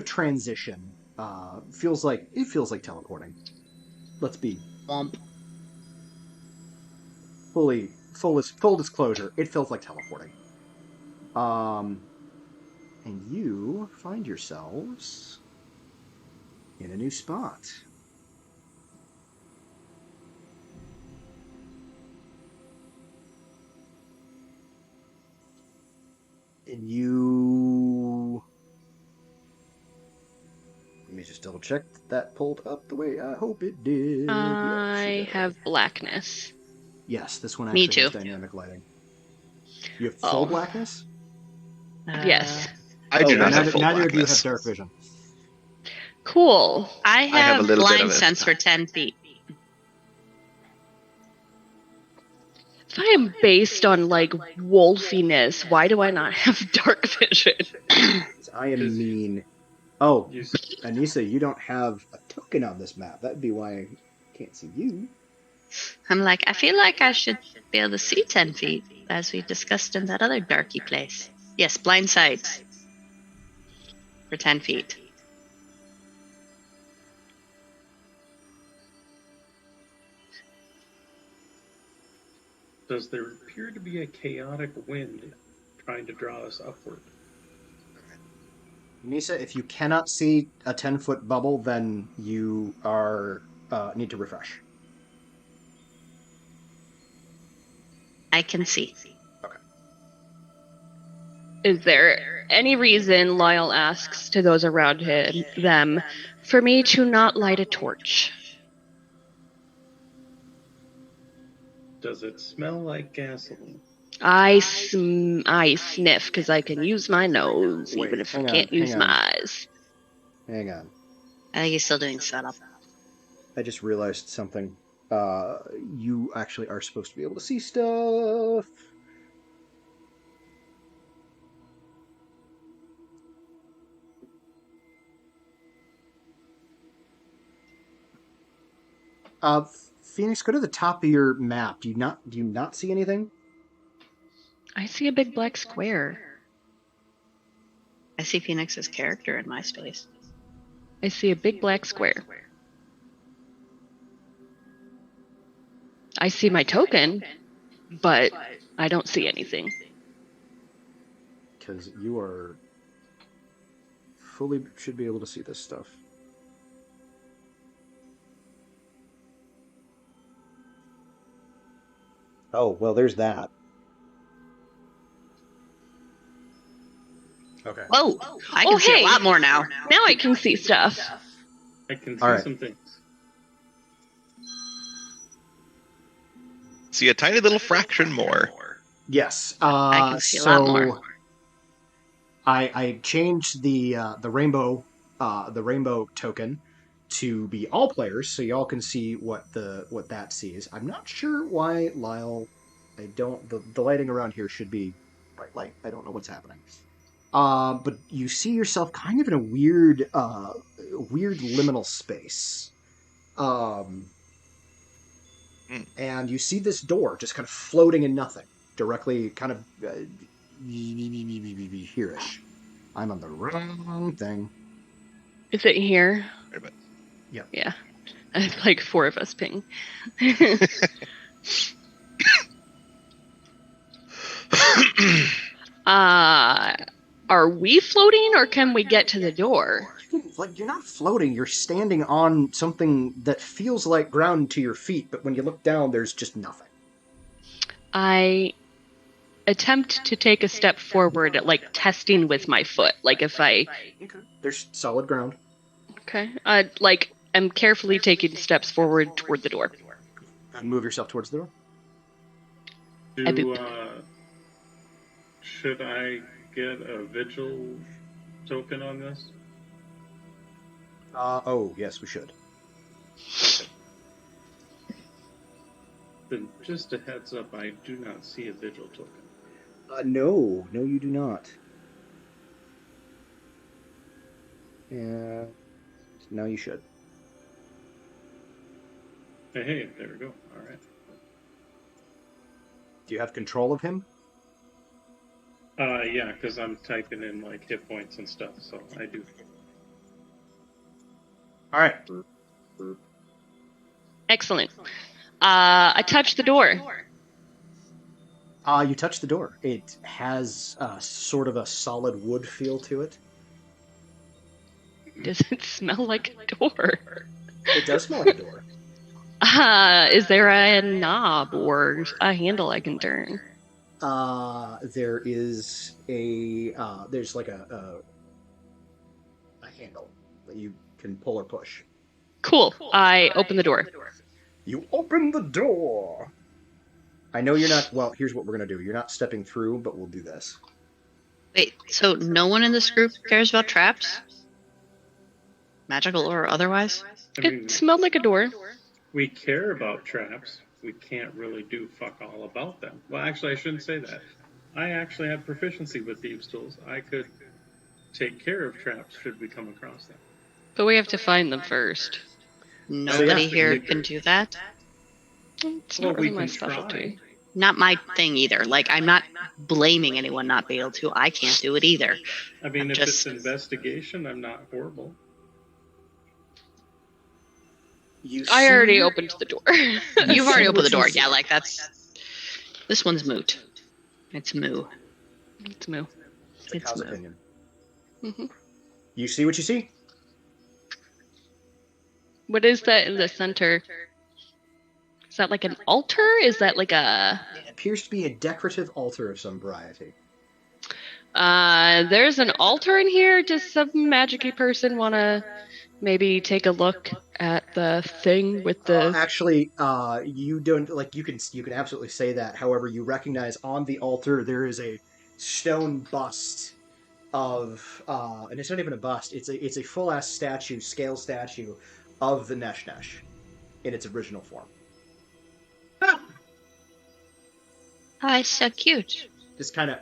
S1: transition. Feels like teleporting. Let's be
S6: Womp.
S1: full disclosure. It feels like teleporting. And you find yourselves in a new spot. And you... Let me just double check that pulled up the way I hope it did.
S2: I have blackness.
S1: Yes, this one
S6: Me
S1: actually has
S6: too.
S1: dynamic lighting. You have full
S2: Oh.
S1: blackness?
S2: Yes.
S7: I do not have
S1: neither,
S7: full
S1: neither of you have
S7: blackness.
S1: dark vision.
S2: Cool.
S6: I
S7: have
S6: have
S7: a little bit
S6: blind
S7: of it.
S6: sense for 10 feet.
S2: If I am based on, like, wolfiness, why do I not have dark vision?
S1: I am mean. Oh, Anissa, you don't have a token on this map. That'd be why I can't see you.
S6: I'm like, I feel like I should be able to see 10 feet, as we discussed in that other darky place. Yes, blind sight for 10 feet.
S5: Does there appear to be a chaotic wind trying to draw us upward?
S1: Anissa, if you cannot see a 10-foot bubble, then you are need to refresh.
S6: I can see.
S2: Is there any reason, Lyle asks to those around them, for me to not light a torch?
S5: Does it smell like gasoline?
S2: I sniff because I can use my nose,
S1: Wait,
S2: even if I
S1: hang on,
S2: can't use
S1: hang
S2: my
S1: on.
S2: eyes.
S1: Hang on.
S6: I think he's still doing setup.
S1: I just realized something. You actually are supposed to be able to see stuff. Phoenix, go to the top of your map. Do you not see anything?
S2: I see a big black square.
S6: I see Phoenix's character in my space.
S2: I see a big black square. I see my token, but I don't see anything.
S1: Because you are fully should be able to see this stuff. Oh, well, there's that. Okay.
S6: Whoa! I can see
S2: hey.
S6: a lot more now.
S2: Now I can see stuff.
S5: I can see
S1: All right.
S5: some things.
S7: See a tiny little fraction more.
S1: Yes.
S6: I can see a lot more.
S1: I changed the rainbow token to be all players, so y'all can see what that sees. I'm not sure why Lyle. The lighting around here should be bright light. I don't know what's happening. But you see yourself kind of in a weird liminal space. And you see this door just kind of floating in nothing, directly kind of here-ish. I'm on the wrong thing.
S6: Is it here?
S7: Right, but
S6: Yeah. Like 4 of us ping. Are we floating or can we get to the door?
S1: Like, you're not floating, you're standing on something that feels like ground to your feet, but when you look down, there's just nothing.
S6: I attempt to take a step forward, like testing with my foot. Like if I...
S1: Okay. There's solid ground.
S6: Okay. I'm carefully taking steps forward toward the door.
S1: And move yourself towards the door.
S5: Should I get a vigil token on this?
S1: Oh, yes, we should.
S5: Then just a heads up, I do not see a vigil token.
S1: No, you do not. And now you should.
S5: Hey, there we go. All right.
S1: Do you have control of him?
S5: Yeah, because I'm typing in like hit points and stuff, so I do.
S1: All right.
S6: Excellent. I touch the door.
S1: You touch the door. It has sort of a solid wood feel to it.
S6: Does it smell like a door?
S1: It does smell like a door.
S6: Is there a knob or a handle I can turn?
S1: There is there's like a handle that you can pull or push.
S6: Cool. I open the door.
S1: You open the door. I know you're not. Well, here's what we're gonna do. You're not stepping through, but we'll do this.
S6: Wait, so no one in this group cares about traps? Magical or otherwise? It smelled like a door.
S5: We care about traps. We can't really do fuck all about them. Well, actually, I shouldn't say that. I actually have proficiency with thieves' tools. I could take care of traps should we come across them.
S6: But we have to find them first. Nobody here can do that? It's not really my specialty. Not my thing either. Like, I'm not blaming anyone not being able to. I can't do it either.
S5: I mean, if it's investigation, I'm not horrible.
S6: I already opened the door. You've already opened the door. Yeah, like that's... This one's moot. It's moo. It's moo.
S1: It's moo. Opinion.
S6: Mm-hmm.
S1: You see what you see?
S6: What is that in the center? Is that like an altar? Is that like a...
S1: It appears to be a decorative altar of some variety.
S6: There's an altar in here. Does some magic-y person want to maybe take a look at the thing with the...
S1: Actually, you don't... Like, you can absolutely say that. However, you recognize on the altar there is a stone bust of... and it's not even a bust. It's a full-ass statue, scale statue, of the Nesh Nesh in its original form.
S6: Oh, it's so cute.
S1: Just kind of...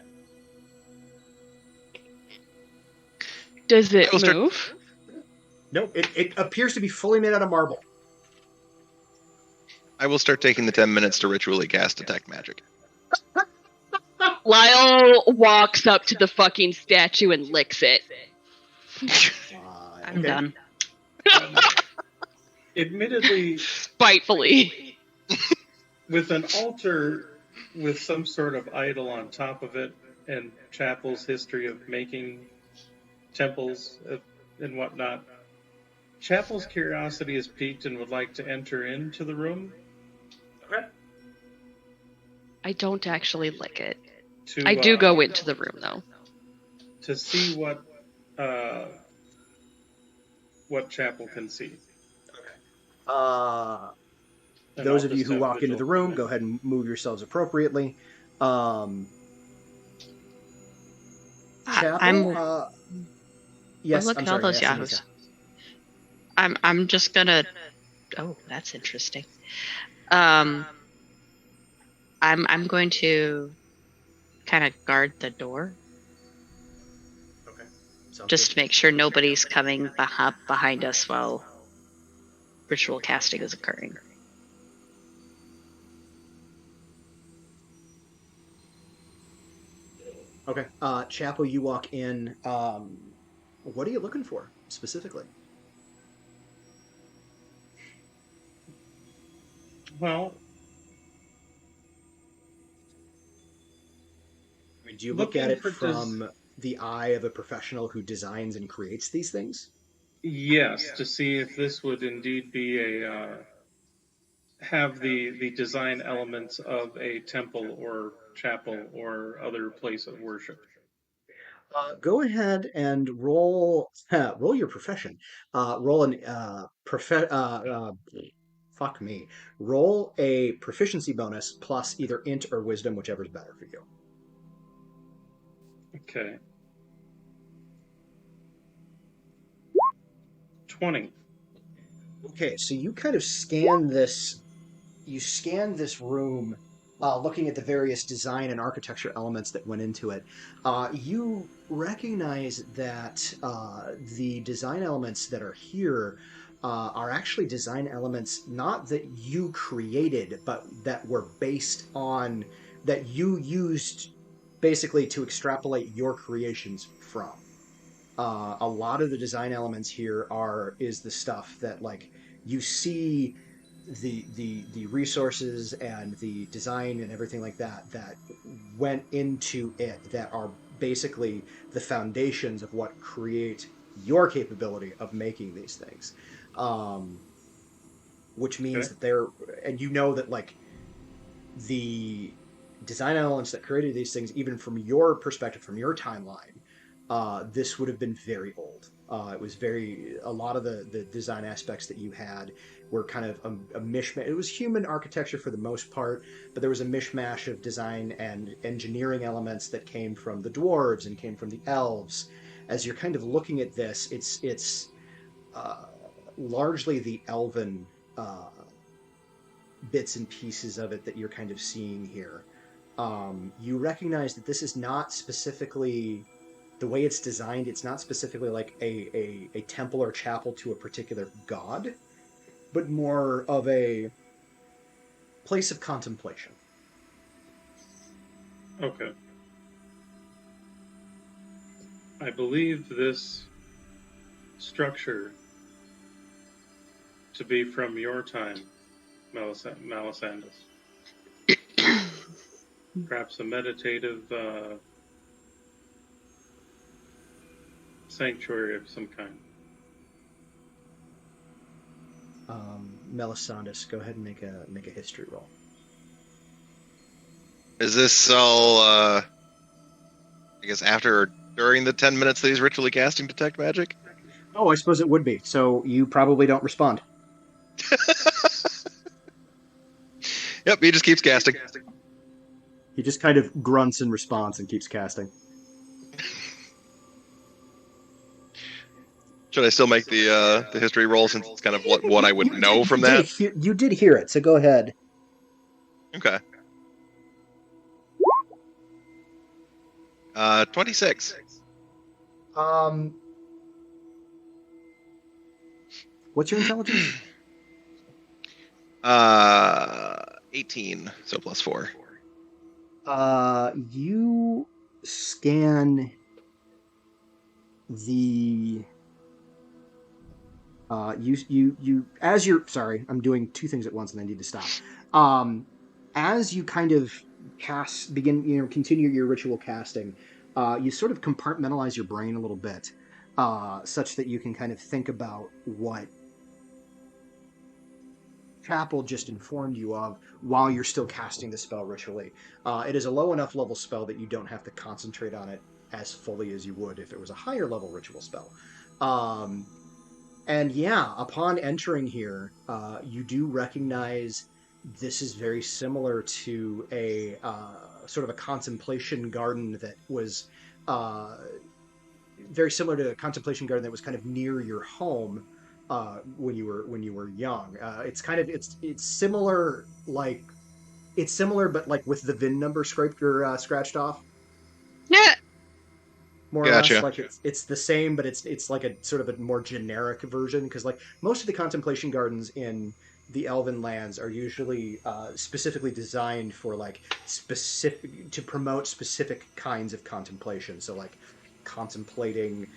S6: Does it move?
S1: No, it appears to be fully made out of marble.
S7: I will start taking the 10 minutes to ritually cast Detect Magic.
S6: Lyle walks up to the fucking statue and licks it. I'm done.
S5: Admittedly...
S6: Spitefully.
S5: With an altar with some sort of idol on top of it, and Chapel's history of making temples and whatnot, Chapel's curiosity is piqued and would like to enter into the room.
S1: Okay.
S6: I don't actually lick it. I do go into the room, though.
S5: To see what Chapel can see.
S1: Okay. Those of you who walk into the room, go ahead and move yourselves appropriately. Chapel, yes,
S6: look
S1: I'm
S6: at
S1: sorry,
S6: all those
S1: yes,
S6: yahoos. I'm just gonna... Oh, that's interesting. I'm going to kind of guard the door.
S1: Okay.
S6: Just to make sure nobody's coming behind us while ritual casting is occurring.
S1: Okay. Chapel, you walk in. What are you looking for? specifically?
S5: Well,
S1: I mean, do you look at
S5: looking
S1: it
S5: for
S1: from the eye of a professional who designs and creates these things?
S5: yes, to see if this would indeed be a have the design elements of a temple or chapel or other place of worship.
S1: Go ahead and roll roll your profession. Roll an fuck me. Roll a proficiency bonus plus either int or wisdom, whichever's better for you.
S5: Okay. 20.
S1: Okay, so you kind of scan this. You scan this room, looking at the various design and architecture elements that went into it. You recognize that the design elements that are here are actually design elements not that you created, but that were based on that you used basically to extrapolate your creations from. A lot of the design elements here is the stuff that like you see the resources and the design and everything like that went into it that are basically the foundations of what create your capability of making these things. Um, which means
S5: Okay.
S1: that they're and you know that like the design elements that created these things, even from your perspective, from your timeline, this would have been very old. It was a lot of the design aspects that you had were kind of a mishmash. It was human architecture for the most part, but there was a mishmash of design and engineering elements that came from the dwarves and came from the elves. As you're kind of looking at this, it's uh, largely the elven bits and pieces of it that you're kind of seeing here. You recognize that this is not specifically the way it's designed. It's not specifically like a temple or chapel to a particular god, but more of a place of contemplation.
S5: Okay. I believe this structure to be from your time, Melisandus. Perhaps a meditative sanctuary of some kind.
S1: Melisandus, go ahead and make a history roll.
S7: Is this all, I guess, after or during the 10 minutes that he's ritually casting Detect Magic?
S1: Oh, I suppose it would be. So you probably don't respond.
S7: Yep, he just keeps casting.
S1: He just kind of grunts in response and keeps casting.
S7: Should I still make the history roll since it's kind of what I would know from that?
S1: You did hear it, so go ahead.
S7: Okay. 26.
S1: What's your intelligence?
S7: 18, so plus 4.
S1: You scan the you as you're sorry, I'm doing two things at once and I need to stop. As you kind of continue your ritual casting, you sort of compartmentalize your brain a little bit, such that you can kind of think about what Chapel just informed you of while you're still casting the spell ritually. It is a low enough level spell that you don't have to concentrate on it as fully as you would if it was a higher level ritual spell. And yeah, upon entering here, you do recognize this is very similar to a sort of a contemplation garden that was very similar to a contemplation garden that was kind of near your home when you were young. It's similar, like it's similar, but like with the VIN number scraped or scratched off.
S6: Yeah.
S1: More or
S7: Gotcha.
S1: less, like it's the same, but it's like a sort of a more generic version because like most of the contemplation gardens in the Elven lands are usually specifically designed for like specific to promote specific kinds of contemplation. So like contemplating,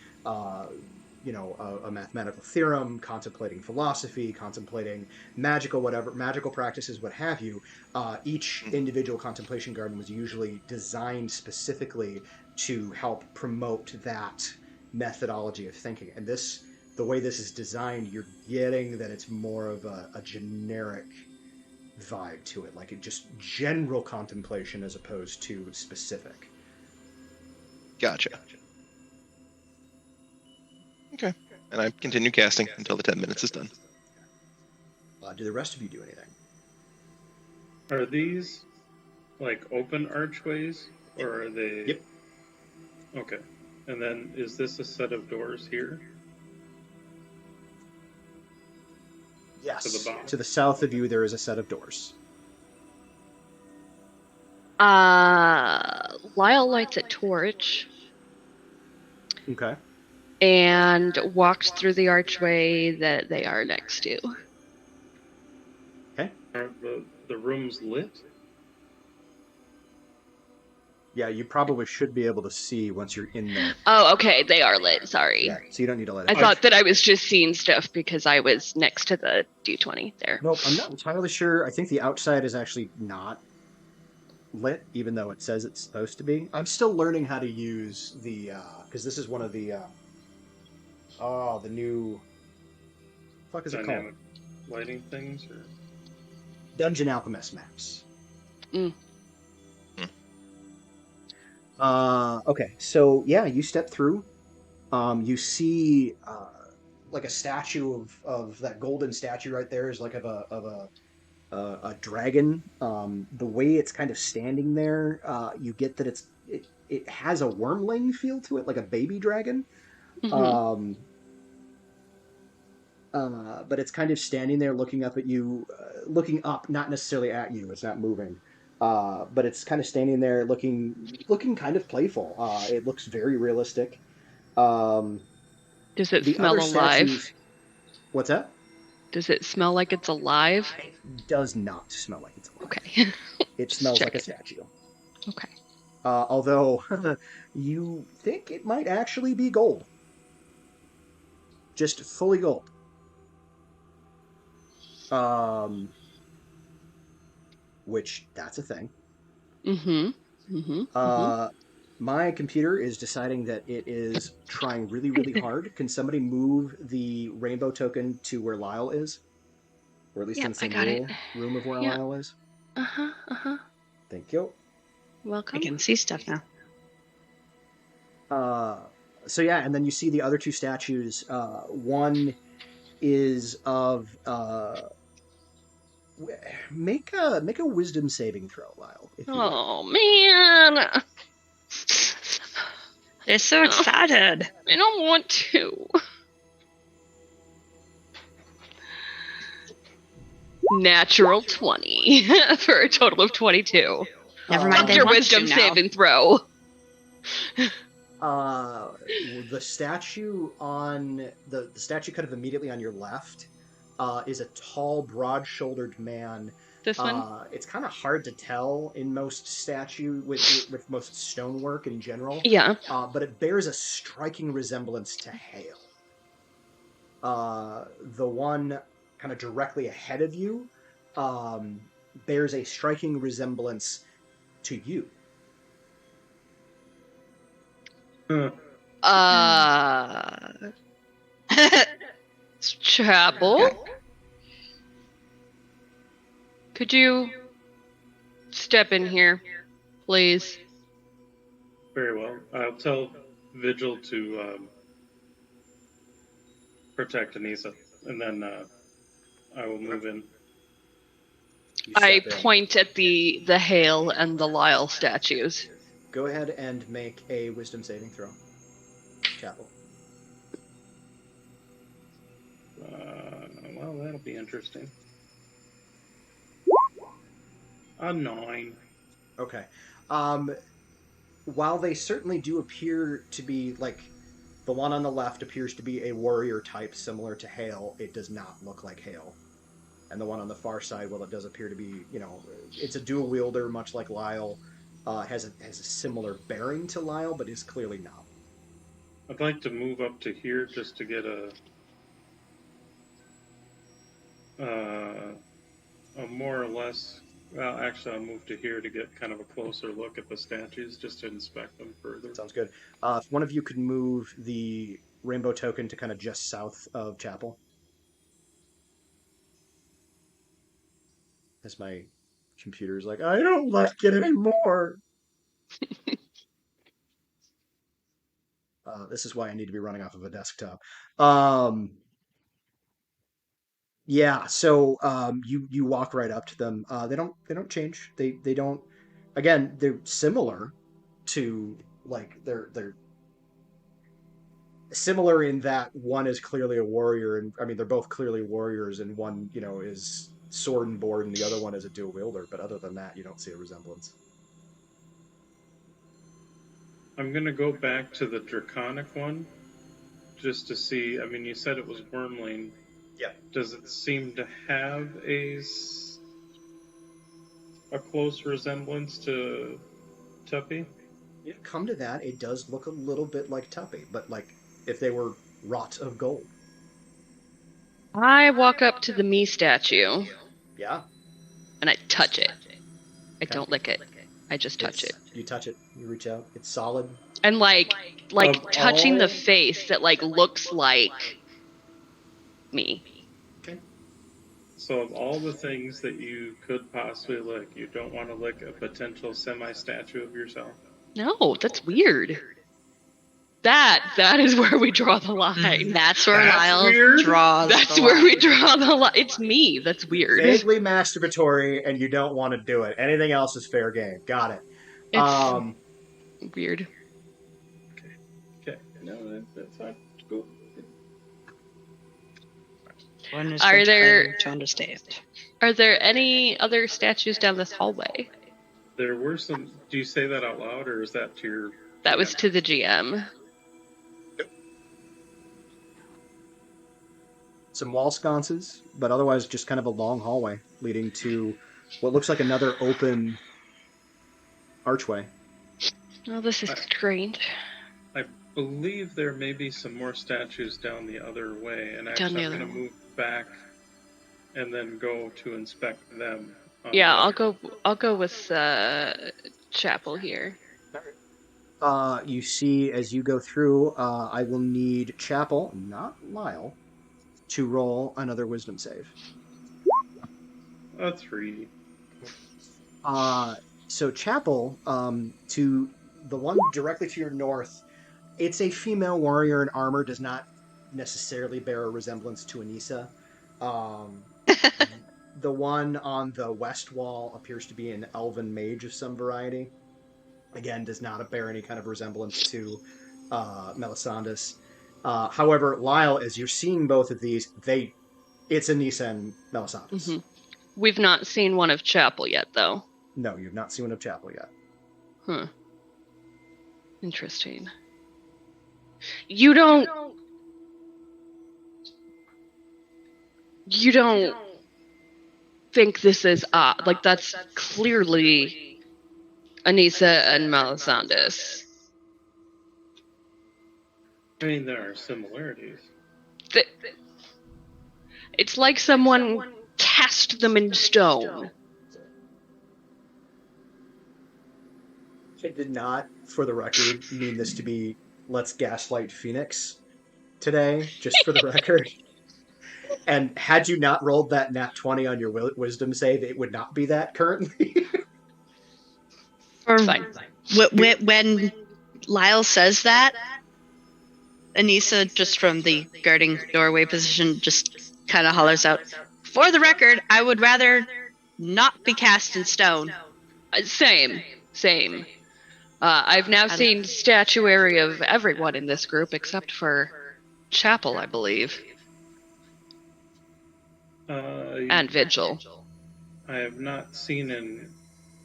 S1: a mathematical theorem, contemplating philosophy, contemplating magical practices, what have you. Each individual contemplation garden was usually designed specifically to help promote that methodology of thinking. And the way this is designed, you're getting that it's more of a generic vibe to it, like it just general contemplation as opposed to specific.
S7: Gotcha. Okay. And I continue casting until the 10 minutes is done.
S1: Do the rest of you do anything?
S5: Are these like open archways, or are they?
S1: Yep.
S5: Okay. And then is this a set of doors here?
S1: Yes.
S5: To the bottom.
S1: To the south of you, there is a set of doors.
S2: Lyle lights a torch
S1: Okay.
S2: and walks through the archway that they are next to.
S1: Okay.
S5: Are the rooms lit?
S1: Yeah, you probably should be able to see once you're in there.
S2: Oh, okay, they are lit. Sorry.
S1: Yeah, so you don't need to let
S2: I
S1: it.
S2: thought that I was just seeing stuff because I was next to the D20 there.
S1: Nope, I'm not entirely sure. I think the outside is actually not lit, even though it says it's supposed to be. I'm still learning how to use the because this is one of the the new fuck is it called?
S5: Dynamic lighting things, or
S1: Dungeon Alchemist maps.
S2: Mm.
S1: Okay, so yeah, you step through. You see like a statue of that golden statue right there is like of a dragon. The way it's kind of standing there, you get that it has a wormling feel to it, like a baby dragon.
S2: Mm-hmm.
S1: But it's kind of standing there looking up at you, looking up, not necessarily at you. It's not moving. But it's kind of standing there looking kind of playful. It looks very realistic.
S2: Does it
S1: The
S2: smell
S1: other
S2: alive?
S1: statues- What's that?
S2: Does it smell like it's alive?
S1: It does not smell like it's alive.
S2: Okay.
S1: It
S2: Just
S1: smells like a
S2: checking.
S1: statue.
S2: Okay.
S1: Although you think it might actually be gold. Just fully gold. Which that's a thing.
S2: Mm-hmm. Mm-hmm.
S1: My computer is deciding that it is trying really, really hard. Can somebody move the rainbow token to where Lyle is? Or at least
S2: Yep,
S1: in the
S2: I
S1: same
S2: got it.
S1: room of where
S2: Yeah.
S1: Lyle is?
S2: Uh-huh. Uh-huh.
S1: Thank you.
S2: Welcome.
S6: I can see stuff now.
S1: So yeah, and then you see the other two statues. One is of make a wisdom saving throw, Lyle. If you would.
S2: Oh, man.
S6: They're so excited.
S2: I don't want to. Natural 20 for a total of 22.
S6: Never mind,
S2: Up
S6: they
S2: your
S6: want
S2: wisdom
S6: to now.
S2: saving throw.
S1: The statue on the statue kind of immediately on your left is a tall, broad-shouldered man.
S2: This one?
S1: It's kind of hard to tell in most statue with most stonework in general.
S2: Yeah.
S1: But it bears a striking resemblance to Hale. The one kind of directly ahead of you bears a striking resemblance to you.
S2: Chapel? Could you step in here, please?
S5: Very well. I'll tell Vigil to protect Anissa, and then I will move in.
S1: You
S2: I
S1: step in.
S2: point at the Hale and the Lyle statues.
S1: Go ahead and make a wisdom saving throw. Chapel.
S5: Well, that'll be interesting. A 9.
S1: Okay. While they certainly do appear to be, like, the one on the left appears to be a warrior type similar to Hale, it does not look like Hale. And the one on the far side, well, it does appear to be, it's a dual wielder, much like Lyle. Has a similar bearing to Lyle, but is clearly not.
S5: I'd like to move up to here just to get a more or less. Well, actually, I'll move to here to get kind of a closer look at the statues, just to inspect them further.
S1: Sounds good. If one of you could move the rainbow token to kind of just south of Chapel. As my computer's like, I don't like it anymore. This is why I need to be running off of a desktop. Yeah, so you walk right up to them. They don't change. They don't. Again, they're similar to like they're similar in that one is clearly a warrior, and I mean they're both clearly warriors, and one is sword and board, and the other one is a dual wielder. But other than that, you don't see a resemblance.
S5: I'm gonna go back to the draconic one, just to see. I mean, you said it was Wormling.
S1: Yeah.
S5: Does it seem to have a close resemblance to Tuppy?
S1: Yeah, come to that, it does look a little bit like Tuppy, but like if they were wrought of gold.
S2: I walk up to the me statue
S1: Yeah.
S2: and I touch it. I
S1: Okay.
S2: don't lick it. I just touch it.
S1: You touch it. You reach out. It's solid.
S2: And like
S5: Of
S2: touching
S5: all-
S2: the face that like looks like me.
S1: Okay.
S5: So of all the things that you could possibly lick, you don't want to lick a potential semi-statue of yourself?
S2: No, that's weird. That is where we draw the line.
S6: That's where
S5: That's
S6: Lyle
S5: weird.
S6: draws
S2: That's
S6: the
S2: where
S6: line.
S2: we draw the line. It's me. That's weird.
S1: Vaguely masturbatory, and you don't want to do it. Anything else is fair game. Got it.
S2: It's weird.
S5: Okay. No, that's not cool.
S6: One is
S2: Are there-
S6: required to understand.
S2: Are there any other statues down this hallway?
S5: There were some. Do you say that out loud, or is that to your?
S2: That was to the GM.
S1: Some wall sconces, but otherwise just kind of a long hallway leading to what looks like another open archway.
S2: Oh, this is strange.
S5: I believe there may be some more statues down the other way, and
S2: Down
S5: actually
S2: the
S5: I'm
S2: other
S5: going to move back and then go to inspect them.
S2: Yeah, I'll go with Chapel here.
S1: You see as you go through, I will need Chapel, not Lyle, to roll another wisdom save.
S5: A 3.
S1: So Chapel, to the one directly to your north, it's a female warrior in armor, does not necessarily bear a resemblance to Anissa. The one on the west wall appears to be an elven mage of some variety. Again, does not bear any kind of resemblance to Melisandus. However, Lyle, as you're seeing both of these, it's Anissa and Melisandus.
S2: Mm-hmm. We've not seen one of Chapel yet, though.
S1: No, you've not seen one of Chapel yet.
S2: Huh. Interesting. You don't think this is odd? Like, that's clearly Anissa and Melisandus.
S5: I mean, there are similarities.
S2: It's like someone cast them in stone.
S1: I did not, for the record, mean this to be let's gaslight Phoenix today, just for the record. And had you not rolled that nat 20 on your wisdom save, it would not be that currently.
S2: Fine.
S6: When Lyle says that, Anissa, just from the guarding doorway position, just kind of hollers out, "For the record, I would rather not be cast in stone."
S2: Same. I've now seen statuary of everyone in this group except for Chapel, I believe, and Vigil.
S5: I have not seen an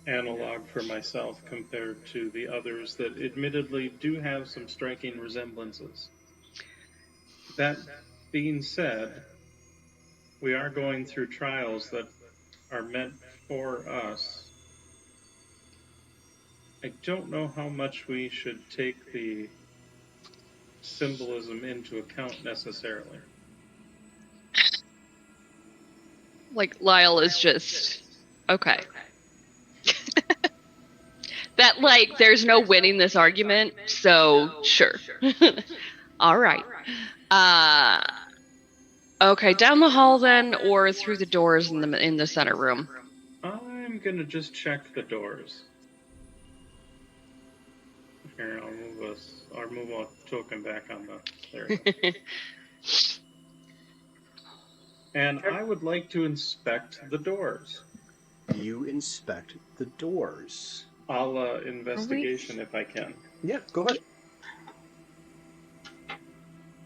S5: analog for myself compared to the others that admittedly do have some striking resemblances. That being said, we are going through trials that are meant for us. I don't know how much we should take the symbolism into account necessarily.
S2: Like, Lyle is just okay. That, like, there's no winning this argument, so sure. All right. Okay, down the hall then, or through the doors in the center room?
S5: I'm gonna just check the doors. Here, I'll move a token back on the. There we go. And I would like to inspect the doors.
S1: You inspect the doors.
S5: I'll investigation if I can.
S1: Yeah, go ahead.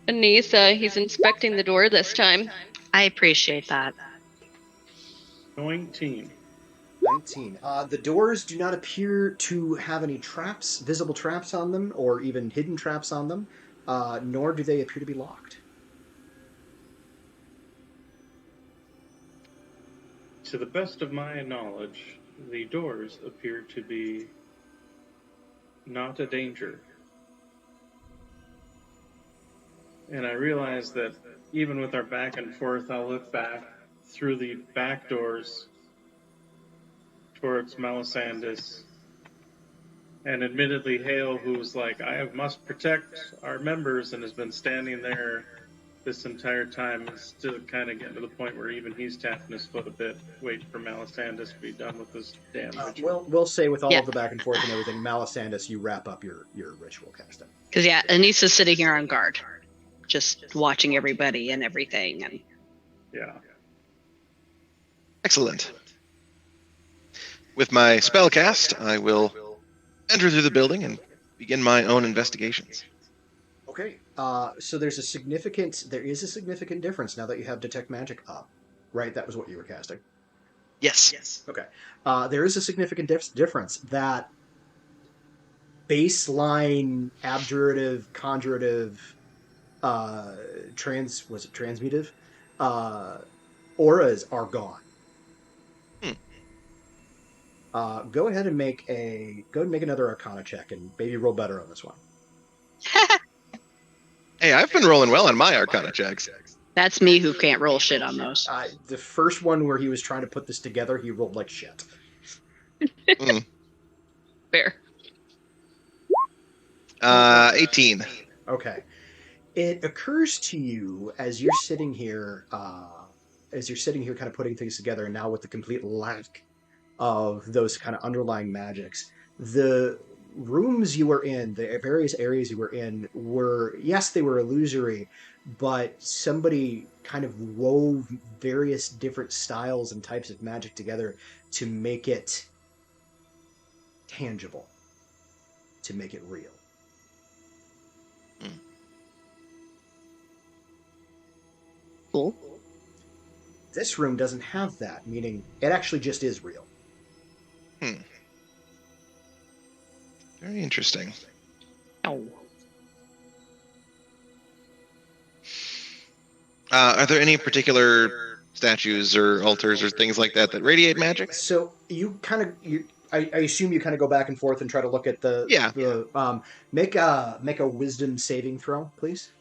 S2: Anissa, he's inspecting the door this time.
S6: I appreciate that.
S5: 19.
S1: 19. The doors do not appear to have any traps, visible traps on them, or even hidden traps on them, nor do they appear to be locked.
S5: To the best of my knowledge, the doors appear to be not a danger. And I realize that even with our back and forth, I'll look back through the back doors towards Melisandus. And admittedly, Hale, who's like, I must protect our members and has been standing there this entire time, is still kind of getting to the point where even he's tapping his foot a bit, waiting for Melisandus to be done with this damn ritual.
S1: We'll say with all
S6: Yeah.
S1: of the back and forth and everything, Melisandus, you wrap up your ritual casting.
S6: Because, yeah, Anissa's sitting here on guard, just watching everybody and everything. And
S5: Yeah.
S7: Excellent. With my spell cast, I will enter through the building and begin my own investigations.
S1: Okay. So there is a significant difference now that you have Detect Magic up, right? That was what you were casting.
S7: Yes.
S1: Okay. There is a significant difference. That baseline abjurative, conjurative, transmutive auras are gone. Go ahead and make another Arcana check and maybe roll better on this one.
S7: Hey, I've been rolling well on my Arcana checks.
S6: that's me who can't roll shit on those.
S1: The first one where he was trying to put this together, he rolled like shit.
S2: Fair.
S7: 18.
S1: Okay. It occurs to you as you're sitting here kind of putting things together, and now with the complete lack of those kind of underlying magics, the rooms you were in, the various areas you were in, they were illusory, but somebody kind of wove various different styles and types of magic together to make it tangible, to make it real.
S6: Cool.
S1: This room doesn't have that, meaning it actually just is real.
S7: Very interesting.
S6: Oh.
S7: Are there any particular statues or altars or things like that radiate magic?
S1: So you kind of I assume you kind of go back and forth and try to look at the make a wisdom saving throw, please.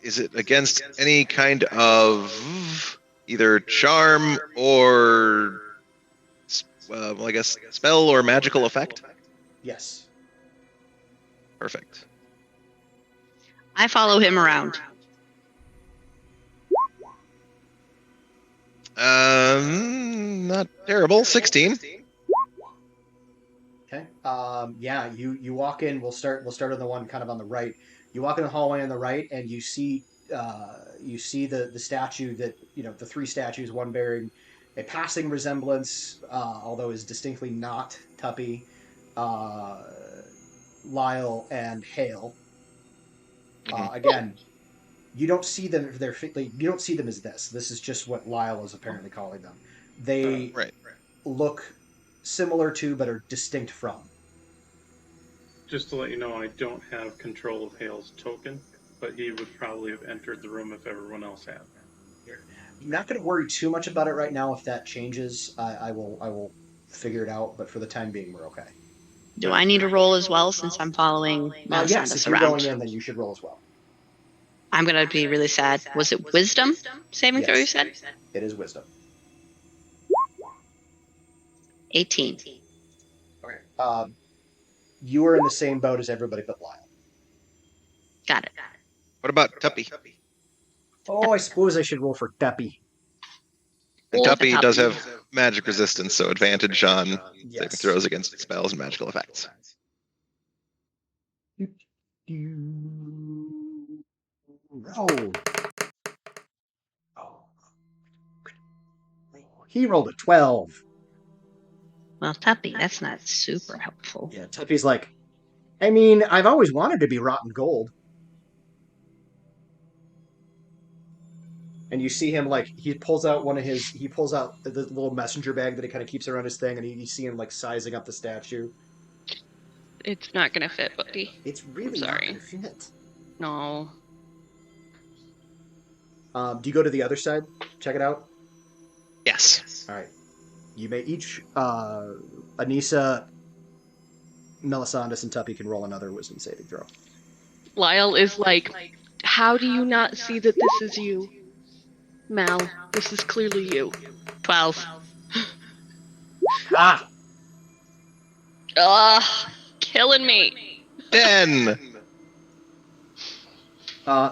S7: Is it against any kind of either charm or I guess spell or magical effect?
S1: Yes.
S7: Perfect.
S6: I follow him around.
S7: Not terrible. 16.
S1: Okay. Yeah. You walk in. We'll start on the one kind of on the right. You walk in the hallway on the right, and you see the statue that the three statues, one bearing a passing resemblance, although is distinctly not Tuppy, Lyle, and Hale. Again, you don't see them. You don't see them as this. This is just what Lyle is apparently calling them. They look similar to, but are distinct from.
S5: Just to let you know, I don't have control of Hale's token, but he would probably have entered the room if everyone else had.
S1: I'm not going to worry too much about it right now. If that changes, I will figure it out. But for the time being, we're okay.
S6: Do I need to roll as well since I'm following
S1: Yes,
S6: Melisandus
S1: if you're
S6: around?
S1: going in, then you should roll as well.
S6: I'm going to be really sad. Was it wisdom saving throw you
S1: Yes.
S6: said?
S1: It is wisdom.
S6: 18.
S1: Okay. You are in the same boat as everybody but Lyle.
S6: Got it.
S7: What about Tuppy?
S1: Oh, I suppose I should roll for Deppy.
S7: And
S6: Well,
S7: Tuppy
S6: Tuppy.
S7: does have magic resistance, so advantage on saving
S1: Yes.
S7: throws against spells and magical effects.
S1: Oh. He rolled a 12.
S6: Well, Tuppy, that's not super helpful.
S1: Yeah, Tuppy's like, I mean, I've always wanted to be rotten gold. And you see him, like, he pulls out the little messenger bag that he kind of keeps around his thing, and you see him, like, sizing up the statue.
S2: It's not gonna fit, buddy.
S1: It's really
S2: I'm sorry.
S1: not going to fit.
S2: No.
S1: Do you go to the other side? Check it out?
S7: Yes.
S1: All right. You may each, Anissa, Melisandus, and Tuppy can roll another wisdom saving throw.
S2: Lyle is like, how do you not see that this is you? Mal, this is clearly you.
S6: 12.
S1: Ah!
S2: Ugh, killing me.
S7: 10.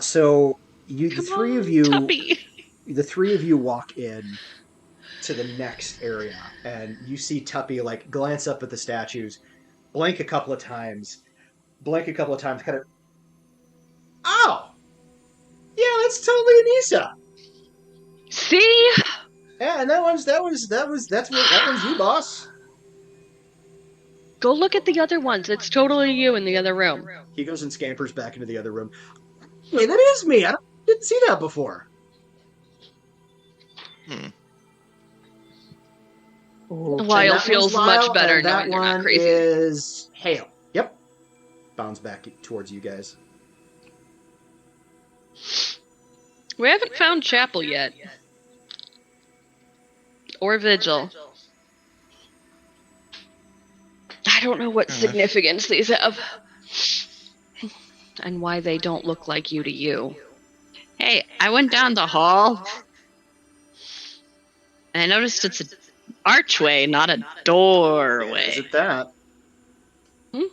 S1: So the three of you,
S2: Tuppy.
S1: the three of you walk in to the next area, and you see Tuppy like glance up at the statues, blink a couple of times, kind of. Oh, yeah, that's totally Anissa.
S2: See?
S1: Yeah, and that one's you, boss.
S2: Go look at the other ones. It's totally you in the other room.
S1: He goes and scampers back into the other room. Hey, that is me. I didn't see that before.
S2: Lyle feels much better knowing you're not crazy.
S1: That one is Hale. Yep. Bounds back towards you guys.
S2: We haven't found Chapel yet. Or Vigil. I don't know what significance these have. And why they don't look like you to you.
S6: Hey, I went down the hall and I noticed it's an archway, not a doorway.
S1: Is it that?
S6: I'm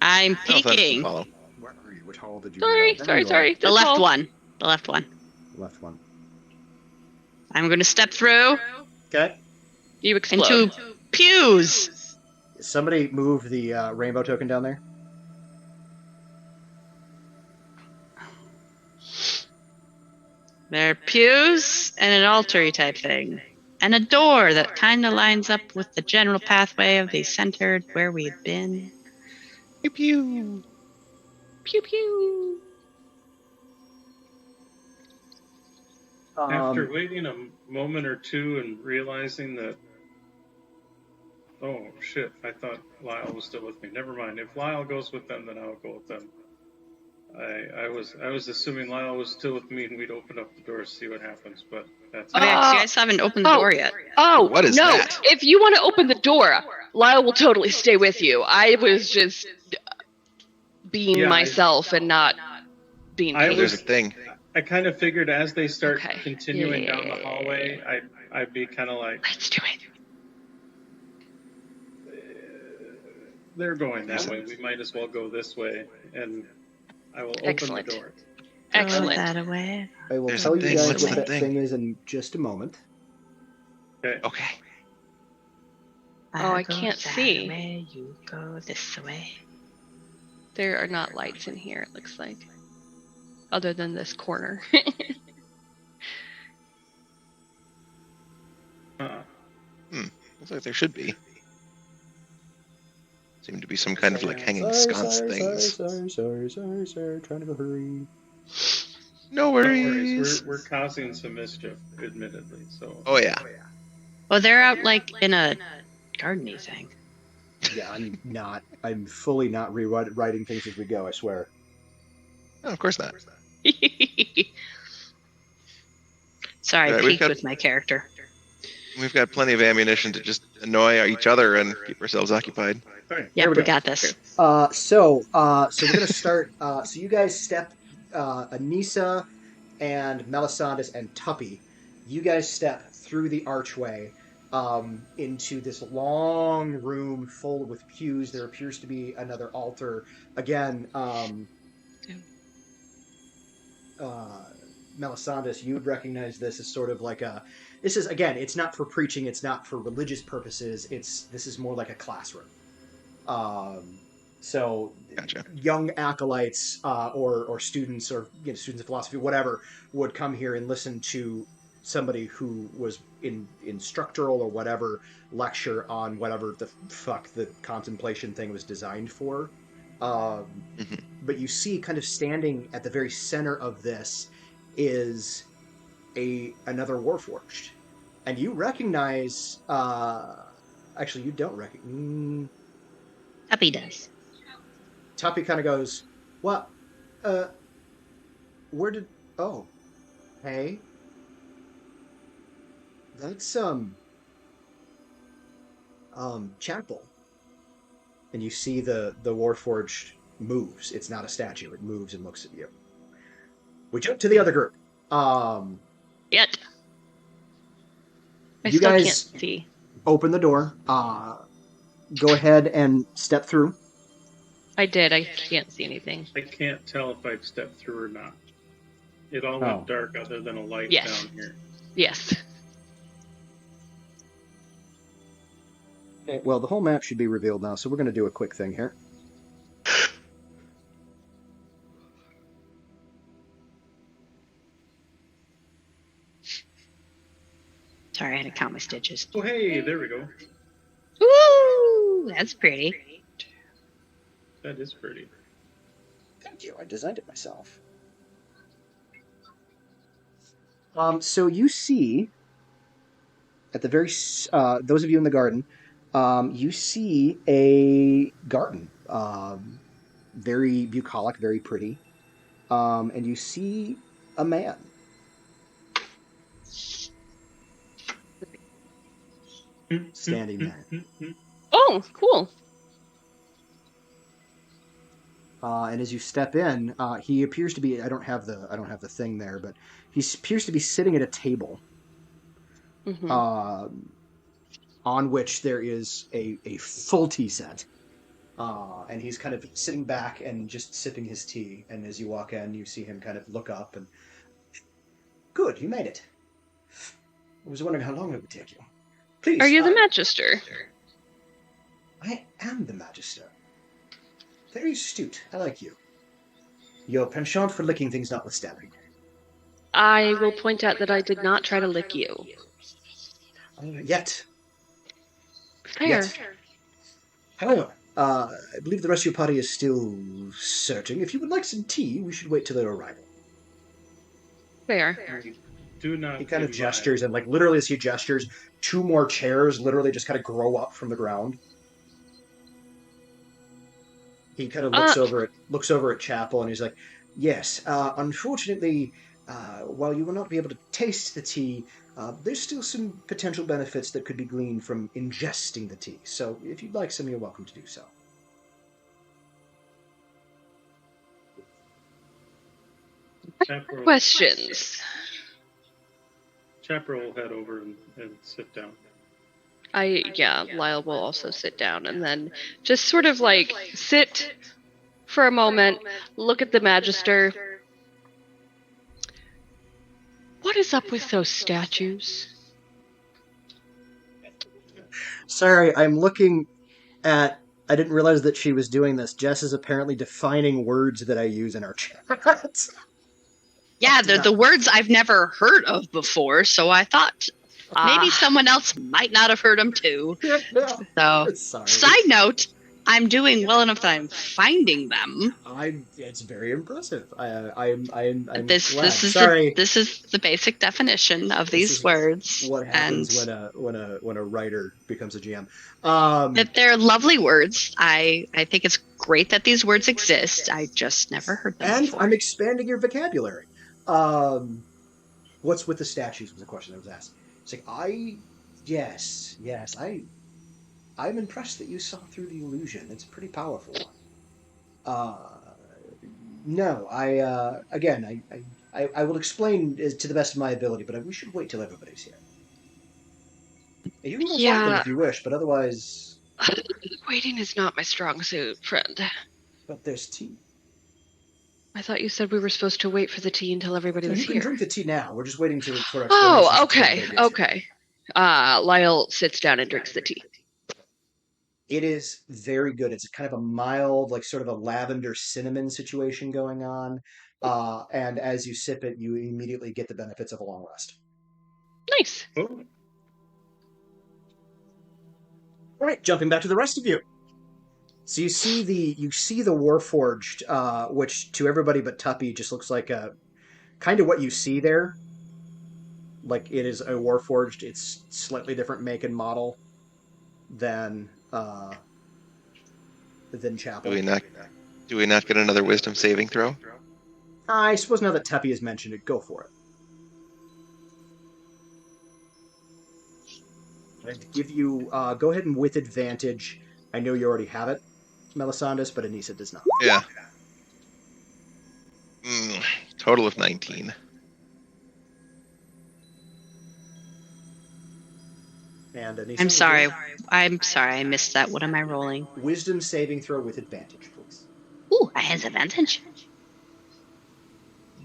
S7: I don't know if that's
S6: peeking.
S7: follow.
S1: Where are you? Which hall did you
S2: Sorry,
S1: go?
S2: sorry.
S6: The left one. The left one.
S1: Left one.
S6: I'm going to step through
S1: Okay.
S2: You explode.
S6: into pews.
S1: Somebody move the rainbow token down there.
S6: There are pews and an altar type thing. And a door that kind of lines up with the general pathway of the centered where we've been.
S7: Pew pew.
S2: Pew pew.
S5: After waiting a moment or two and realizing that, oh shit, I thought Lyle was still with me. Never mind. If Lyle goes with them, then I'll go with them. I was assuming Lyle was still with me and we'd open up the door to see what happens, but that's
S6: Oh, yeah, you guys haven't opened the door yet.
S2: Oh,
S7: What is
S2: no.
S7: that?
S2: If you want to open the door, Lyle will totally stay with you. I was just being
S5: Yeah,
S2: myself and not being
S5: I
S2: pained.
S7: There's a thing.
S5: I kind of figured as they start
S2: Okay.
S5: continuing
S2: Yeah.
S5: down the hallway, I'd be kind of like,
S2: Let's do it.
S5: they're going that way. We might as well go this way, and I will open
S2: Excellent.
S5: the door.
S2: Excellent.
S6: Throw that away.
S1: I will
S7: There's
S1: tell
S7: a
S1: you
S7: thing.
S1: guys
S7: What's
S1: what
S7: the
S1: that
S7: thing?
S1: thing is in just a moment.
S5: Okay.
S7: Okay.
S2: Oh, I
S6: go
S2: can't
S6: that
S2: see.
S6: way, you go this way.
S2: There are not lights in here, it looks like. Other than this corner.
S7: Looks like there should be. Seem to be some kind of like hanging sconce things.
S1: Sorry. Trying to go hurry.
S7: No
S5: No
S7: worries.
S5: worries. We're causing some mischief, admittedly. So.
S7: Oh yeah.
S6: Well, they're out like in a gardeny thing.
S1: Yeah, I'm fully not rewriting things as we go, I swear.
S7: No, of course not.
S6: Sorry, I
S7: Right, we've
S6: peeked
S7: got-
S6: with my character.
S7: We've got plenty of ammunition to just annoy each other and keep ourselves occupied.
S6: Yep,
S1: we
S6: we
S1: go.
S6: got this.
S1: So we're gonna start. So you guys step, Anissa and Melisandus and Tuppy. You guys step through the archway into this long room full with pews. There appears to be another altar. Again, Melisandus, you would recognize this as sort of like a. This is again. It's not for preaching. It's not for religious purposes. This is more like a classroom. So
S7: Gotcha.
S1: young acolytes or students or students of philosophy, whatever, would come here and listen to somebody who was in instructoral or whatever lecture on whatever the fuck the contemplation thing was designed for. But you see, kind of standing at the very center of this is another Warforged, and you recognize. Actually, you don't recognize.
S6: Tuppy does.
S1: Tuppy kind of goes, "What? Where did? Oh, hey, that's Chapel." And you see the Warforged moves. It's not a statue. It moves and looks at you. We jump to the other group.
S6: Yet. I
S1: You
S6: still
S1: guys
S6: can't see.
S1: open the door. Go ahead and step through.
S2: I did. I can't see anything.
S5: I can't tell if I've stepped through or not. It all went dark other than a light
S2: Yes.
S5: down here.
S2: Yes.
S1: Okay, well, the whole map should be revealed now, so we're going to do a quick thing here.
S6: Sorry, I had to count my stitches.
S5: Oh, hey, there we go.
S6: Ooh, that's pretty.
S5: That is pretty.
S1: Thank you. I designed it myself. So you see, at the very, those of you in the garden, you see a garden, very bucolic, very pretty, and you see a man. Standing there.
S2: Oh, cool.
S1: And as you step in, he appears to be. I don't have the thing there, but he appears to be sitting at a table, on which there is a full tea set, and he's kind of sitting back and just sipping his tea. And as you walk in, you see him kind of look up and. Good, you made it. I was wondering how long it would take you. Please.
S2: Are you the Magister?
S1: I am the Magister. Very astute. I like you. Your penchant for licking things notwithstanding.
S2: I will point out that I did not try to lick you.
S1: Yet.
S2: Fair.
S1: Yet. However, I believe the rest of your party is still searching. If you would like some tea, we should wait till their arrival.
S2: Fair.
S5: Do not.
S1: He kind of gestures, and literally as he gestures, 2 more chairs literally just kind of grow up from the ground. He kind of looks over at Chapel, and he's like, "Yes, unfortunately, while you will not be able to taste the tea, there's still some potential benefits that could be gleaned from ingesting the tea. So, if you'd like some, you're welcome to do so."
S2: Questions.
S5: Chapter will head over and sit down.
S2: Lyle will also sit down and then just sort of sit for a moment, look at the Magister. What is up with those statues?
S1: Sorry, I'm looking at... I didn't realize that she was doing this. Jess is apparently defining words that I use in our chat.
S6: Yeah, they're the words I've never heard of before, so I thought maybe someone else might not have heard them too. So,
S1: Sorry.
S6: side note, I'm doing well enough that I'm finding them.
S1: It's very impressive. I'm
S6: This
S1: glad.
S6: is
S1: Sorry.
S6: this is the basic definition of these words.
S1: What happens
S6: and
S1: when a writer becomes a GM?
S6: that they're lovely words. I think it's great that these words exist. I just never heard them
S1: And
S6: before.
S1: I'm expanding your vocabulary. What's with the statues was the question that was asked. It's like, yes, I'm impressed that you saw through the illusion. It's pretty powerful. No, I will explain to the best of my ability, but we should wait till everybody's here. You can go find them
S2: Yeah.
S1: if you wish, but otherwise.
S2: Waiting is not my strong suit, friend.
S1: But there's tea.
S2: I thought you said we were supposed to wait for the tea until everybody
S1: So
S2: was
S1: you can
S2: here.
S1: drink the tea now. We're just waiting for explanations.
S2: Oh,
S1: until
S2: okay,
S1: everybody gets here.
S2: okay. Lyle sits down and drinks the tea.
S1: It is very good. It's kind of a mild, like sort of a lavender cinnamon situation going on. And as you sip it, you immediately get the benefits of a long rest.
S2: Nice.
S5: Oh,
S1: All right, jumping back to the rest of you. So you see the Warforged, which to everybody but Tuppy just looks like a kind of what you see there. Like it is a Warforged. It's slightly different make and model than Chapel.
S7: Do we not get another wisdom saving throw?
S1: I suppose now that Tuppy has mentioned it, go for it. I'd give you go ahead and with advantage. I know you already have it, Melisandus, but Anissa does not.
S7: Yeah. Total of 19.
S1: And Anissa,
S6: I'm sorry. I'm sorry. I missed that. What am I rolling?
S1: Wisdom saving throw with advantage, please.
S6: Ooh, I has advantage.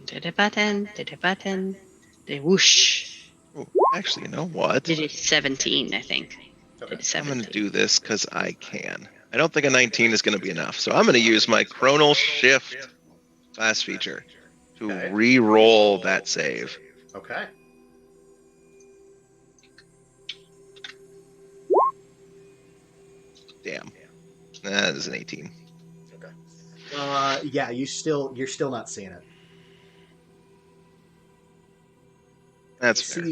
S6: Did a button. Whoosh.
S7: Ooh, actually, you know what?
S6: Did a 17, I think.
S1: Okay.
S6: Did a
S7: I'm going
S6: 17.
S7: to do this because I can. I don't think a 19 is going to be enough, so I'm going to use my Chronal Shift class feature to re-roll that save.
S1: Okay.
S7: Damn. That is an 18.
S1: Okay. Yeah, you're still not seeing it.
S7: That's fair.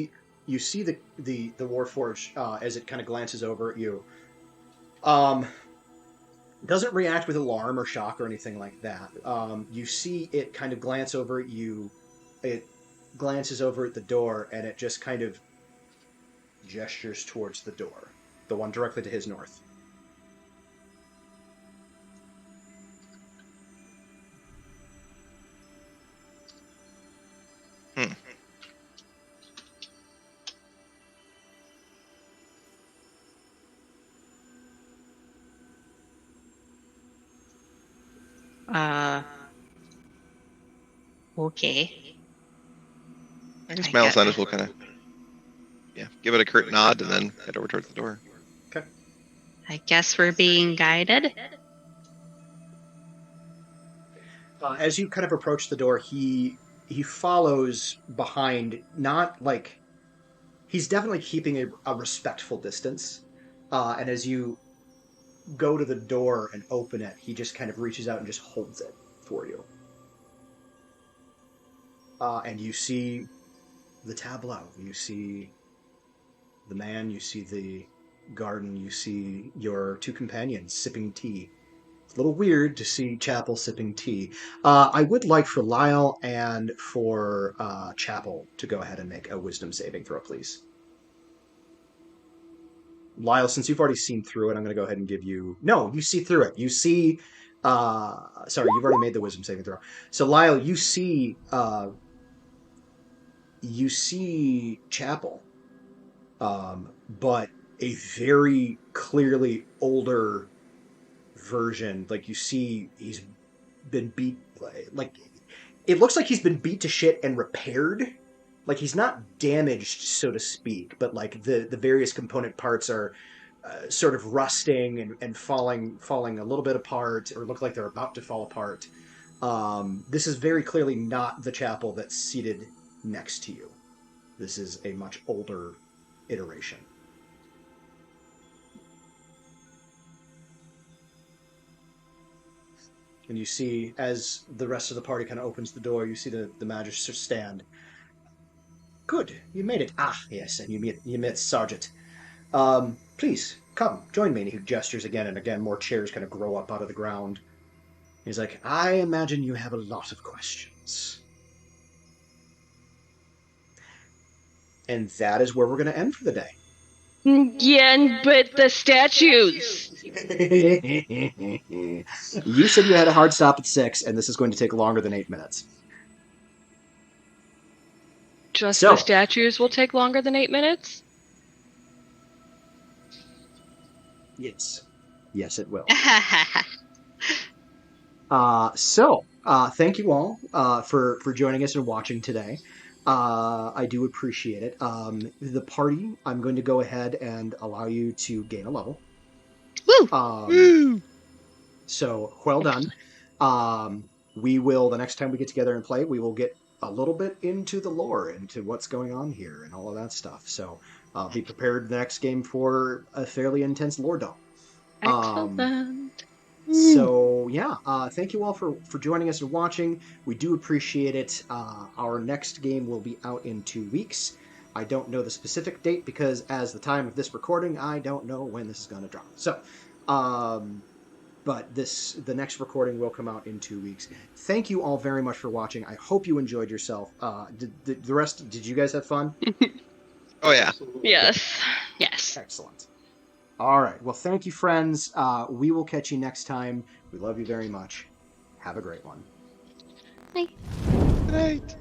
S1: You see the Warforged as it kind of glances over at you. Doesn't react with alarm or shock or anything like that. You see it kind of glance over at you. It glances over at the door, and it just kind of gestures towards the door, the one directly to his north.
S6: Okay.
S7: I guess Melisandus will kind of give it a curt nod and then head over towards the door.
S1: Okay.
S6: I guess we're being guided.
S1: As you kind of approach the door, he follows behind, not like he's definitely keeping a respectful distance. And as you go to the door and open it, he just kind of reaches out and just holds it for you. And you see the tableau. You see the man. You see the garden. You see your two companions sipping tea. It's a little weird to see Chapel sipping tea. I would like for Lyle and for Chapel to go ahead and make a wisdom saving throw, please. Lyle, since you've already seen through it, I'm going to go ahead and give you... No, you see through it. You see... sorry, you've already made the wisdom saving throw. So, Lyle, you see Chapel, but a very clearly older version. Like, you see he's been beat... Like, it looks like he's been beat to shit and repaired. Like, he's not damaged, so to speak, but like the various component parts are sort of rusting and falling a little bit apart, or look like they're about to fall apart. This is very clearly not the Chapel that's seated next to you. This is a much older iteration. And you see, as the rest of the party kind of opens the door, you see the Magister stand. Good, you made it. Ah, yes, and you met Sergeant. Please, come, join me. And he gestures again and again. More chairs kind of grow up out of the ground. He's like, I imagine you have a lot of questions. And that is where we're going to end for the day.
S2: Yeah, but the statues.
S1: You said you had a hard stop at 6, and this is going to take longer than 8 minutes.
S2: Just
S1: So-
S2: the statues will take longer than 8 minutes?
S1: Yes. Yes, it will.
S4: Oh,
S1: Thank you all for joining us and watching today. I do appreciate it. The party, I'm going to go ahead and allow you to gain a level.
S6: Woo!
S1: So well done. We will, the next time we get together and play, we will get a little bit into the lore, into what's going on here and all of that stuff. So be prepared the next game for a fairly intense lore dump.
S2: Excellent.
S1: So yeah, thank you all for joining us and watching. We do appreciate it. Our next game will be out in 2 weeks. I don't know the specific date because as the time of this recording, I don't know when this is going to drop. So, but the next recording will come out in 2 weeks. Thank you all very much for watching. I hope you enjoyed yourself. Did you guys have fun?
S7: Oh yeah.
S5: Absolutely.
S2: Yes.
S6: Yes.
S1: Excellent. All right. Well, thank you, friends. We will catch you next time. We love you very much. Have a great one.
S6: Bye.
S7: Good night.